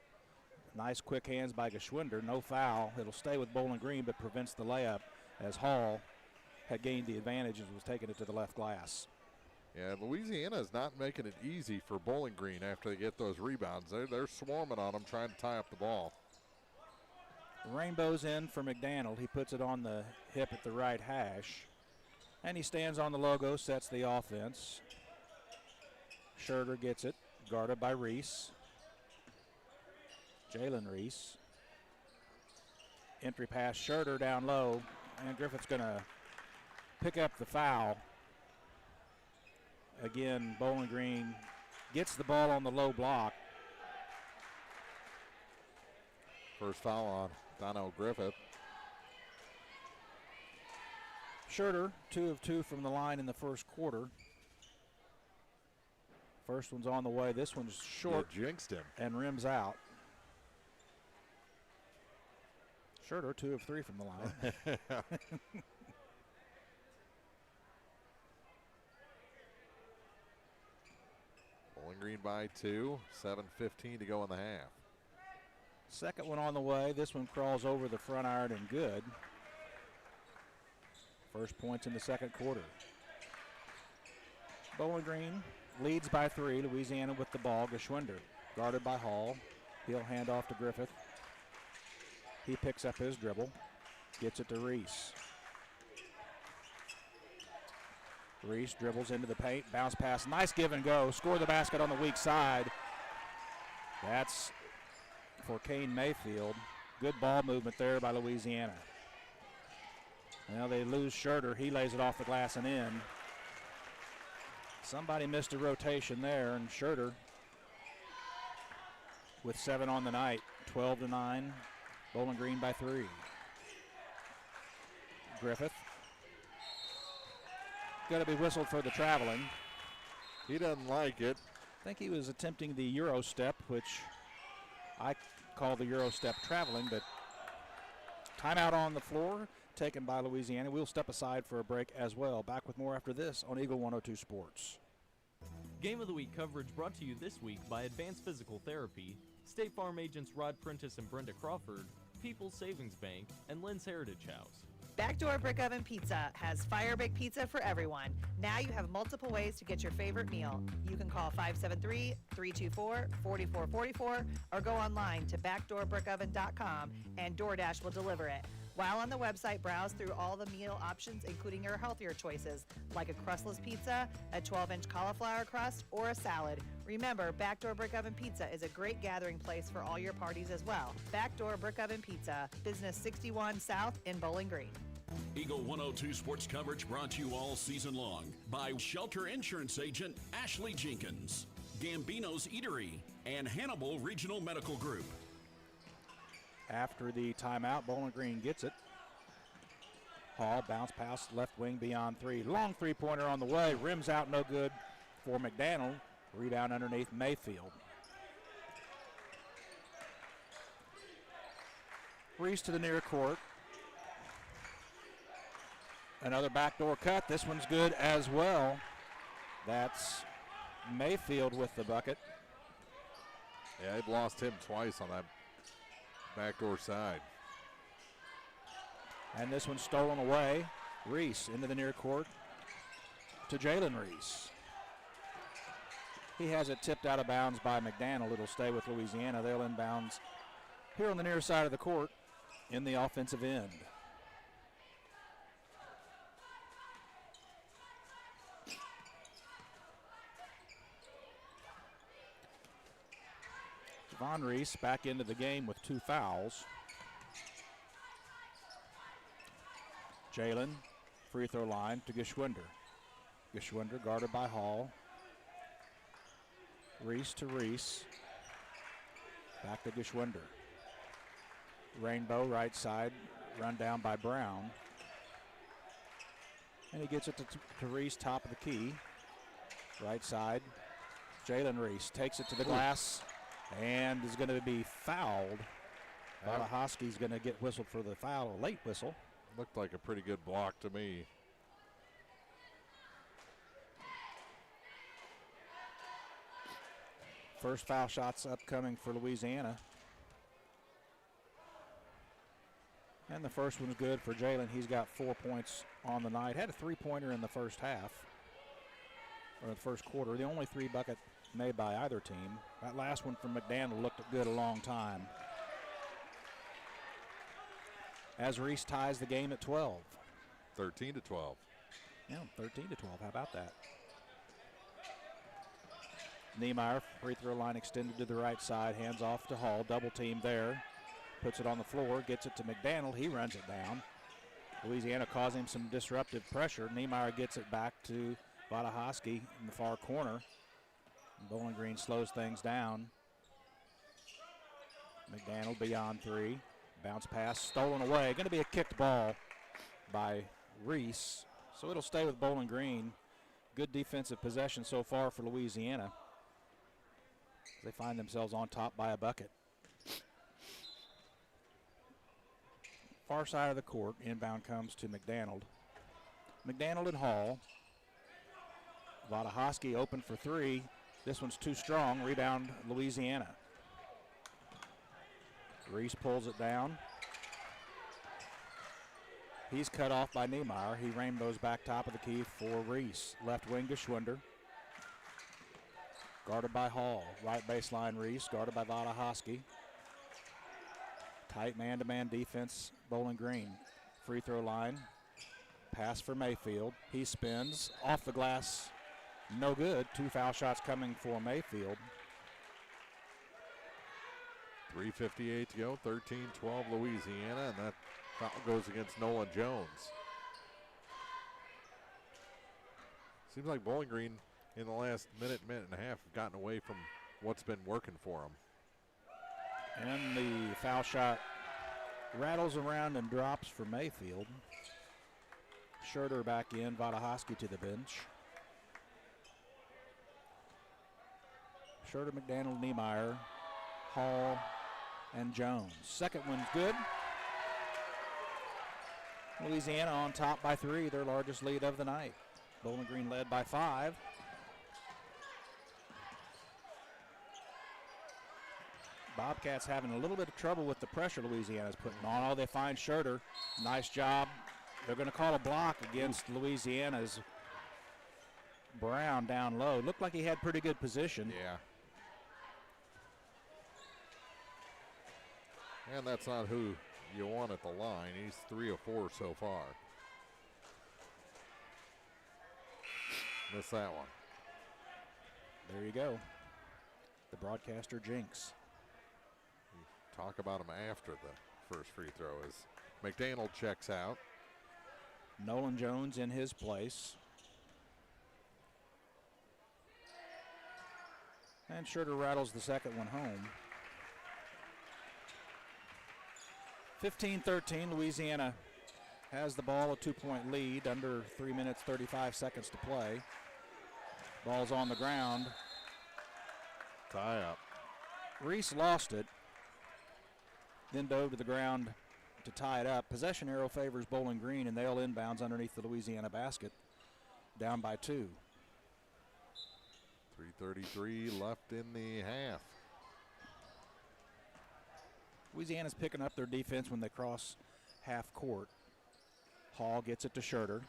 Nice quick hands by Geschwinder. No foul. It'll stay with Bowling Green, but prevents the layup as Hall had gained the advantage and was taking it to the left glass. Yeah, Louisiana is not making it easy for Bowling Green after they get those rebounds. They're swarming on them, trying to tie up the ball. Rainbow's in for McDaniel. He puts it on the hip at the right hash. And he stands on the logo, sets the offense. Schroeder gets it, guarded by Reese. Jalen Reese. Entry pass, Schroeder down low. And Griffith's going to pick up the foul. Again, Bowling Green gets the ball on the low block. First foul on Donnell Griffith. Schroeder, 2 of 2 from the line in the first quarter. First one's on the way. This one's short. You jinxed him. And rims out. Schroeder, 2 of 3 from the line. Bowling Green by 2, 7:15 to go in the half. Second one on the way. This one crawls over the front iron and good. First points in the second quarter. Bowling Green leads by 3. Louisiana with the ball. Geschwinder guarded by Hall. He'll hand off to Griffith. He picks up his dribble. Gets it to Reese. Reese dribbles into the paint. Bounce pass. Nice give and go. Score the basket on the weak side. That's for Kane Mayfield. Good ball movement there by Louisiana. Now they lose Schroeder. He lays it off the glass and in. Somebody missed a rotation there, and Schroeder with 7 on the night. 12-9. Bowling Green by 3. Griffith. Got to be whistled for the traveling. He doesn't like it. I think he was attempting the Euro step, which I call the Euro step traveling, but timeout on the floor taken by Louisiana. We'll step aside for a break as well. Back with more after this on Eagle 102 Sports. Game of the Week coverage brought to you this week by Advanced Physical Therapy, State Farm agents Rod Prentice and Brenda Crawford, People's Savings Bank, and Lynn's Heritage House. Backdoor Brick Oven Pizza has fire baked pizza for everyone. Now you have multiple ways to get your favorite meal. You can call 573-324-4444 or go online to backdoorbrickoven.com and DoorDash will deliver it. While on the website, browse through all the meal options, including your healthier choices, like a crustless pizza, a 12-inch cauliflower crust, or a salad. Remember, Backdoor Brick Oven Pizza is a great gathering place for all your parties as well. Backdoor Brick Oven Pizza, Business 61 South in Bowling Green. Eagle 102 sports coverage brought to you all season long by Shelter Insurance Agent Ashley Jenkins, Gambino's Eatery, and Hannibal Regional Medical Group. After the timeout, Bowling Green gets it. Hall bounce pass left wing beyond 3. Long three-pointer on the way. Rims out, no good for McDaniel. Rebound underneath Mayfield. Reese to the near court. Another backdoor cut. This one's good as well. That's Mayfield with the bucket. Yeah, they've lost him twice on that backdoor side. And this one's stolen away. Reese into the near court to Jalen Reese. He has it tipped out of bounds by McDaniel. It'll stay with Louisiana. They'll inbounds here on the near side of the court in the offensive end. Javon Reese back into the game with 2 fouls. Jalen, free throw line to Geschwinder. Geschwinder guarded by Hall. Reese to Reese. Back to Geschwinder. Rainbow right side, run down by Brown. And he gets it to Reese, top of the key. Right side Jalen Reese takes it to the glass and is going to be fouled. Valahosky's going to get whistled for the foul, a late whistle. Looked like a pretty good block to me. First foul shots upcoming for Louisiana. And the first one's good for Jalen. He's got 4 points on the night. Had a three-pointer in the first half, or the first quarter. The only three bucket made by either team. That last one from McDaniel looked good a long time. As Reese ties the game at 12. 13-12. Yeah, 13-12. How about that? Niemeyer, free throw line extended to the right side, hands off to Hall, double team there. Puts it on the floor, gets it to McDaniel, he runs it down. Louisiana causing him some disruptive pressure. Niemeyer gets it back to Valahosky in the far corner. Bowling Green slows things down. McDaniel beyond three. Bounce pass stolen away. Going to be a kicked ball by Reese. So it'll stay with Bowling Green. Good defensive possession so far for Louisiana. They find themselves on top by a bucket. Far side of the court, inbound comes to McDaniel. McDaniel and Hall. Valahosky open for three. This one's too strong. Rebound, Louisiana. Reese pulls it down. He's cut off by Niemeyer. He rainbows back top of the key for Reese. Left wing to Schwinder. Guarded by Hall. Right baseline Reese, guarded by Valahosky. Tight man-to-man defense, Bowling Green. Free throw line. Pass for Mayfield. He spins. Off the glass. No good. Two foul shots coming for Mayfield. 3:58 to go. 13-12 Louisiana, and that foul goes against Nolan Jones. Seems like Bowling Green in the last minute and a half have gotten away from what's been working for them. And the foul shot rattles around and drops for Mayfield. Schroeder back in, Valahosky to the bench. Schroeder, McDaniel, Niemeyer, Hall, and Jones. Second one's good. Louisiana on top by three, their largest lead of the night. Bowling Green led by 5. Bobcats having a little bit of trouble with the pressure Louisiana's putting on. Oh, they find Schroeder. Nice job. They're going to call a block against Louisiana's Brown down low. Looked like he had pretty good position. Yeah. And that's not who you want at the line. He's 3 of 4 so far. Missed that one. There you go. The broadcaster jinx. Talk about him after the first free throw as McDaniel checks out. Nolan Jones in his place. And Schroeder rattles the second one home. 15-13, Louisiana has the ball, a 2-point lead, under 3 minutes, 35 seconds to play. Ball's on the ground. Tie up. Reese lost it, then dove to the ground to tie it up. Possession arrow favors Bowling Green, and they'll inbounds underneath the Louisiana basket, down by 2. 3:33 left in the half. Louisiana's picking up their defense when they cross half court. Hall gets it to Schroeder.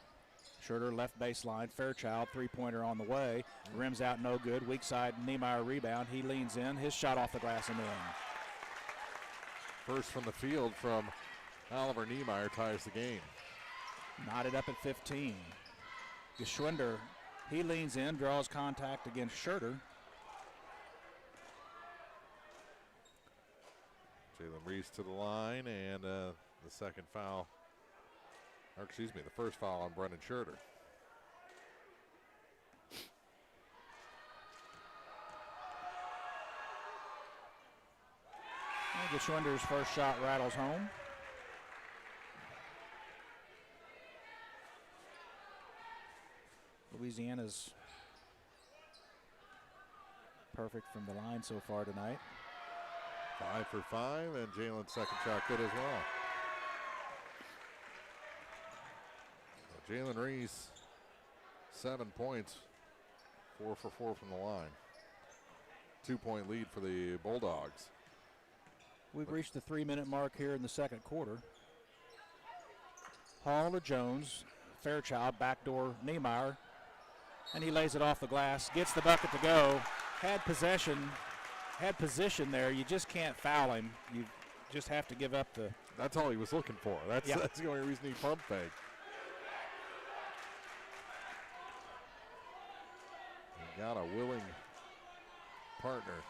Schroeder left baseline. Fairchild, three-pointer on the way. Rims out, no good. Weak side, Niemeyer rebound. He leans in. His shot off the glass and in. First from the field from Oliver Niemeyer ties the game. Knotted up at 15. Geschwinder, he leans in, draws contact against Schroeder. Jalen Reese to the line, and the second foul, or excuse me, the first foul on Brendan Schroeder. Geschwinder's first shot rattles home. Louisiana's perfect from the line so far tonight. 5 for 5, and Jalen's second shot good as well. So Jalen Reese, 7 points, 4 for 4 from the line. 2-point lead for the Bulldogs. We've reached the 3-minute mark here in the second quarter. Hall to Jones, Fairchild, backdoor Niemeyer, and he lays it off the glass, gets the bucket to go, had position there. You just can't foul him. You just have to give up the. That's all he was looking for. That's the only reason he pump faked. He got a willing partner.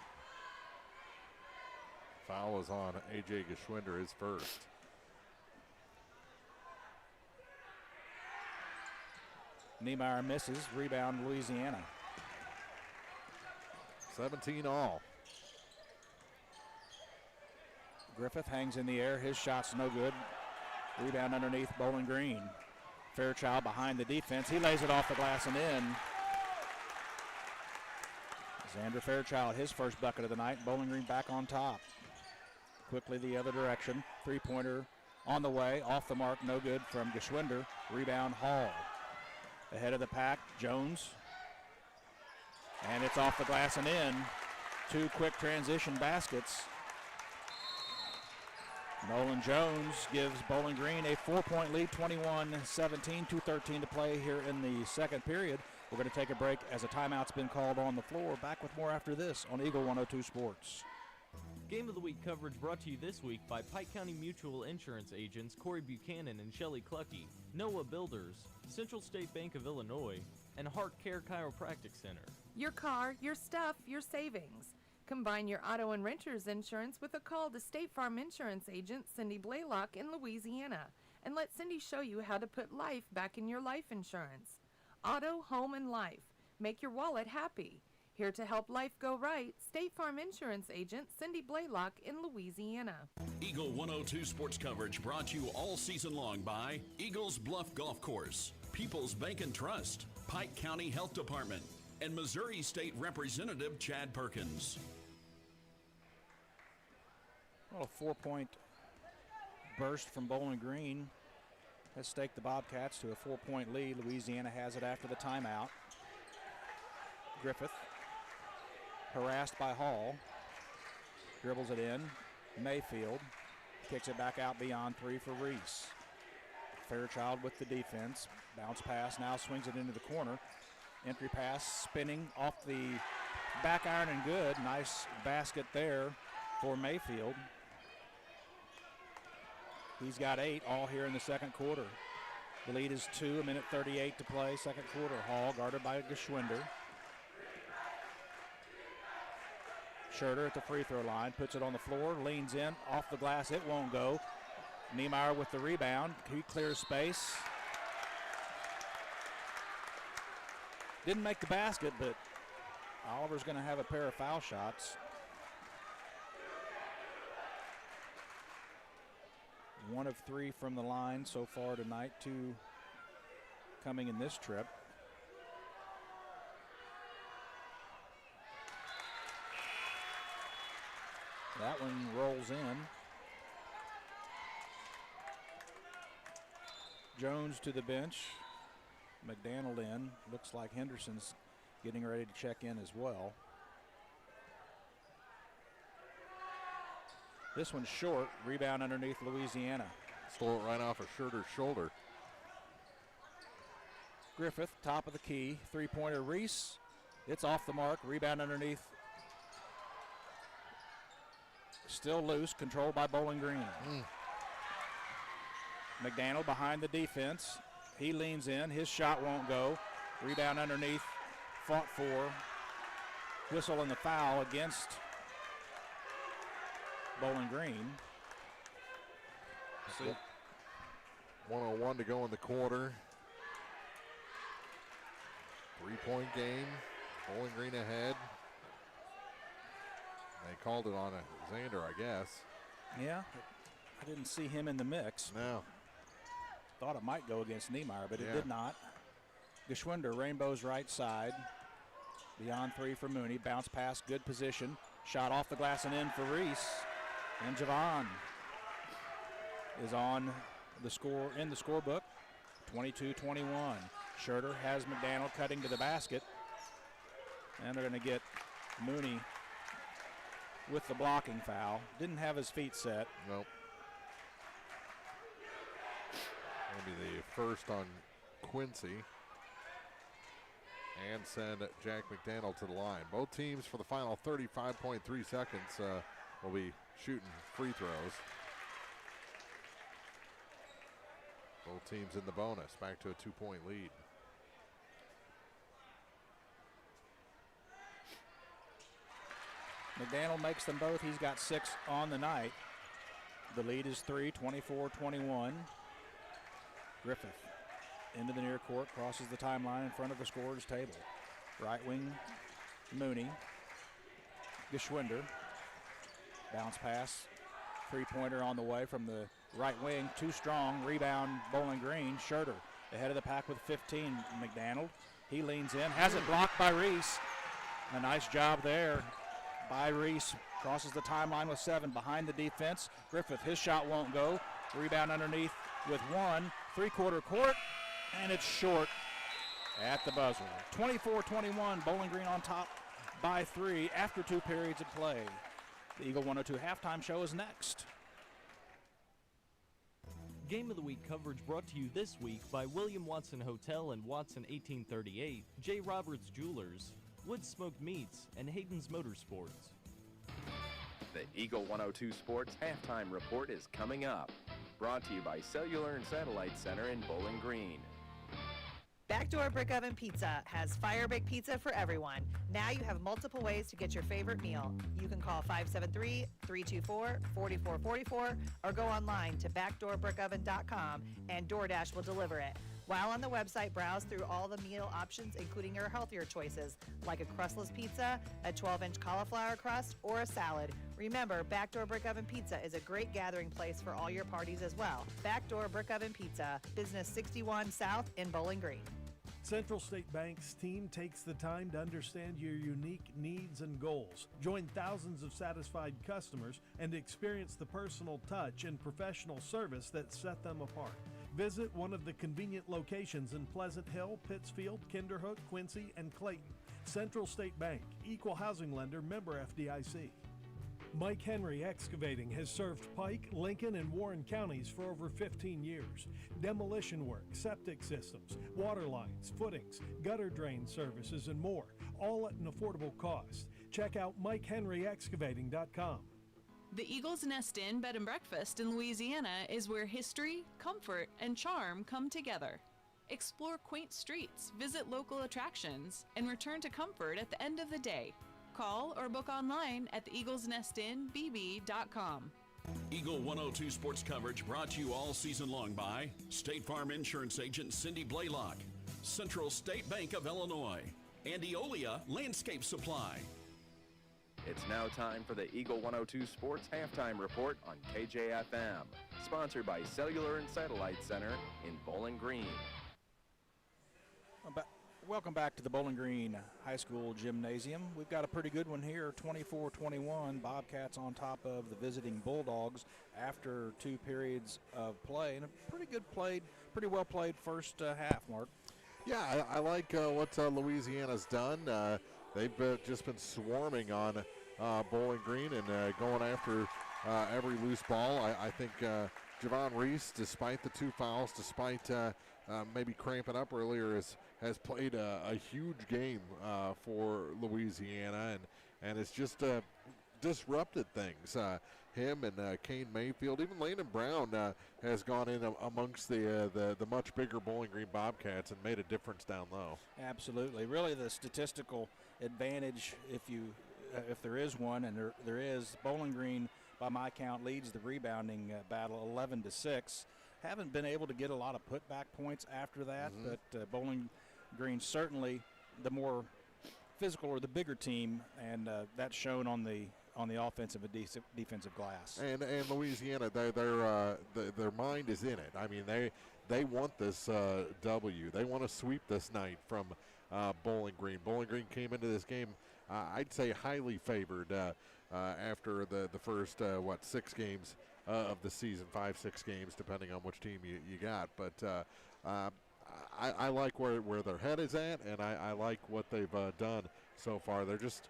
Foul is on A.J. Geschwinder, his first. Niemeyer misses. Rebound, Louisiana. 17 all. Griffith hangs in the air. His shot's no good. Rebound underneath Bowling Green. Fairchild behind the defense. He lays it off the glass and in. Xander Fairchild, his first bucket of the night. Bowling Green back on top. Quickly the other direction. Three-pointer on the way. Off the mark, no good from Geschwinder. Rebound Hall. Ahead of the pack, Jones. And it's off the glass and in. 2 quick transition baskets. Nolan Jones gives Bowling Green a 4-point lead, 21-17, 2:13 to play here in the second period. We're going to take a break as a timeout's been called on the floor. Back with more after this on Eagle 102 Sports. Game of the Week coverage brought to you this week by Pike County Mutual Insurance agents Corey Buchanan and Shelley Clucky, Noah Builders, Central State Bank of Illinois, and Heart Care Chiropractic Center. Your car, your stuff, your savings. Combine your auto and renter's insurance with a call to State Farm Insurance agent Cindy Blaylock in Louisiana, and let Cindy show you how to put life back in your life insurance. Auto, home, and life. Make your wallet happy. Here to help life go right, State Farm Insurance agent Cindy Blaylock in Louisiana. Eagle 102 sports coverage brought to you all season long by Eagles Bluff Golf Course, People's Bank and Trust, Pike County Health Department, and Missouri State Representative Chad Perkins. Well, a 4-point burst from Bowling Green has staked the Bobcats to a 4-point lead. Louisiana has it after the timeout. Griffith, harassed by Hall, dribbles it in. Mayfield kicks it back out beyond 3 for Reese. Fairchild with the defense. Bounce pass, now swings it into the corner. Entry pass spinning off the back iron and good. Nice basket there for Mayfield. He's got 8 all here in the second quarter. The lead is 2, 1:38 to play, second quarter. Hall guarded by Geschwinder. Schurter at the free throw line, puts it on the floor, leans in, off the glass, it won't go. Niemeyer with the rebound, he clears space. Didn't make the basket, but Oliver's going to have a pair of foul shots. 1 of 3 from the line so far tonight, 2 coming in this trip. That one rolls in. Jones to the bench. McDaniel in. Looks like Henderson's getting ready to check in as well. This one's short. Rebound underneath Louisiana. Stole it right off of Schurter's shoulder. Griffith, top of the key. Three-pointer Reese. It's off the mark. Rebound underneath. Still loose. Controlled by Bowling Green. McDaniel behind the defense. He leans in. His shot won't go. Rebound underneath. Fought for. Whistle and the foul against Bowling Green. So 1:01 to go in the quarter. 3-point game. Bowling Green ahead. They called it on Xander, I guess. Yeah, I didn't see him in the mix. No. Thought it might go against Niemeyer, but it Yeah. did not. Geschwinder, Rainbow's right side. Beyond 3 for Mooney. Bounce pass, good position. Shot off the glass and in for Reese. And Javon is on the score in the scorebook. 22-21. Schurter has McDaniel cutting to the basket. And they're going to get Mooney with the blocking foul. Didn't have his feet set. Nope. Maybe the first on Quincy. And send Jack McDaniel to the line. Both teams for the final 35.3 seconds will be shooting free throws. Both teams in the bonus, back to a 2-point lead. McDaniel makes them both. He's got 6 on the night. The lead is 3, 24-21. Griffith into the near court, crosses the timeline in front of the scorer's table. Right wing, Mooney. Geschwinder. Bounce pass. Three-pointer on the way from the right wing. Too strong. Rebound, Bowling Green. Schurter ahead of the pack with 15. McDaniel. He leans in. Has it blocked by Reese. A nice job there by Reese. Crosses the timeline with 7 behind the defense. Griffith, his shot won't go. Rebound underneath with 1. Three-quarter court. And it's short at the buzzer. 24-21, Bowling Green on top by 3 after 2 periods of play. The Eagle 102 halftime show is next. Game of the Week coverage brought to you this week by William Watson Hotel and Watson 1838, J. Roberts Jewelers, Wood Smoked Meats, and Hayden's Motorsports. The Eagle 102 Sports halftime report is coming up. Brought to you by Cellular and Satellite Center in Bowling Green. Backdoor Brick Oven Pizza has fire baked pizza for everyone. Now you have multiple ways to get your favorite meal. You can call 573-324-4444 or go online to backdoorbrickoven.com and DoorDash will deliver it. While on the website, browse through all the meal options, including your healthier choices, like a crustless pizza, a 12-inch cauliflower crust, or a salad. Remember, Backdoor Brick Oven Pizza is a great gathering place for all your parties as well. Backdoor Brick Oven Pizza, Business 61 South in Bowling Green. Central State Bank's team takes the time to understand your unique needs and goals. Join thousands of satisfied customers and experience the personal touch and professional service that set them apart. Visit one of the convenient locations in Pleasant Hill, Pittsfield, Kinderhook, Quincy, and Clayton. Central State Bank, equal housing lender, member FDIC. Mike Henry Excavating has served Pike, Lincoln, and Warren counties for over 15 years. Demolition work, septic systems, water lines, footings, gutter drain services, and more, all at an affordable cost. Check out MikeHenryExcavating.com. The Eagle's Nest Inn Bed and Breakfast in Louisiana is where history, comfort, and charm come together. Explore quaint streets, visit local attractions, and return to comfort at the end of the day. Call or book online at theeaglesnestinbb.com. Eagle 102 sports coverage brought to you all season long by State Farm Insurance Agent Cindy Blaylock, Central State Bank of Illinois, and Eolia Landscape Supply. It's now time for the Eagle 102 Sports halftime report on KJFM, sponsored by Cellular and Satellite Center in Bowling Green. Welcome back to the Bowling Green High School Gymnasium. We've got a pretty good one here, 24-21. Bobcats on top of the visiting Bulldogs after 2 periods of play. And a pretty well played first half, Mark. Yeah, I like what Louisiana's done. They've just been swarming on Bowling Green and going after every loose ball. I think Javon Reese, despite the 2 fouls, despite maybe cramping up earlier, has played a huge game for Louisiana and it's just disrupted things. Him and Kane Mayfield, even Landon Brown has gone in amongst the much bigger Bowling Green Bobcats and made a difference down low. Absolutely. Really the statistical advantage, if there is one, and there is, Bowling Green, by my count, leads the rebounding battle 11-6. Haven't been able to get a lot of putback points after that, but Bowling Green certainly the more physical or the bigger team, and that's shown on the offensive and defensive glass. And Louisiana, their mind is in it. I mean, they want this W. They want to sweep this night from Bowling Green. Bowling Green came into this game, I'd say, highly favored after the first, 6 games of the season, 5-6 games, depending on which team you got. But I like where their head is at, and I like what they've done so far. They're just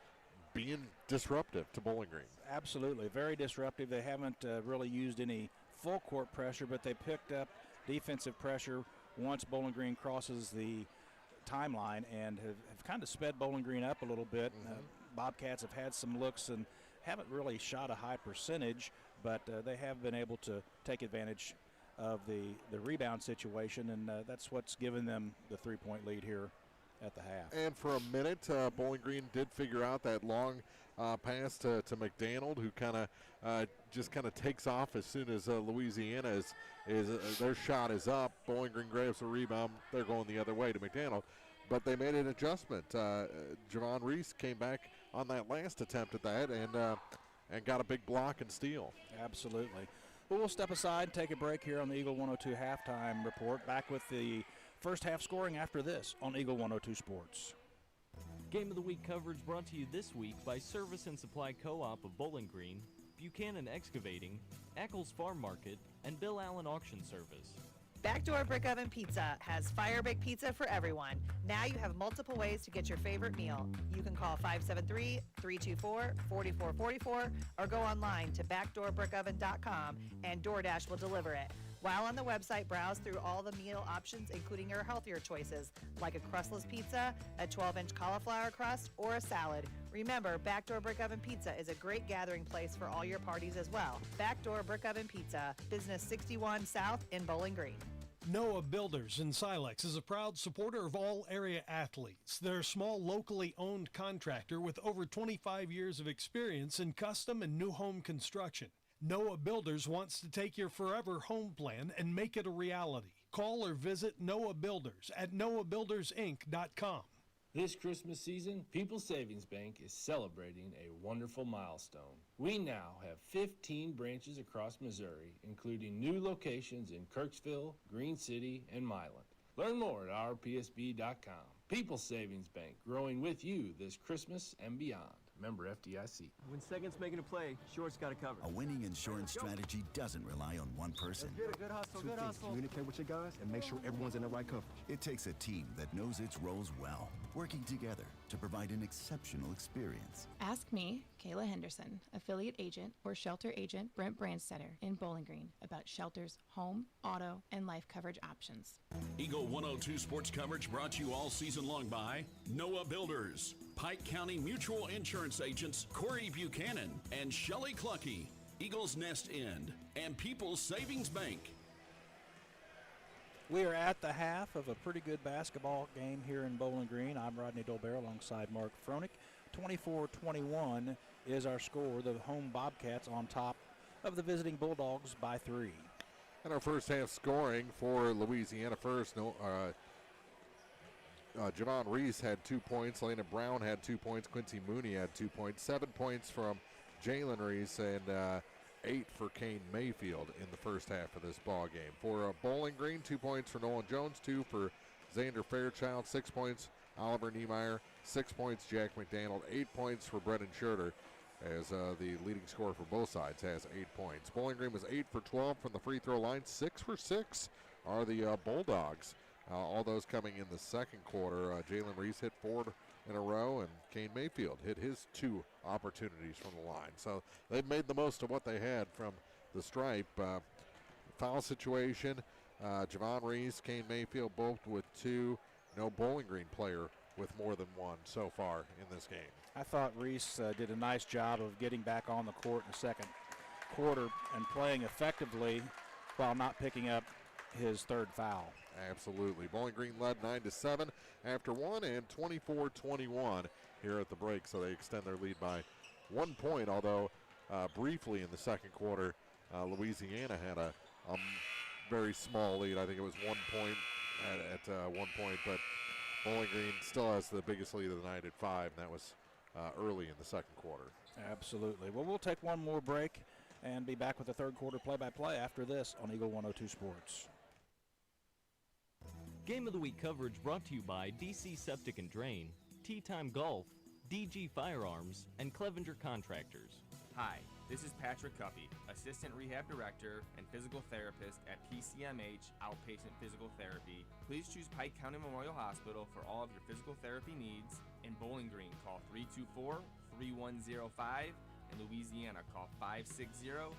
being disruptive to Bowling Green. Absolutely, very disruptive. They haven't really used any full court pressure, but they picked up defensive pressure once Bowling Green crosses the timeline and have kind of sped Bowling Green up a little bit. Bobcats have had some looks and haven't really shot a high percentage, but they have been able to take advantage of the rebound situation, and that's what's given them the 3-point lead here at the half. And for a minute, Bowling Green did figure out that long pass to McDaniel, who just takes off as soon as Louisiana is their shot is up. Bowling Green grabs the rebound. They're going the other way to McDaniel, but they made an adjustment. Javon Reese came back on that last attempt at that and got a big block and steal. Absolutely. Well, we'll step aside and take a break here on the Eagle 102 halftime report. Back with the first half scoring after this on Eagle 102 Sports. Game of the Week coverage brought to you this week by Service and Supply Co-op of Bowling Green, Buchanan Excavating, Eccles Farm Market, and Bill Allen Auction Service. Backdoor Brick Oven Pizza has fire bake pizza for everyone. Now you have multiple ways to get your favorite meal. You can call 573-324-4444 or go online to backdoorbrickoven.com and DoorDash will deliver it. While on the website, browse through all the meal options, including your healthier choices, like a crustless pizza, a 12-inch cauliflower crust, or a salad. Remember, Backdoor Brick Oven Pizza is a great gathering place for all your parties as well. Backdoor Brick Oven Pizza, Business 61 South in Bowling Green. Noah Builders in Silex is a proud supporter of all area athletes. They're a small, locally owned contractor with over 25 years of experience in custom and new home construction. Noah Builders wants to take your forever home plan and make it a reality. Call or visit Noah Builders at noahbuildersinc.com. This Christmas season, People's Savings Bank is celebrating a wonderful milestone. We now have 15 branches across Missouri, including new locations in Kirksville, Green City, and Milan. Learn more at ourpsb.com. People's Savings Bank, growing with you this Christmas and beyond. Member FDIC. When second's making a play, short's got it covered. A winning insurance strategy doesn't rely on one person. Good hustle, good hustle. Communicate with your guys and make sure everyone's in the right coverage. It takes a team that knows its roles well, working together to provide an exceptional experience. Ask me, Kayla Henderson, affiliate agent or shelter agent Brent Brandstetter in Bowling Green about shelter's home, auto, and life coverage options. Eagle 102 sports coverage brought to you all season long by Noah Builders, Pike County Mutual Insurance agents Corey Buchanan and Shelley Clucky, Eagles Nest End, and People's Savings Bank. We are at the half of a pretty good basketball game here in Bowling Green. I'm Rodney Dolbear alongside Mark Froelich. 24-21 is our score. The home Bobcats on top of the visiting Bulldogs by 3. And our first half scoring for Louisiana first. Javon Reese had 2 points. Lena Brown had 2 points. Quincy Mooney had 2 points. 7 points from Jalen Reese and 8 for Kane Mayfield in the first half of this ball game. For Bowling Green, 2 points for Nolan Jones, 2 for Xander Fairchild, 6 points Oliver Niemeyer, 6 points Jack McDaniel, 8 points for Brendan Schurter, as the leading scorer for both sides has 8 points. Bowling Green was 8 for 12 from the free throw line. 6 for 6 are the Bulldogs. All those coming in the second quarter. Jalen Reese hit 4 in a row, and Kane Mayfield hit his 2 opportunities from the line. So they've made the most of what they had from the stripe. Foul situation, Javon Reese, Kane Mayfield both with 2. No Bowling Green player with more than 1 so far in this game. I thought Reese did a nice job of getting back on the court in the second quarter and playing effectively while not picking up his 3rd foul. Absolutely. Bowling Green led 9-7 after 1 and 24-21 here at the break, so they extend their lead by 1 point, although briefly in the second quarter, Louisiana had a very small lead. I think it was 1 point at 1 point, but Bowling Green still has the biggest lead of the night at 5, and that was early in the second quarter. Absolutely. Well, we'll take one more break and be back with the third quarter play-by-play after this on Eagle 102 Sports. Game of the Week coverage brought to you by DC Septic and Drain, Tea Time Golf, DG Firearms, and Clevenger Contractors. Hi, this is Patrick Cuppy, Assistant Rehab Director and Physical Therapist at PCMH Outpatient Physical Therapy. Please choose Pike County Memorial Hospital for all of your physical therapy needs. In Bowling Green, call 324-3105. In Louisiana, call 560-5530.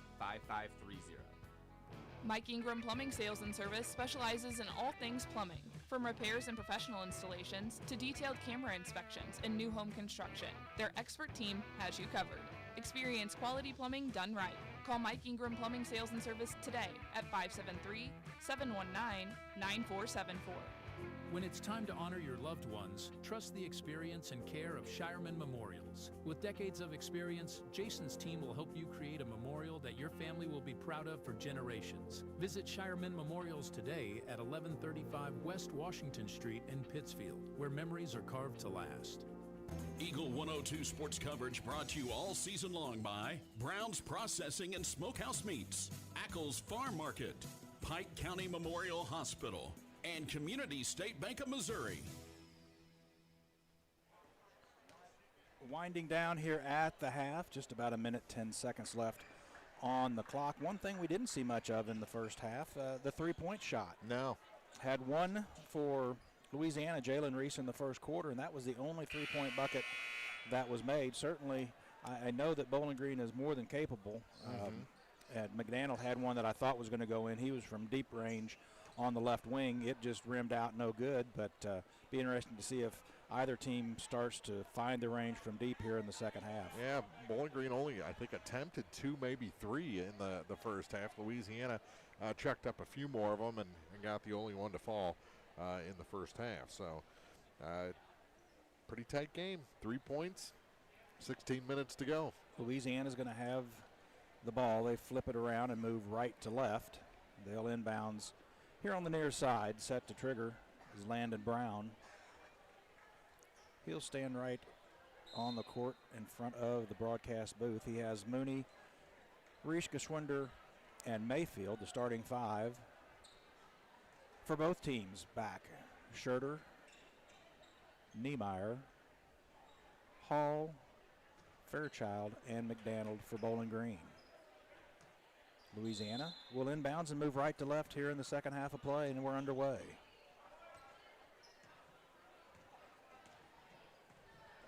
Mike Ingram Plumbing Sales and Service specializes in all things plumbing, from repairs and professional installations to detailed camera inspections and new home construction. Their expert team has you covered. Experience quality plumbing done right. Call Mike Ingram Plumbing Sales and Service today at 573-719-9474. When it's time to honor your loved ones, trust the experience and care of Shireman Memorials. With decades of experience, Jason's team will help you create a memorial that your family will be proud of for generations. Visit Shireman Memorials today at 1135 West Washington Street in Pittsfield, where memories are carved to last. Eagle 102 sports coverage brought to you all season long by Brown's Processing and Smokehouse Meats, Ackles Farm Market, Pike County Memorial Hospital, and Community State Bank of Missouri. Winding down here at the half, just about a minute, 10 seconds left on the clock. One thing we didn't see much of in the first half, the three-point shot. No. Had one for Louisiana, Jalen Reese, in the first quarter, and that was the only three-point bucket that was made. Certainly, I know that Bowling Green is more than capable. And McDaniel had one that I thought was going to go in. He was from deep range on the left wing. It just rimmed out no good, but be interesting to see if either team starts to find the range from deep here in the second half. Yeah, Bowling Green only, I think, attempted 2, maybe 3 in the first half. Louisiana chucked up a few more of them and got the only one to fall in the first half. So pretty tight game. 3 points, 16 minutes to go. Louisiana's going to have the ball. They flip it around and move right to left. They'll inbounds here on the near side. Set to trigger is Landon Brown. He'll stand right on the court in front of the broadcast booth. He has Mooney, Reese, Geschwinder, and Mayfield, the starting 5 for both teams back. Schurter, Niemeyer, Hall, Fairchild, and McDaniel for Bowling Green. Louisiana will inbounds and move right to left here in the second half of play, and we're underway.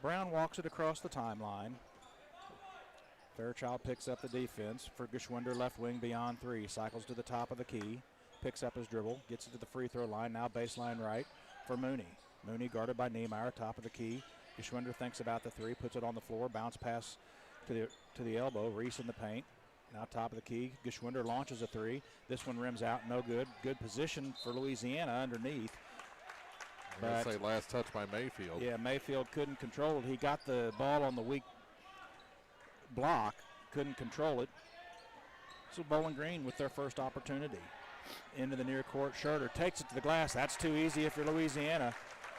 Brown walks it across the timeline. Fairchild picks up the defense for Geschwinder, left wing beyond 3. Cycles to the top of the key, picks up his dribble, gets it to the free throw line, now baseline right for Mooney. Mooney guarded by Niemeyer, top of the key. Geschwinder thinks about the 3, puts it on the floor, bounce pass to the elbow. Reese in the paint. Now top of the key, Geschwinder launches a 3. This one rims out, no good. Good position for Louisiana underneath. I'd say last touch by Mayfield. Yeah, Mayfield couldn't control it. He got the ball on the weak block, couldn't control it. So Bowling Green with their first opportunity. Into the near court, Schurter takes it to the glass. That's too easy if you're Louisiana.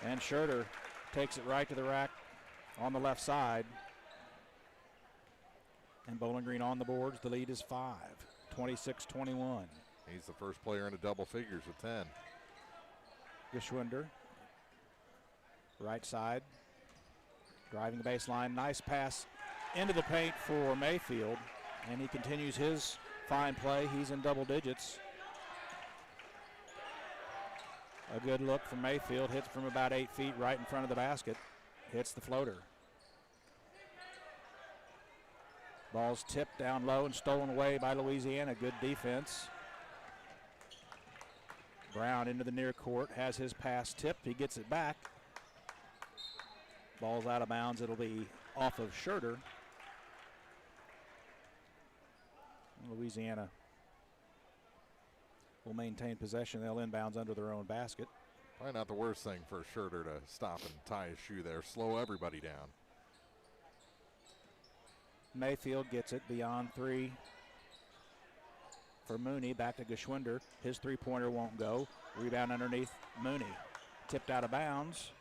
And Schurter takes it right to the rack on the left side. And Bowling Green on the boards. The lead is 5, 26-21. He's the first player into double figures with 10. Geschwinder, right side, driving the baseline. Nice pass into the paint for Mayfield. And he continues his fine play. He's in double digits. A good look from Mayfield. Hits from about 8 feet right in front of the basket. Hits the floater. Ball's tipped down low and stolen away by Louisiana. Good defense. Brown into the near court. Has his pass tipped. He gets it back. Ball's out of bounds. It'll be off of Schurter. Louisiana will maintain possession. They'll inbounds under their own basket. Probably not the worst thing for Schurter to stop and tie his shoe there. Slow everybody down. Mayfield gets it beyond 3 for Mooney. Back to Geschwinder. His three-pointer won't go. Rebound underneath Mooney. Tipped out of bounds.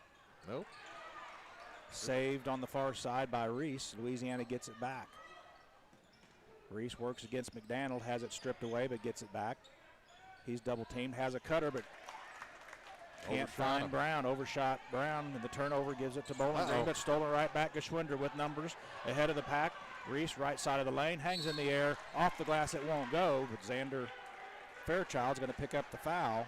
Nope. Saved on the far side by Reese. Louisiana gets it back. Reese works against McDaniel. Has it stripped away but gets it back. He's double teamed. Has a cutter but Can't find Brown. Overshot Brown, and the turnover gives it to Bowling Green, but stolen right back. Geschwinder with numbers ahead of the pack. Reese, right side of the lane, hangs in the air. Off the glass, it won't go, but Xander Fairchild's going to pick up the foul.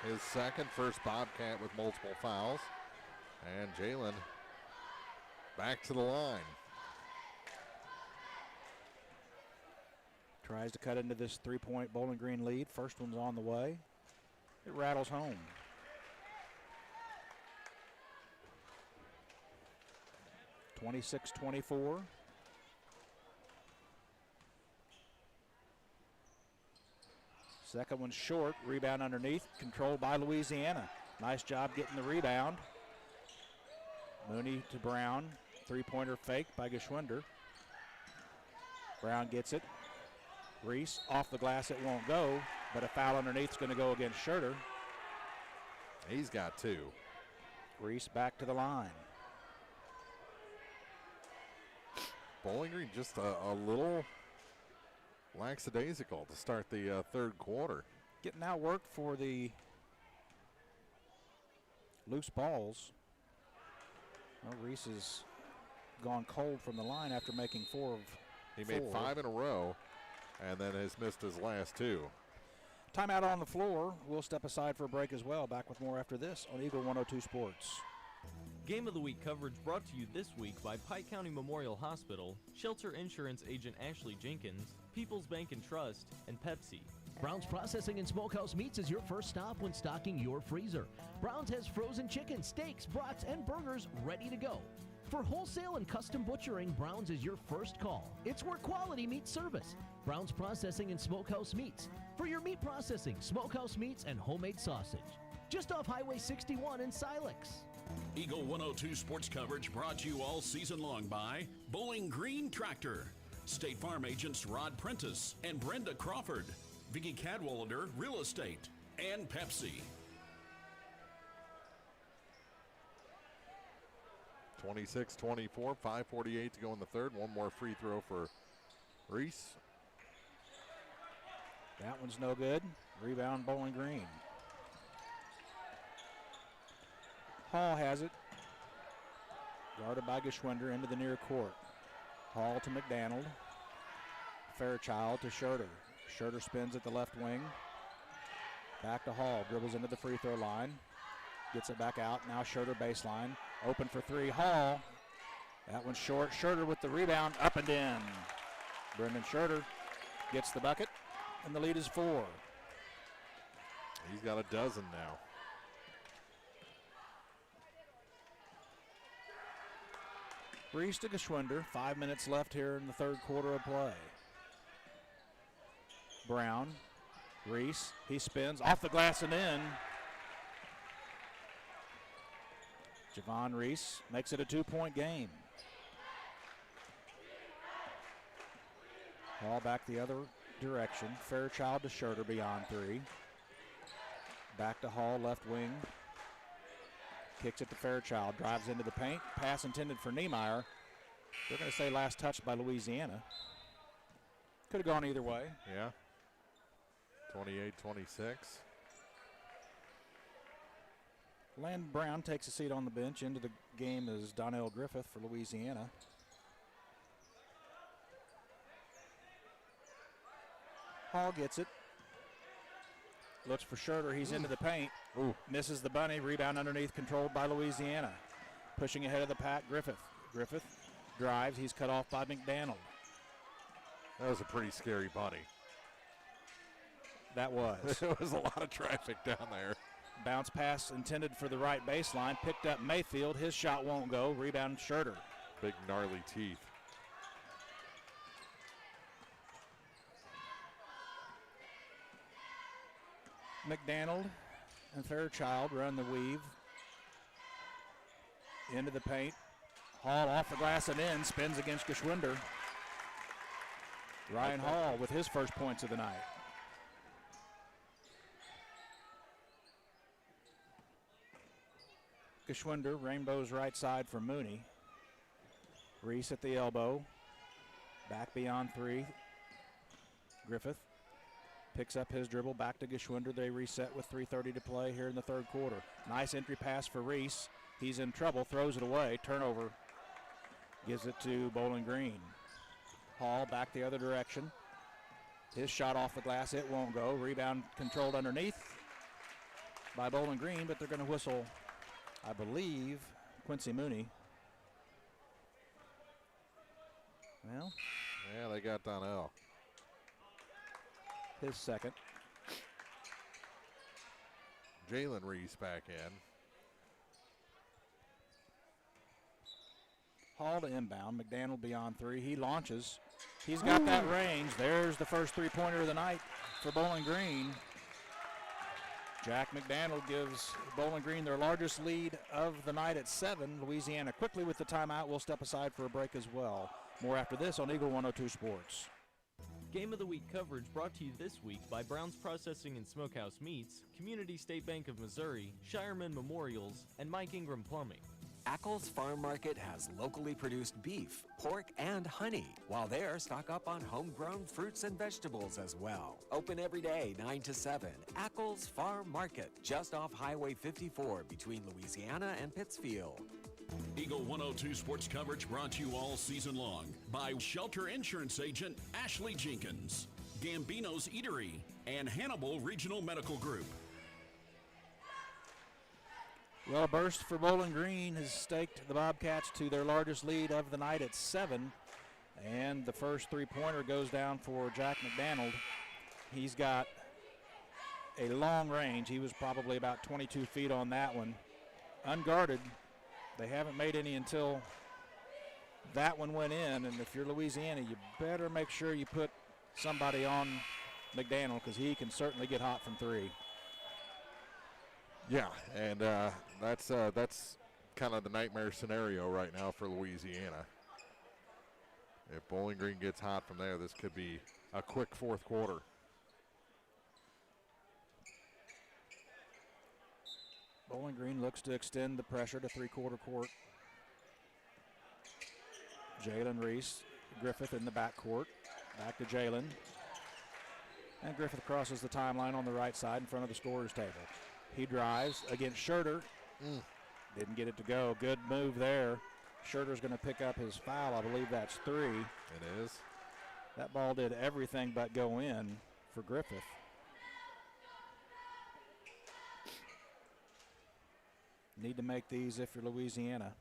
His second, first Bobcat with multiple fouls. And Jalen back to the line. Tries to cut into this three-point Bowling Green lead. First one's on the way. It rattles home. (26-24). Second one's short. Rebound underneath. Controlled by Louisiana. Nice job getting the rebound. Mooney to Brown. Three-pointer faked by Geschwinder. Brown gets it. Reese off the glass, it won't go, but a foul underneath is going to go against Schurter. He's got two. Reese back to the line. Bowling Green just a little lackadaisical to start the third quarter. Getting outworked for the loose balls. Well, Reese has gone cold from the line after making four. He made 5 in a row and then has missed his last 2. Timeout on the floor. We'll step aside for a break as well. Back with more after this on Eagle 102 Sports. Game of the Week coverage brought to you this week by Pike County Memorial Hospital, Shelter Insurance Agent Ashley Jenkins, People's Bank and Trust, and Pepsi. Brown's Processing and Smokehouse Meats is your first stop when stocking your freezer. Brown's has frozen chicken, steaks, brats, and burgers ready to go. For wholesale and custom butchering, Brown's is your first call. It's where quality meets service. Brown's Processing and Smokehouse Meats. For your meat processing, smokehouse meats, and homemade sausage. Just off Highway 61 in Silex. Eagle 102 sports coverage brought to you all season long by Bowling Green Tractor, State Farm agents Rod Prentice and Brenda Crawford, Vicky Cadwallader Real Estate, and Pepsi. 26-24, 5:48 to go in the third. One more free throw for Reese. That one's no good. Rebound Bowling Green. Hall has it. Guarded by Geschwinder into the near court. Hall to McDonald. Fairchild to Schurter. Schurter spins at the left wing. Back to Hall. Dribbles into the free throw line. Gets it back out. Now Schurter baseline. Open for three. Hall. That one's short. Schurter with the rebound. Up and in. Brendan Schurter gets the bucket. And the lead is 4. He's got a dozen now. Reese to Geschwinder. 5 minutes left here in the third quarter of play. Brown. Reese. He spins off the glass and in. Javon Reese makes it a 2-point game. Ball back the other direction. Fairchild to Schurter beyond 3. Back to Hall, left wing. Kicks it to Fairchild. Drives into the paint. Pass intended for Niemeyer. They're going to say last touch by Louisiana. Could have gone either way. Yeah. 28-26. Landon Brown takes a seat on the bench. Into the game is Donnell Griffith for Louisiana. Hall gets it. Looks for Schurter. He's into the paint. Ooh. Misses the bunny. Rebound underneath, controlled by Louisiana. Pushing ahead of the pack, Griffith. Griffith drives. He's cut off by McDonald. That was a pretty scary bunny. That was. There was a lot of traffic down there. Bounce pass intended for the right baseline. Picked up Mayfield. His shot won't go. Rebound Schurter. Big gnarly teeth. McDonald and Fairchild run the weave. Into the paint. Hall off the glass and in. Spins against Geschwinder. Ryan Hall with his first points of the night. Geschwinder, Rainbow's right side for Mooney. Reese at the elbow. Back beyond 3. Griffith. Picks up his dribble back to Geschwinder. They reset with 3:30 to play here in the third quarter. Nice entry pass for Reese. He's in trouble, throws it away. Turnover. Gives it to Bowling Green. Hall back the other direction. His shot off the glass, it won't go. Rebound controlled underneath by Bowling Green, but they're going to whistle, I believe, Quincy Mooney. Well, yeah, they got Donnell. His second. Jalen Reese back in. Hall to inbound. McDaniel beyond three. He launches. He's got that range. There's the first three-pointer of the night for Bowling Green. Jack McDaniel gives Bowling Green their largest lead of the night at 7. Louisiana quickly with the timeout. We'll step aside for a break as well. More after this on Eagle 102 Sports. Game of the Week coverage brought to you this week by Brown's Processing and Smokehouse Meats, Community State Bank of Missouri, Shireman Memorials, and Mike Ingram Plumbing. Ackles Farm Market has locally produced beef, pork, and honey. While there, stock up on homegrown fruits and vegetables as well. Open every day, 9 to 7. Ackles Farm Market, just off Highway 54 between Louisiana and Pittsfield. Eagle 102 sports coverage brought to you all season long by Shelter Insurance Agent Ashley Jenkins, Gambino's Eatery, and Hannibal Regional Medical Group. Well, a burst for Bowling Green has staked the Bobcats to their largest lead of the night at 7. And the first three-pointer goes down for Jack McDaniel. He's got a long range. He was probably about 22 feet on that one. Unguarded. They haven't made any until that one went in. And if you're Louisiana, you better make sure you put somebody on McDaniel because he can certainly get hot from three. Yeah, and that's kind of the nightmare scenario right now for Louisiana. If Bowling Green gets hot from there, this could be a quick fourth quarter. Bowling Green looks to extend the pressure to three-quarter court. Jalen Reese, Griffith in the backcourt. Back to Jalen. And Griffith crosses the timeline on the right side in front of the scorer's table. He drives against Scherter. Didn't get it to go. Good move there. Scherter's going to pick up his foul. I believe that's 3. It is. That ball did everything but go in for Griffith. Need to make these if you're Louisiana.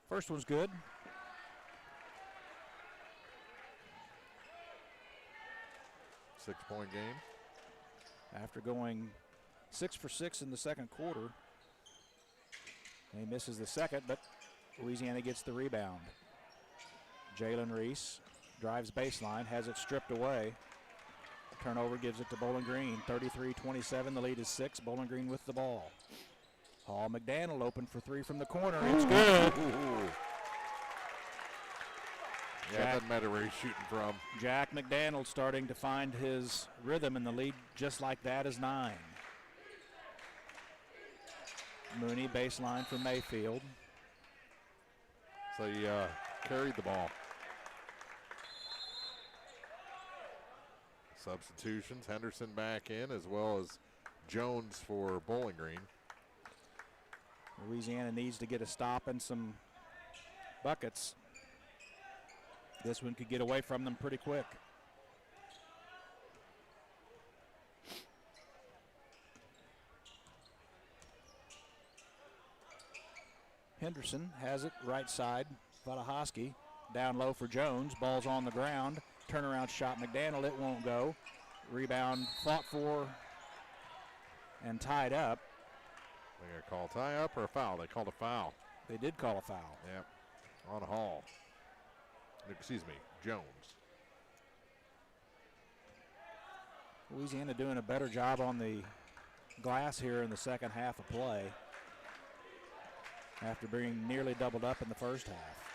First one's good. Six-point game. After going 6 for 6 in the second quarter. He misses the second, but Louisiana gets the rebound. Jalen Reese drives baseline, has it stripped away. Turnover gives it to Bowling Green. 33-27, the lead is 6. Bowling Green with the ball. Hall McDaniel open for 3 from the corner. It's good. Yeah, it doesn't matter where he's shooting from. Jack McDaniel starting to find his rhythm, and the lead just like that is 9. Mooney baseline for Mayfield. So he carried the ball. Substitutions, Henderson back in as well as Jones for Bowling Green. Louisiana needs to get a stop and some buckets. This one could get away from them pretty quick. Henderson has it right side. Vadahoski down low for Jones. Ball's on the ground. Turnaround shot McDaniel. It won't go. Rebound fought for and tied up. They going to call tie up or a foul? They called a foul. They did call a foul. Yep. On Hall. Excuse me, Jones. Louisiana doing a better job on the glass here in the second half of play after being nearly doubled up in the first half.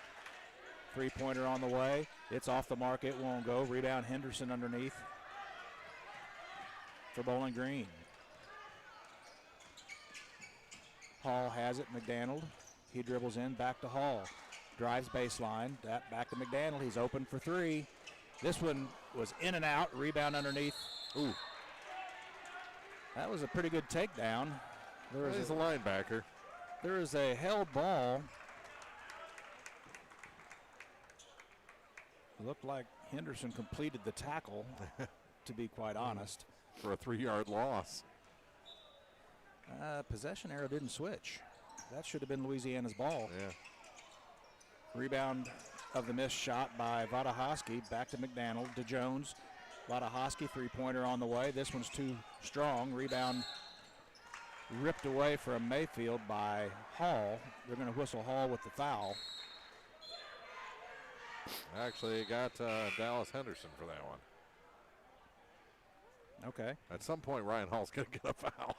Three-pointer on the way. It's off the mark. It won't go. Rebound Henderson underneath for Bowling Green. Hall has it. McDaniel. He dribbles in. Back to Hall. Drives baseline. Back to McDaniel. He's open for 3. This one was in and out, rebound underneath. Ooh. That was a pretty good takedown. He's a linebacker. There is a held ball. Looked like Henderson completed the tackle, to be quite honest. For a 3-yard loss. Possession arrow didn't switch. That should have been Louisiana's ball. Yeah. Rebound of the missed shot by Vatahosky. Back to McDaniel, to Jones. Vatahosky, three-pointer on the way. This one's too strong. Rebound ripped away from Mayfield by Hall. They're going to whistle Hall with the foul. Actually, it got Dallas Henderson for that one. Okay. At some point, Ryan Hall's going to get a foul.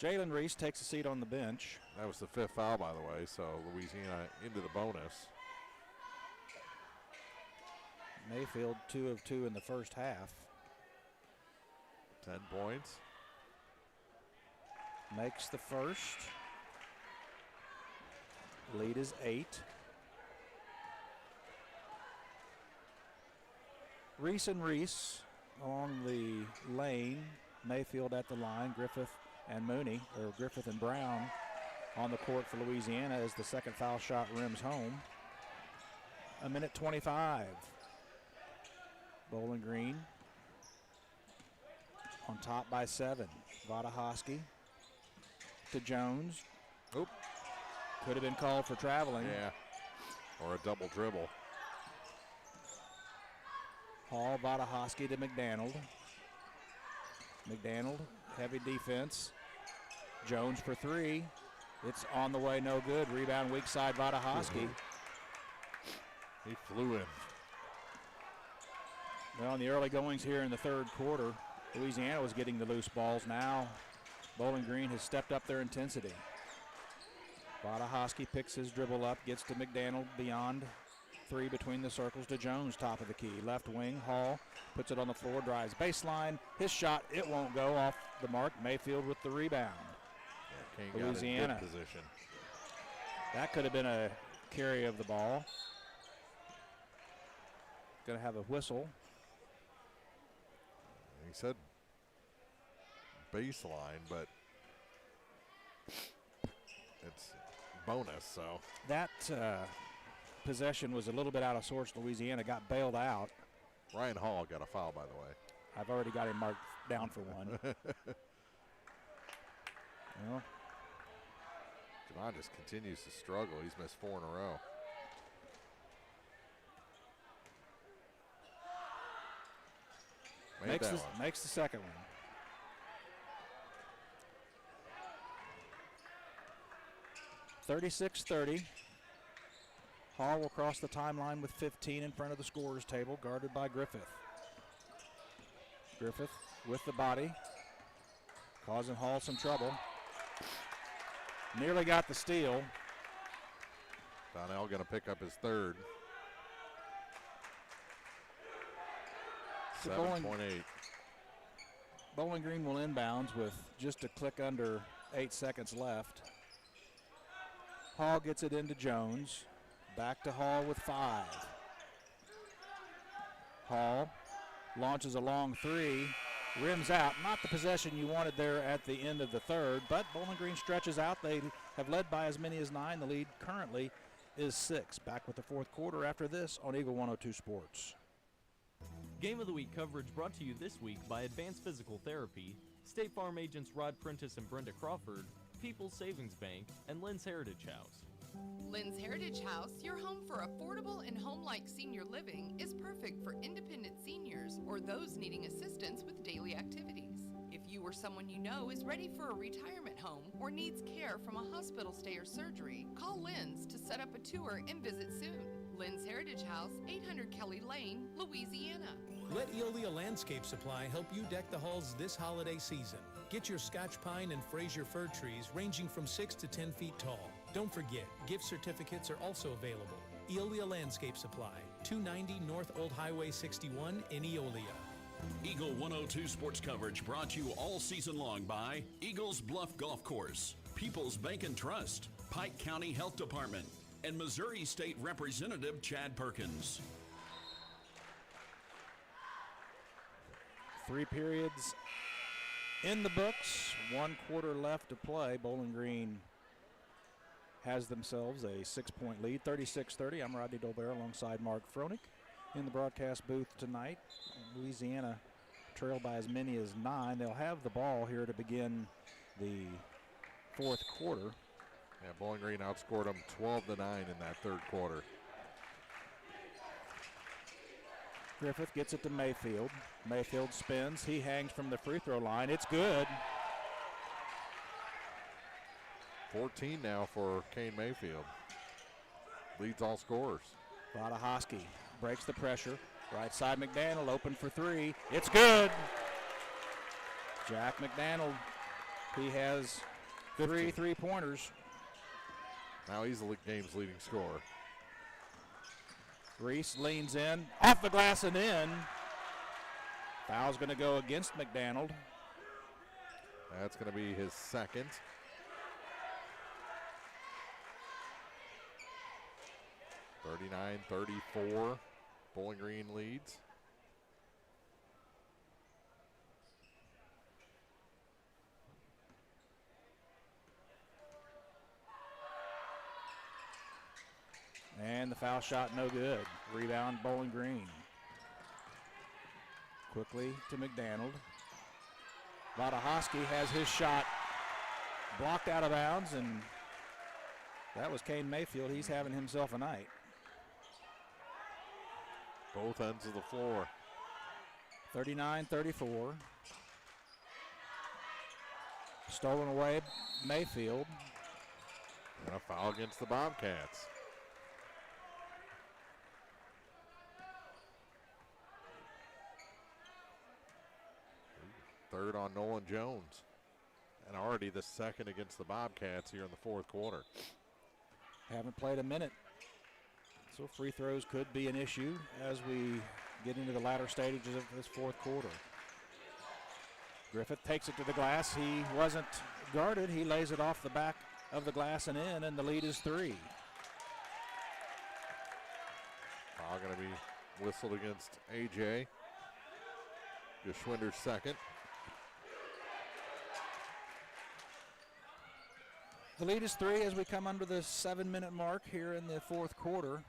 Jalen Reese takes a seat on the bench. That was the 5th foul, by the way, so Louisiana into the bonus. Mayfield 2 of 2 in the first half. 10 points. Makes the first. Lead is 8. Reese and Reese along the lane. Mayfield at the line. Griffith and Mooney, or Griffith and Brown on the court for Louisiana as the second foul shot rims home. 1:25. Bowling Green on top by 7. Vatahosky to Jones. Oop. Could have been called for traveling. Yeah. Or a double dribble. Hall, Vatahosky to McDaniel. McDaniel, heavy defense. Jones for 3. It's on the way, no good. Rebound, weak side, Vatahosky. He flew in. Well, in the early goings here in the third quarter, Louisiana was getting the loose balls. Now, Bowling Green has stepped up their intensity. Vatahosky picks his dribble up, gets to McDaniel beyond 3 between the circles to Jones, top of the key. Left wing, Hall puts it on the floor, drives baseline. His shot, it won't go off the mark. Mayfield with the rebound. Yeah, Louisiana. Good position. That could have been a carry of the ball. Going to have a whistle. He said baseline, but it's bonus, so. That possession was a little bit out of sorts. Louisiana got bailed out. Ryan Hall got a foul, by the way. I've already got him marked down for one. Well, Javon just continues to struggle. He's missed 4 in a row. Makes the second one. (36-30). Hall will cross the timeline with 15 in front of the scorer's table, guarded by Griffith. Griffith with the body, causing Hall some trouble. Nearly got the steal. Donnell going to pick up his 3rd. 7.8. Bowling Green will inbounds with just a click under 8 seconds left. Hall gets it into Jones. Back to Hall with 5. Hall launches a long 3. Rims out. Not the possession you wanted there at the end of the third, but Bowling Green stretches out. They have led by as many as 9. The lead currently is 6. Back with the fourth quarter after this on Eagle 102 Sports. Game of the Week coverage brought to you this week by Advanced Physical Therapy, State Farm agents Rod Prentice and Brenda Crawford, People's Savings Bank, and Lynn's Heritage House. Lynn's Heritage House, your home for affordable and home-like senior living, is perfect for independent seniors or those needing assistance with daily activities. If you or someone you know is ready for a retirement home or needs care from a hospital stay or surgery, call Lynn's to set up a tour and visit soon. Lynn's Heritage House, 800 Kelly Lane, Louisiana. Let Eolia Landscape Supply help you deck the halls this holiday season. Get your Scotch pine and Fraser fir trees ranging from 6 to 10 feet tall. Don't forget, gift certificates are also available. Eolia Landscape Supply, 290 North Old Highway 61 in Eolia. Eagle 102 sports coverage brought to you all season long by Eagles Bluff Golf Course, People's Bank and Trust, Pike County Health Department, and Missouri State Representative Chad Perkins. 3 periods in the books, 1 quarter left to play. Bowling Green has themselves a 6-point lead, 36-30. I'm Rodney Dolbear alongside Mark Froenig in the broadcast booth tonight. Louisiana trailed by as many as 9. They'll have the ball here to begin the 4th quarter. Yeah, Bowling Green outscored them 12-9 in that 3rd quarter. Griffith gets it to Mayfield. Mayfield spins. He hangs from the free throw line. It's good. 14 now for Kane Mayfield. Leads all scorers. Vadahoski breaks the pressure. Right side McDaniel open for 3. It's good. Jack McDaniel, he has 3 3-pointers. Now he's the game's leading scorer. Reese leans in, off the glass and in. Foul's going to go against McDaniel. That's going to be his 2nd. (39-34). Bowling Green leads. And the foul shot no good. Rebound Bowling Green. Quickly to McDaniel. Vadahoski has his shot blocked out of bounds, and that was Kane Mayfield. He's having himself a night. Both ends of the floor. 39-34. Stolen away Mayfield. And a foul against the Bobcats. Third on Nolan Jones. And already the 2nd against the Bobcats here in the 4th quarter. Haven't played a minute. So free throws could be an issue as we get into the latter stages of this 4th quarter. Griffith takes it to the glass. He wasn't guarded. He lays it off the back of the glass and in, and the lead is 3. Foul going to be whistled against AJ. Geschwinder's 2nd. The lead is 3 as we come under the 7-minute mark here in the 4th quarter.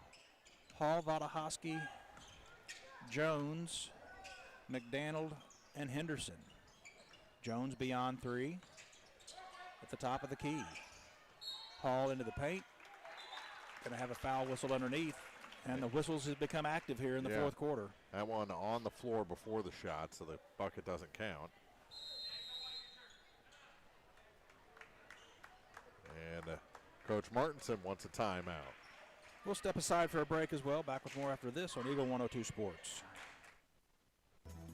Hall, Vadahoski, Jones, McDaniel, and Henderson. Jones beyond 3 at the top of the key. Hall into the paint. Going to have a foul whistle underneath, and the whistles have become active here in the 4th quarter. That one on the floor before the shot, so the bucket doesn't count. And Coach Martinson wants a timeout. We'll step aside for a break as well. Back with more after this on Eagle 102 Sports.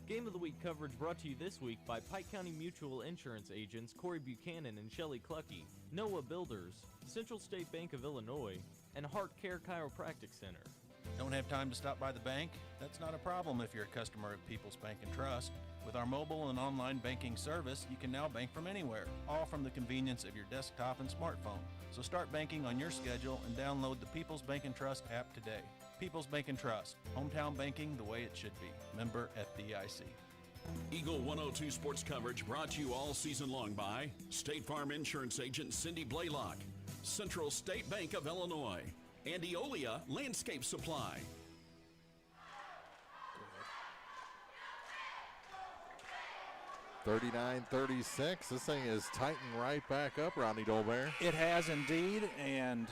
Game of the Week coverage brought to you this week by Pike County Mutual Insurance agents Corey Buchanan and Shelley Clucky, Noah Builders, Central State Bank of Illinois, and Heart Care Chiropractic Center. Don't have time to stop by the bank? That's not a problem if you're a customer of People's Bank and Trust. With our mobile and online banking service, you can now bank from anywhere, all from the convenience of your desktop and smartphone. So start banking on your schedule and download the People's Bank and Trust app today. People's Bank and Trust, hometown banking the way it should be. Member FDIC. Eagle 102 sports coverage brought to you all season long by State Farm Insurance Agent Cindy Blaylock, Central State Bank of Illinois, and Eolia Landscape Supply. (39-36). This thing is tightened right back up, Rodney Dolbear. It has indeed, and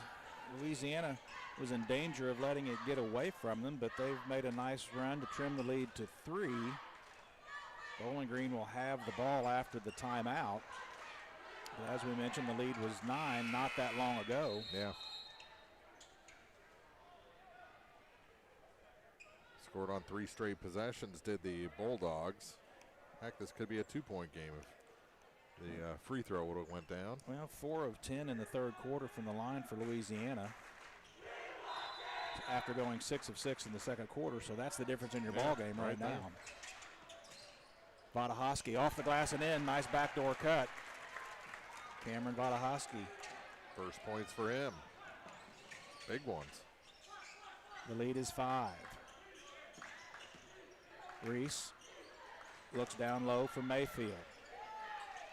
Louisiana was in danger of letting it get away from them, but they've made a nice run to trim the lead to 3. Bowling Green will have the ball after the timeout. But as we mentioned, the lead was 9 not that long ago. Yeah. Scored on 3 straight possessions, did the Bulldogs. Heck, this could be a 2-point game if the free throw would have went down. Well, 4 of 10 in the 3rd quarter from the line for Louisiana after going 6 of 6 in the 2nd quarter, so that's the difference in your ball game right now. Vadahoski off the glass and in. Nice backdoor cut. Cameron Vadahoski First points for him. Big ones. The lead is 5. Reese looks down low for Mayfield.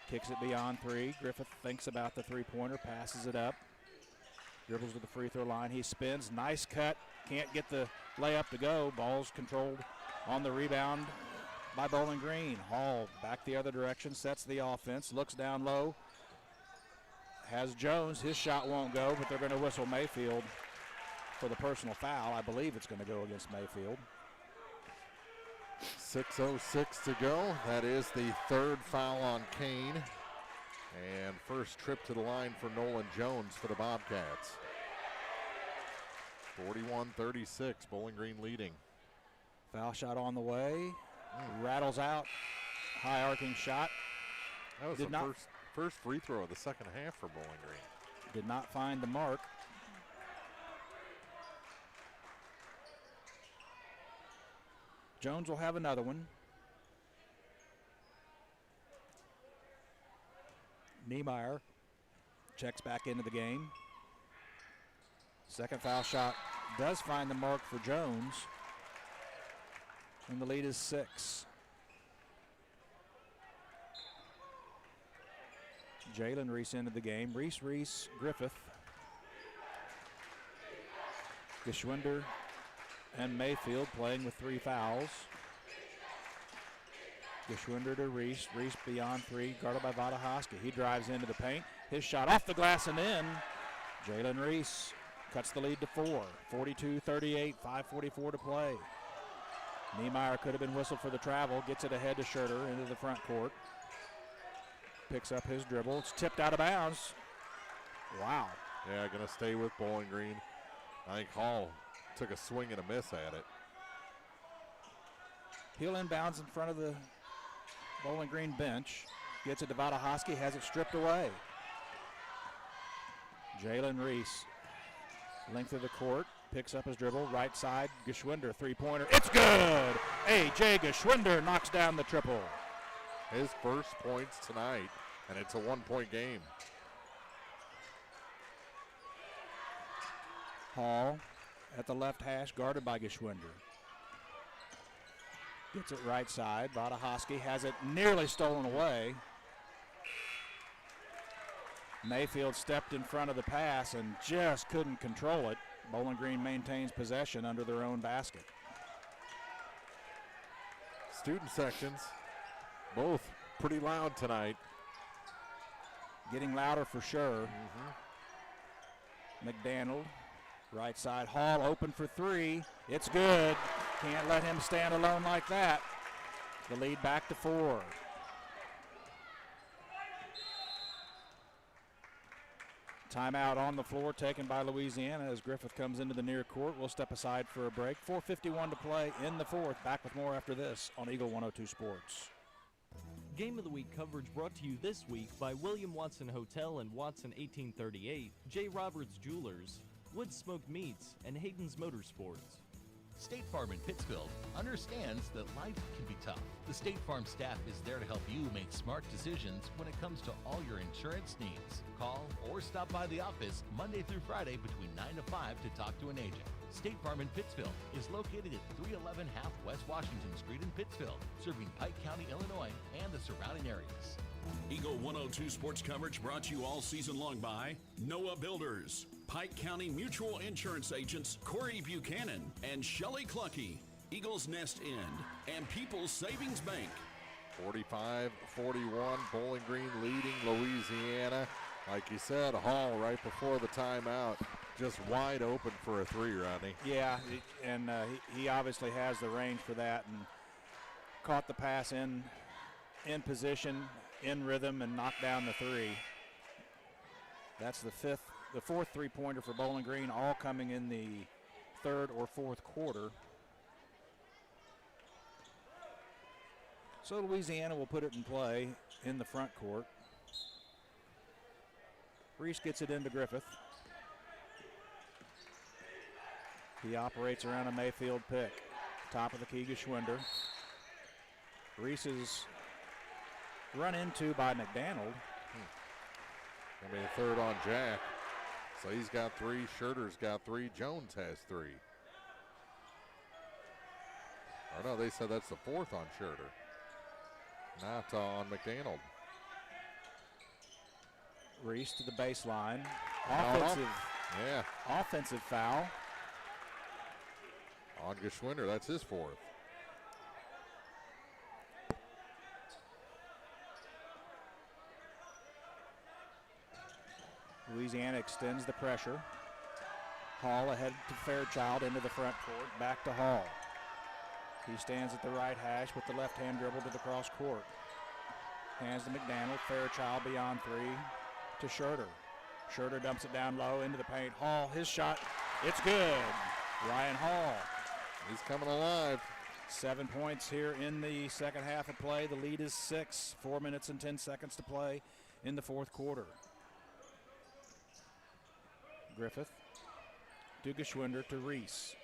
Kicks it beyond 3. Griffith thinks about the three-pointer, passes it up. Dribbles to the free throw line. He spins. Nice cut. Can't get the layup to go. Ball's controlled on the rebound by Bowling Green. Hall back the other direction, sets the offense, looks down low. Has Jones. His shot won't go, but they're going to whistle Mayfield for the personal foul. I believe it's going to go against Mayfield. 6:06 to go. That is the third foul on Kane. And first trip to the line for Nolan Jones for the Bobcats. 41-36, Bowling Green leading. Foul shot on the way. Rattles out. High arcing shot. That was the first free throw of the second half for Bowling Green. Did not find the mark. Jones will have another one. Niemeyer checks back into the game. Second foul shot does find the mark for Jones. And the lead is 6. Jalen Reese into the game. Reese, Griffith, Geschwinder, and Mayfield playing with 3 fouls. Geschwinder to Reese. Reese beyond 3, guarded by Vadahoski. He drives into the paint. His shot off the glass and in. Jalen Reese cuts the lead to 4. 42-38, 5:44 to play. Niemeyer could have been whistled for the travel. Gets it ahead to Schurter into the front court. Picks up his dribble. It's tipped out of bounds. Wow. Yeah, going to stay with Bowling Green. I think Hall took a swing and a miss at it. He'll inbounds in front of the Bowling Green bench. Gets it to Vadahoski, has it stripped away. Jalen Reese, length of the court, picks up his dribble, right side, Geschwinder, three-pointer. It's good! A.J. Geschwinder knocks down the triple. His first points tonight, and it's a one-point game. Hall at the left hash, guarded by Geschwinder. Gets it right side. Vadahoski has it nearly stolen away. Mayfield stepped in front of the pass and just couldn't control it. Bowling Green maintains possession under their own basket. Student sections, both pretty loud tonight. Getting louder for sure. McDaniel, right side. Hall open for 3. It's good. Can't let him stand alone like that. The lead back to 4. Timeout on the floor taken by Louisiana as Griffith comes into the near court. We'll step aside for a break. 4:51 to play in the fourth. Back with more after this on Eagle 102 Sports. Game of the Week coverage brought to you this week by William Watson Hotel and Watson 1838, J. Roberts Jewelers, Wood Smoked Meats, and Hayden's Motorsports. State Farm in Pittsfield understands that life can be tough. The State Farm staff is there to help you make smart decisions when it comes to all your insurance needs. Call or stop by the office Monday through Friday between 9 to 5 to talk to an agent. State Farm in Pittsfield is located at 311 Half West Washington Street in Pittsfield, serving Pike County, Illinois, and the surrounding areas. Eagle 102 sports coverage brought to you all season long by Noah Builders, Pike County Mutual Insurance agents Corey Buchanan and Shelley Clucky, Eagles Nest End, and People's Savings Bank. 45-41, Bowling Green leading Louisiana. Like you said, Hall right before the timeout, just wide open for a 3, Rodney. Yeah, and he obviously has the range for that and caught the pass in position, in rhythm, and knocked down the 3. That's the fourth three-pointer for Bowling Green, all coming in the third or fourth quarter. So Louisiana will put it in play in the front court. Reese gets it into Griffith. He operates around a Mayfield pick. Top of the key, Geschwinder. Reese is run into by McDaniel. I mean, third on Jack. Slay's got 3, Schurter's got 3, Jones has 3. Or no, they said that's the 4th on Schurter, not on McDaniel. Reese to the baseline. Offensive foul. On Geschwinder, that's his 4th. Louisiana extends the pressure. Hall ahead to Fairchild into the front court. Back to Hall. He stands at the right hash with the left-hand dribble to the cross court. Hands to McDaniel. Fairchild beyond 3 to Schurter. Schurter dumps it down low into the paint. Hall, his shot, it's good. Ryan Hall. He's coming alive. 7 points here in the second half of play. The lead is 6. 4 minutes and 10 seconds to play in the fourth quarter. Griffith to Geschwinder to Reese.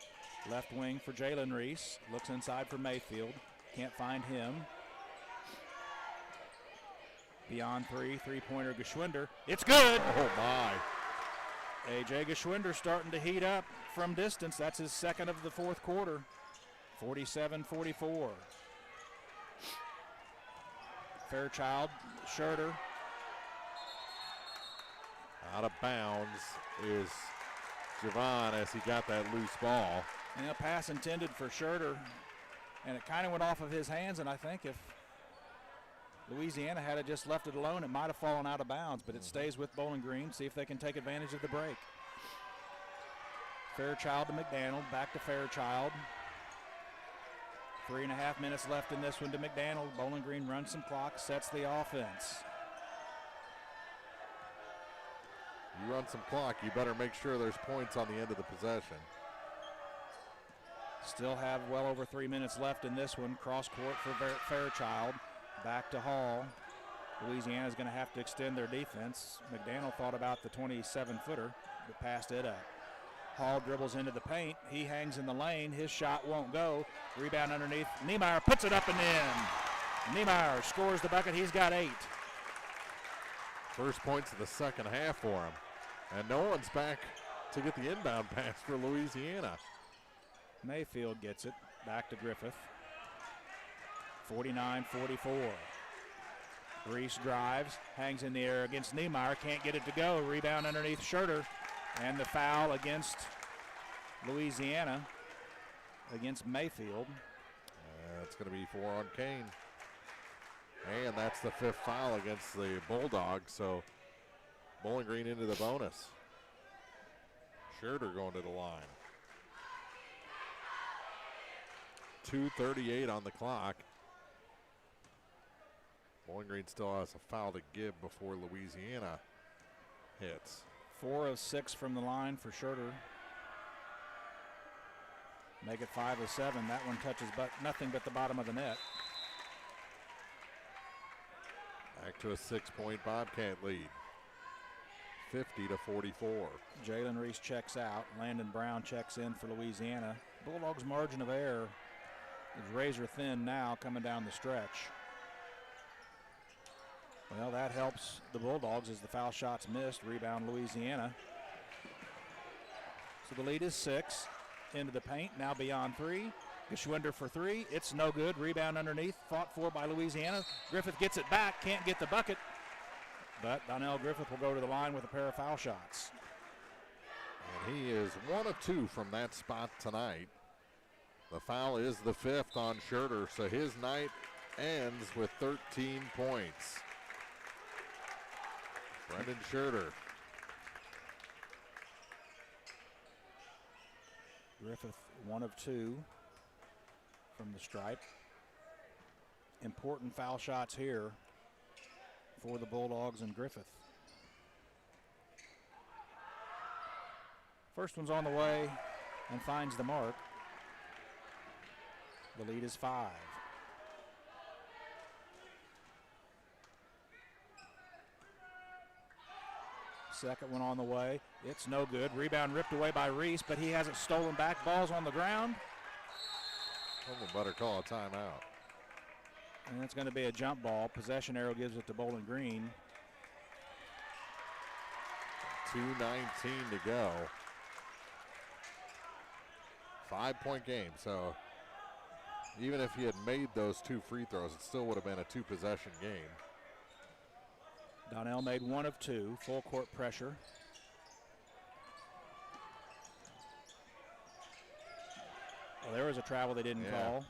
Left wing for Jalen Reese. Looks inside for Mayfield. Can't find him. Beyond 3, three-pointer Geschwinder. It's good! Oh, my. A.J. Geschwinder starting to heat up from distance. That's his second of the fourth quarter. 47-44. Fairchild, Schurter. Out of bounds is Javon as he got that loose ball. And a pass intended for Schurter, and it kind of went off of his hands, and I think if Louisiana had just left it alone, it might have fallen out of bounds, but it stays with Bowling Green. See if they can take advantage of the break. Fairchild to McDaniel, back to Fairchild. 3.5 minutes left in this one to McDaniel. Bowling Green runs some clock, sets the offense. You run some clock, you better make sure there's points on the end of the possession. Still have well over 3 minutes left in this one. Cross court for Fairchild. Back to Hall. Louisiana's going to have to extend their defense. McDaniel thought about the 27-footer, but passed it up. Hall dribbles into the paint. He hangs in the lane. His shot won't go. Rebound underneath. Niemeyer puts it up and in. Niemeyer scores the bucket. He's got 8. First points of the second half for him. And no one's back to get the inbound pass for Louisiana. Mayfield gets it. Back to Griffith. 49-44. Reese drives, hangs in the air against Niemeyer, can't get it to go. Rebound underneath Schurter, and the foul against Louisiana, against Mayfield. It's going to be 4 on Kane. And that's the 5th foul against the Bulldogs, so Bowling Green into the bonus. Schurter going to the line. 2:38 on the clock. Bowling Green still has a foul to give before Louisiana hits. 4 of 6 from the line for Schurter. Make it 5 of 7. That one touches nothing but the bottom of the net. Back to a 6-point Bobcat lead. 50-44. Jalen Reese checks out. Landon Brown checks in for Louisiana. Bulldogs' margin of error is razor thin now coming down the stretch. Well, that helps the Bulldogs as the foul shots missed. Rebound Louisiana. So the lead is 6. Into the paint, now beyond 3. Geschwinder for 3. It's no good. Rebound underneath, fought for by Louisiana. Griffith gets it back, can't get the bucket. But Donnell Griffith will go to the line with a pair of foul shots. And he is 1 of 2 from that spot tonight. The foul is the 5th on Schurter, so his night ends with 13 points. Brendan Schurter. Griffith 1 of 2 from the stripe. Important foul shots here for the Bulldogs and Griffith. First one's on the way and finds the mark. The lead is 5. Second one on the way. It's no good. Rebound ripped away by Reese, but he has it stolen back. Ball's on the ground. Someone better call a timeout. And it's going to be a jump ball. Possession arrow gives it to Bowling Green. 2:19 to go. 5-point game. So even if he had made those 2 free throws, it still would have been a 2-possession game. Donnell made 1 of 2, full court pressure. Well, there was a travel they didn't call.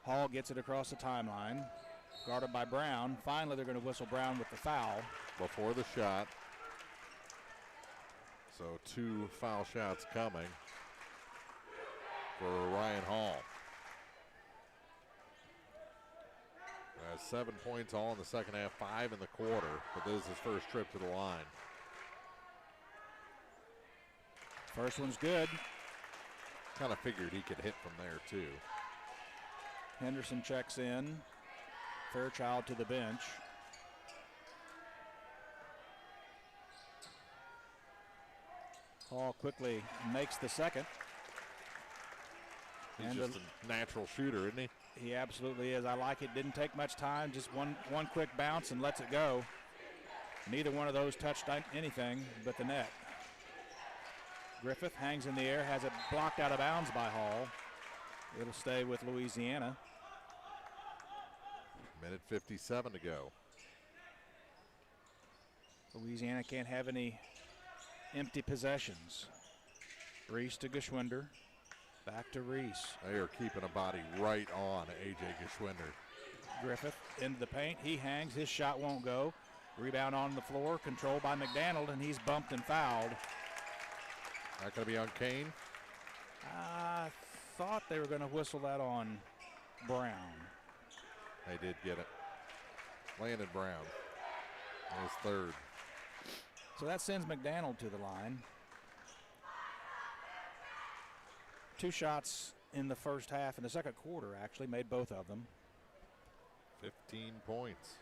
Hall gets it across the timeline, guarded by Brown. Finally, they're going to whistle Brown with the foul. Before the shot. So 2 foul shots coming for Ryan Hall. Has 7 points all in the second half, 5 in the quarter, but this is his first trip to the line. First one's good. Kind of figured he could hit from there too. Henderson checks in. Fairchild to the bench. Hall quickly makes the second. He's just a natural shooter, isn't he? He absolutely is. I like it. Didn't take much time. Just one quick bounce and lets it go. Neither one of those touched anything but the net. Griffith hangs in the air, has it blocked out of bounds by Hall. It'll stay with Louisiana. Minute 57 to go. Louisiana can't have any empty possessions. Reese to Geschwinder. Back to Reese. They are keeping a body right on A.J. Geschwinder. Griffith into the paint. He hangs. His shot won't go. Rebound on the floor. Controlled by McDaniel, and he's bumped and fouled. Not going to be on Kane? I thought they were going to whistle that on Brown. They did get it. Landon Brown on his third. So that sends McDaniel to the line. 2 shots in the first half, in the second quarter actually, made both of them. 15 points.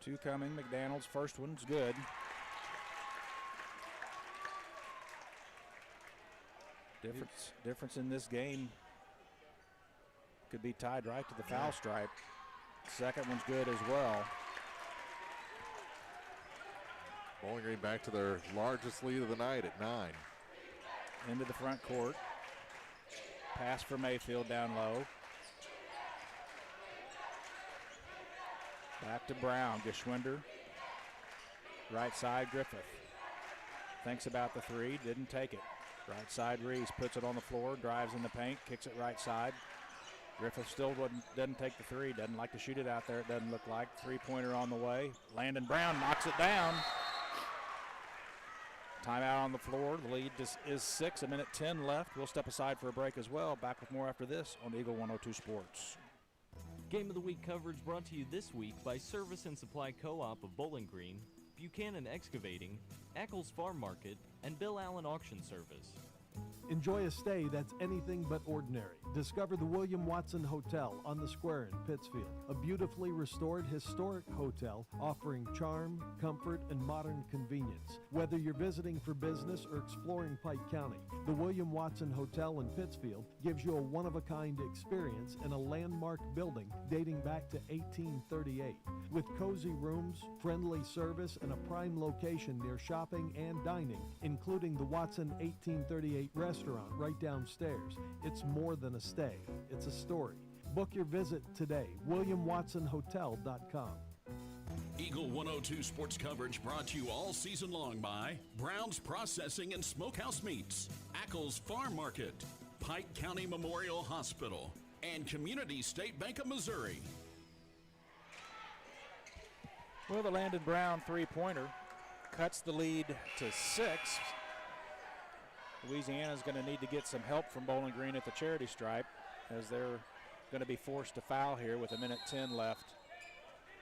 Two coming. McDaniel's first one's good. Difference in this game could be tied right to the foul stripe. Second one's good as well. Bowling Green back to their largest lead of the night at 9. Into the front court. Pass for Mayfield down low. Back to Brown. Geschwinder. Right side, Griffith. Thinks about the three. Didn't take it. Right side, Reese puts it on the floor. Drives in the paint. Kicks it right side. Griffith still doesn't take the three. Doesn't like to shoot it out there, it doesn't look like. Three-pointer on the way. Landon Brown knocks it down. Timeout on the floor. The lead is 6. 1:10 left. We'll step aside for a break as well. Back with more after this on Eagle 102 Sports. Game of the Week coverage brought to you this week by Service and Supply Co-op of Bowling Green, Buchanan Excavating, Eccles Farm Market, and Bill Allen Auction Service. Enjoy a stay that's anything but ordinary. Discover the William Watson Hotel on the Square in Pittsfield, a beautifully restored historic hotel offering charm, comfort, and modern convenience. Whether you're visiting for business or exploring Pike County, the William Watson Hotel in Pittsfield gives you a one-of-a-kind experience in a landmark building dating back to 1838. With cozy rooms, friendly service, and a prime location near shopping and dining, including the Watson 1838 restaurant right downstairs. It's more than a stay, it's a story. Book your visit today, WilliamWatsonHotel.com. Eagle 102 sports coverage brought to you all season long by Brown's Processing and Smokehouse Meats, Ackles Farm Market, Pike County Memorial Hospital, and Community State Bank of Missouri. Well, the Landon Brown three-pointer cuts the lead to 6. Louisiana's going to need to get some help from Bowling Green at the charity stripe, as they're going to be forced to foul here with 1:10 left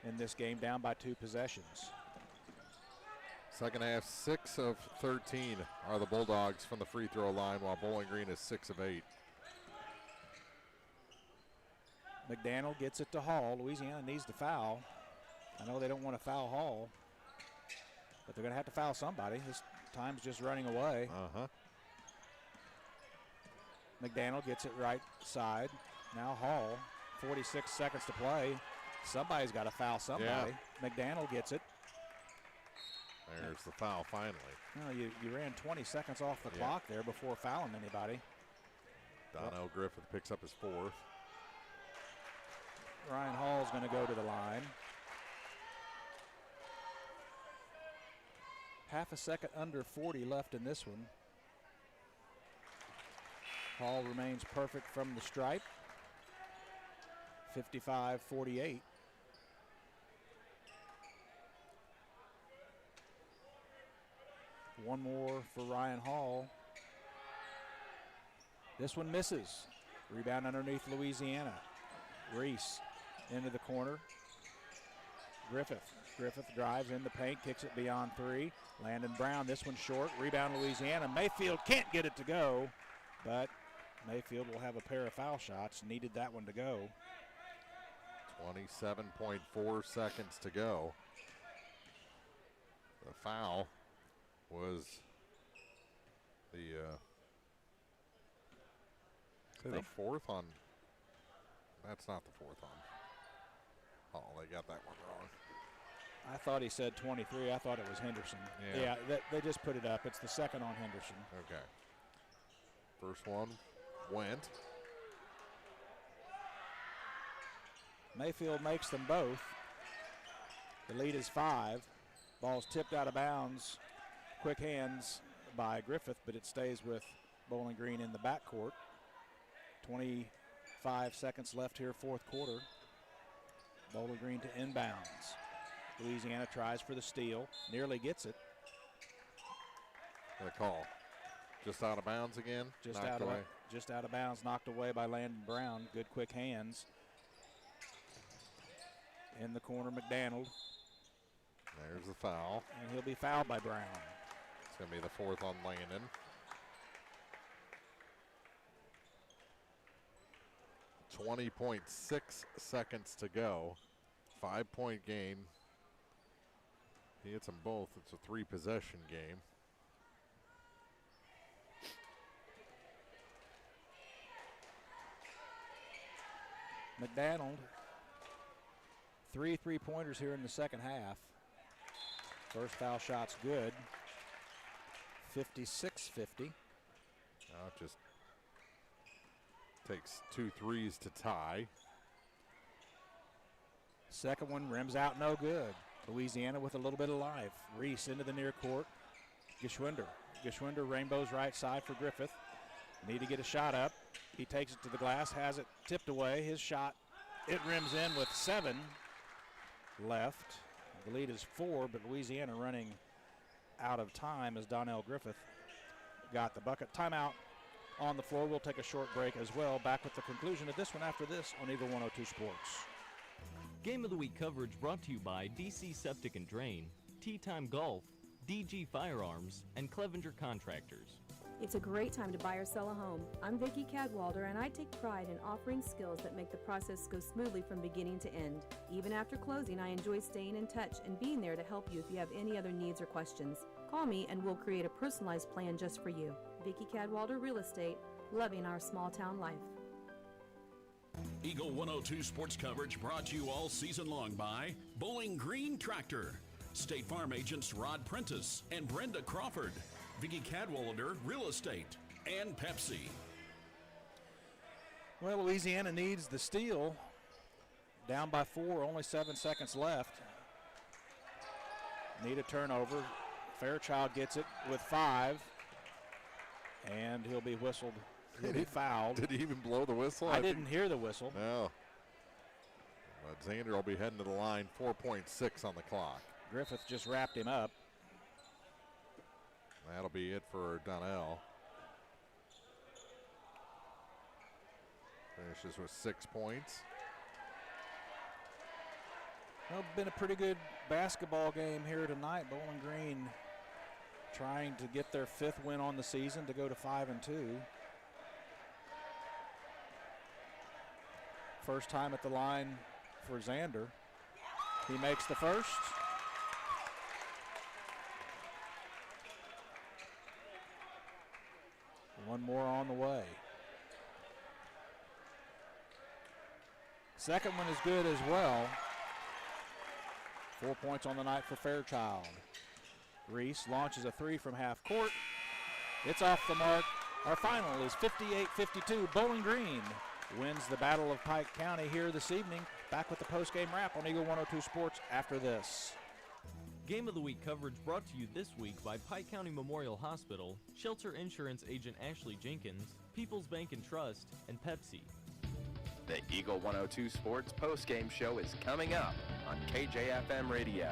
in this game, down by 2 possessions. Second half, 6 of 13 are the Bulldogs from the free throw line, while Bowling Green is 6 of 8. McDaniel gets it to Hall. Louisiana needs to foul. I know they don't want to foul Hall, but they're going to have to foul somebody. This time's just running away. McDaniel gets it right side. Now Hall, 46 seconds to play. Somebody's got to foul somebody. Yeah. McDaniel gets it. There's the foul finally. Well, you ran 20 seconds off the clock there before fouling anybody. Donnell Griffith picks up his fourth. Ryan Hall's going to go to the line. Half a second under 40 left in this one. Hall remains perfect from the stripe. 55-48. One more for Ryan Hall. This one misses. Rebound underneath Louisiana. Reese into the corner. Griffith drives in the paint, kicks it beyond three. Landon Brown, this one short. Rebound Louisiana. Mayfield can't get it to go, but Mayfield will have a pair of foul shots. Needed that one to go. 27.4 seconds to go. The foul was the fourth on. That's not the fourth on. Oh, they got that one wrong. I thought he said 23. I thought it was Henderson. Yeah, they just put it up. It's the second on Henderson. Okay. First one went. Mayfield makes them both. The lead is 5. Ball's tipped out of bounds. Quick hands by Griffith, but it stays with Bowling Green in the backcourt. 25 seconds left here, fourth quarter. Bowling Green to inbounds. Louisiana tries for the steal, nearly gets it. The call. Just out of bounds again. Just out of bounds, knocked away by Landon Brown. Good quick hands. In the corner, McDaniel. There's the foul. And he'll be fouled by Brown. It's going to be the fourth on Landon. .6 seconds to go. 5-point game. He hits them both. It's a 3-possession game. McDaniel, 3 3-pointers here in the second half. First foul shot's good. 56-50. Now it just takes 2 threes to tie. Second one rims out, no good. Louisiana with a little bit of life. Reese into the near court. Geschwinder rainbows right side for Griffith. Need to get a shot up. He takes it to the glass, has it tipped away. His shot, it rims in with 7 left. The lead is 4, but Louisiana running out of time as Donnell Griffith got the bucket. Timeout on the floor. We'll take a short break as well. Back with the conclusion of this one after this on Eagle 102 Sports. Game of the Week coverage brought to you by DC Septic and Drain, Tea Time Golf, DG Firearms, and Clevenger Contractors. It's a great time to buy or sell a home. I'm Vicki Cadwalder, and I take pride in offering skills that make the process go smoothly from beginning to end. Even after closing, I enjoy staying in touch and being there to help you if you have any other needs or questions. Call me and we'll create a personalized plan just for you. Vicki Cadwalder Real Estate, loving our small town life. Eagle 102 sports coverage brought to you all season long by Bowling Green Tractor, State Farm agents Rod Prentice and Brenda Crawford, Vicki Cadwalder Real Estate, and Pepsi. Well, Louisiana needs the steal. Down by 4, only 7 seconds left. Need a turnover. Fairchild gets it with 5, and he'll be whistled. He'll be fouled. Did he even blow the whistle? I didn't hear the whistle. No. But Xander will be heading to the line, 4.6 on the clock. Griffith just wrapped him up. That'll be it for Donnell. Finishes with 6 points. Well, been a pretty good basketball game here tonight. Bowling Green trying to get their 5th win on the season to go to 5-2. First time at the line for Xander. He makes the first. One more on the way. Second one is good as well. 4 points on the night for Fairchild. Reese launches a three from half court. It's off the mark. Our final is 58-52. Bowling Green wins the Battle of Pike County here this evening. Back with the post-game wrap on Eagle 102 Sports after this. Game of the Week coverage brought to you this week by Pike County Memorial Hospital, Shelter Insurance Agent Ashley Jenkins, People's Bank and Trust, and Pepsi. The Eagle 102 Sports postgame show is coming up on KJFM Radio.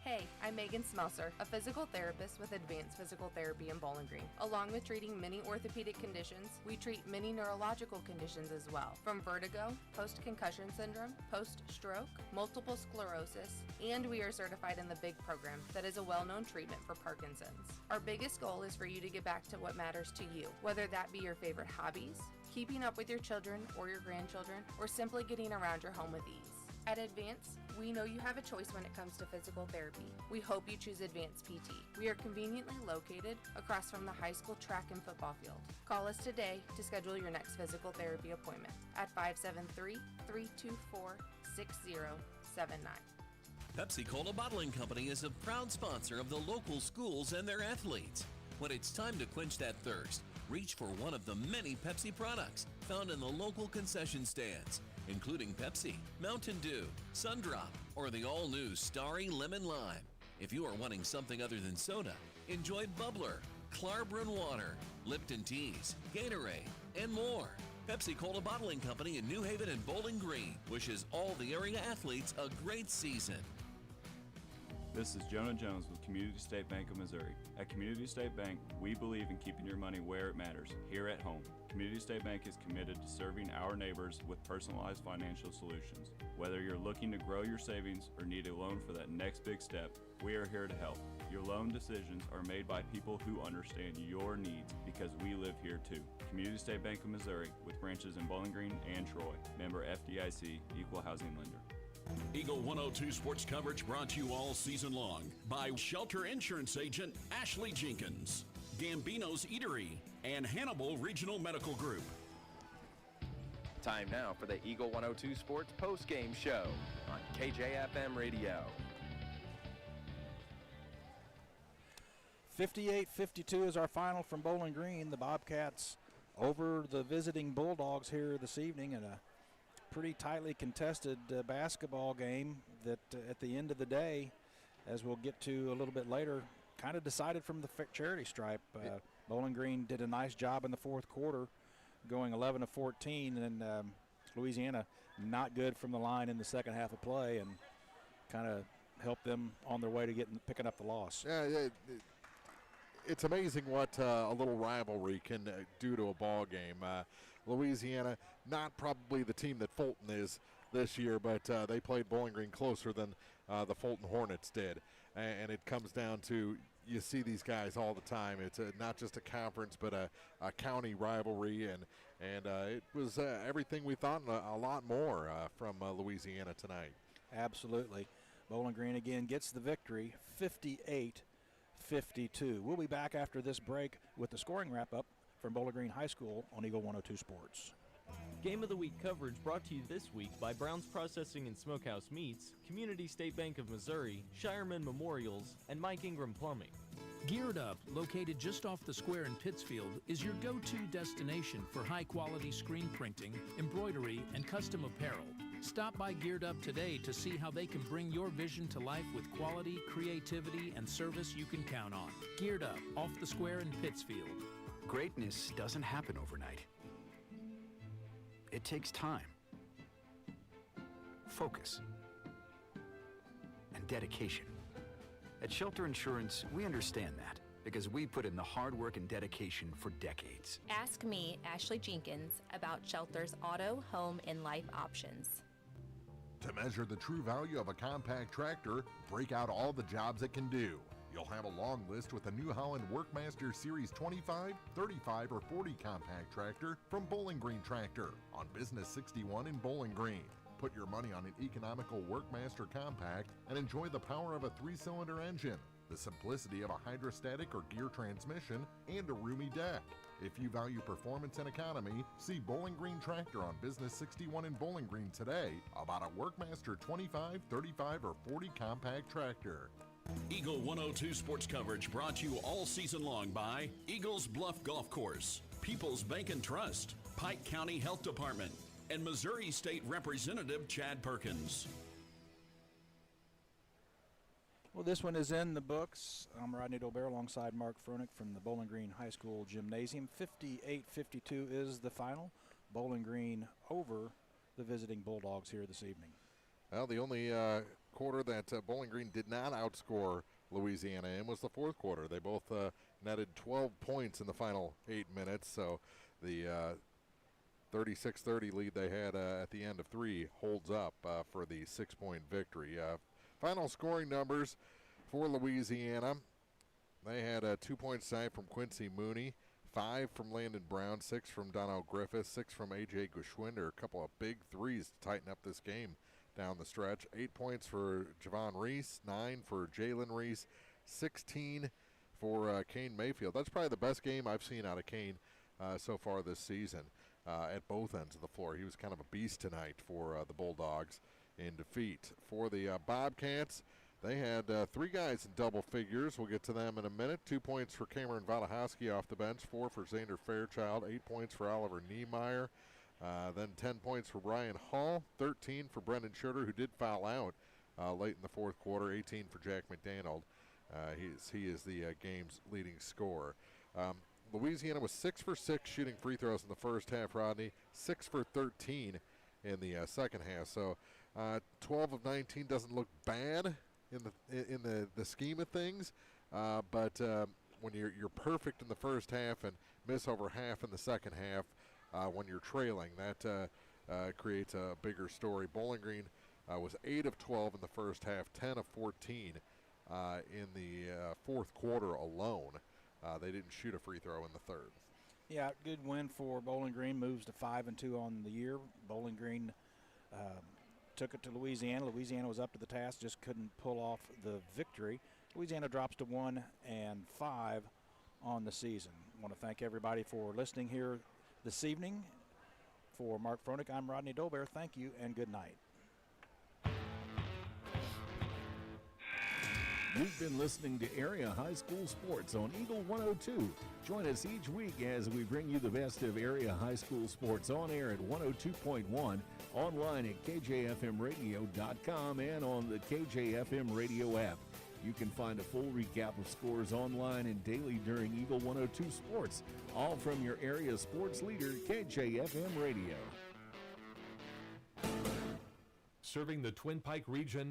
Hey, I'm Megan Smelser, a physical therapist with Advanced Physical Therapy in Bowling Green. Along with treating many orthopedic conditions, we treat many neurological conditions as well, from vertigo, post-concussion syndrome, post-stroke, multiple sclerosis, and we are certified in the BIG program that is a well-known treatment for Parkinson's. Our biggest goal is for you to get back to what matters to you, whether that be your favorite hobbies, keeping up with your children or your grandchildren, or simply getting around your home with ease. At Advance, we know you have a choice when it comes to physical therapy. We hope you choose Advance PT. We are conveniently located across from the high school track and football field. Call us today to schedule your next physical therapy appointment at 573-324-6079. Pepsi-Cola Bottling Company is a proud sponsor of the local schools and their athletes. When it's time to quench that thirst, reach for one of the many Pepsi products found in the local concession stands, including Pepsi, Mountain Dew, Sundrop, or the all-new Starry Lemon Lime. If you are wanting something other than soda, enjoy Bubbler, Klarbrunn Water, Lipton Teas, Gatorade, and more. Pepsi-Cola Bottling Company in New Haven and Bowling Green wishes all the area athletes a great season. This is Jonah Jones with Community State Bank of Missouri. At Community State Bank, we believe in keeping your money where it matters, here at home. Community State Bank is committed to serving our neighbors with personalized financial solutions. Whether you're looking to grow your savings or need a loan for that next big step, we are here to help. Your loan decisions are made by people who understand your needs because we live here too. Community State Bank of Missouri with branches in Bowling Green and Troy. Member FDIC, Equal Housing Lender. Eagle 102 sports coverage brought to you all season long by Shelter Insurance Agent Ashley Jenkins, Gambino's Eatery, and Hannibal Regional Medical Group. Time now for the Eagle 102 Sports postgame show on KJFM Radio. 58-52 is our final from Bowling Green. The Bobcats over the visiting Bulldogs here this evening in a pretty tightly contested basketball game that at the end of the day, as we'll get to a little bit later, kind of decided from the charity stripe. Bowling Green did a nice job in the fourth quarter, going 11-14, and Louisiana not good from the line in the second half of play, and kind of helped them on their way to picking up the loss. Yeah, it's amazing what a little rivalry can do to a ball game. Louisiana, not probably the team that Fulton is this year, but they played Bowling Green closer than the Fulton Hornets did. And it comes down to, you see these guys all the time. It's not just a conference, but a county rivalry, and it was everything we thought and a lot more from Louisiana tonight. Absolutely. Bowling Green again gets the victory, 58-52. We'll be back after this break with the scoring wrap-up from Bowling Green High School on Eagle 102 Sports. Game of the Week coverage brought to you this week by Brown's Processing and Smokehouse Meats, Community State Bank of Missouri, Shireman Memorials, and Mike Ingram Plumbing. Geared Up, located just off the square in Pittsfield, is your go-to destination for high-quality screen printing, embroidery, and custom apparel. Stop by Geared Up today to see how they can bring your vision to life with quality, creativity, and service you can count on. Geared Up, off the square in Pittsfield. Greatness doesn't happen overnight. It takes time, focus, and dedication. At Shelter Insurance, we understand that because we put in the hard work and dedication for decades. Ask me, Ashley Jenkins, about Shelter's auto, home, and life options. To measure the true value of a compact tractor, break out all the jobs it can do. You'll have a long list with a New Holland Workmaster Series 25, 35, or 40 compact tractor from Bowling Green Tractor on Business 61 in Bowling Green. Put your money on an economical Workmaster compact and enjoy the power of a 3-cylinder engine. the simplicity of a hydrostatic or gear transmission, and a roomy deck. If you value performance and economy, see Bowling Green Tractor on Business 61 in Bowling Green today about a Workmaster 25, 35, or 40 compact tractor. Eagle 102 sports coverage brought to you all season long by Eagles Bluff Golf Course, People's Bank and Trust, Pike County Health Department, and Missouri State Representative Chad Perkins. Well, this one is in the books. I'm Rodney Dolbear alongside Mark Froelich from the Bowling Green High School Gymnasium. 58-52 is the final. Bowling Green over the visiting Bulldogs here this evening. Well, the only quarter that Bowling Green did not outscore Louisiana in was the fourth quarter. They both netted 12 points in the final 8 minutes, so the 36-30 lead they had at the end of 3 holds up for the 6-point victory. Final scoring numbers for Louisiana. They had 2 points tonight from Quincy Mooney, 5 from Landon Brown, 6 from Dono Griffith, 6 from A.J. Gushwinder. A couple of big threes to tighten up this game down the stretch. 8 points for Javon Reese, 9 for Jalen Reese, 16 for Kane Mayfield. That's probably the best game I've seen out of Kane so far this season at both ends of the floor. He was kind of a beast tonight for the Bulldogs in defeat. For the Bobcats, they had 3 guys in double figures. We'll get to them in a minute. 2 points for Cameron Valahowski off the bench, 4 for Xander Fairchild, 8 points for Oliver Niemeyer, then 10 points for Brian Hall, 13 for Brendan Schroeder, who did foul out late in the fourth quarter, 18 for Jack McDaniel. He is the game's leading scorer. Louisiana was 6 for 6 shooting free throws in the first half, Rodney, 6 for 13 in the second half. So 12 of 19 doesn't look bad in the scheme of things, but when you're perfect in the first half and miss over half in the second half, when you're trailing, that creates a bigger story. Bowling Green was 8 of 12 in the first half, 10 of 14 in the fourth quarter alone. They didn't shoot a free throw in the third. Yeah, good win for Bowling Green. Moves to 5-2 on the year. Bowling Green took it to Louisiana. Louisiana was up to the task, just couldn't pull off the victory. Louisiana drops to 1-5 on the season. I want to thank everybody for listening here this evening. For Mark Froelich, I'm Rodney Dolbear. Thank you and good night. You've been listening to Area High School Sports on Eagle 102. Join us each week as we bring you the best of area high school sports on air at 102.1, online at kjfmradio.com, and on the KJFM radio app. You can find a full recap of scores online and daily during Eagle 102 Sports, all from your area sports leader, KJFM Radio. Serving the Twin Pike region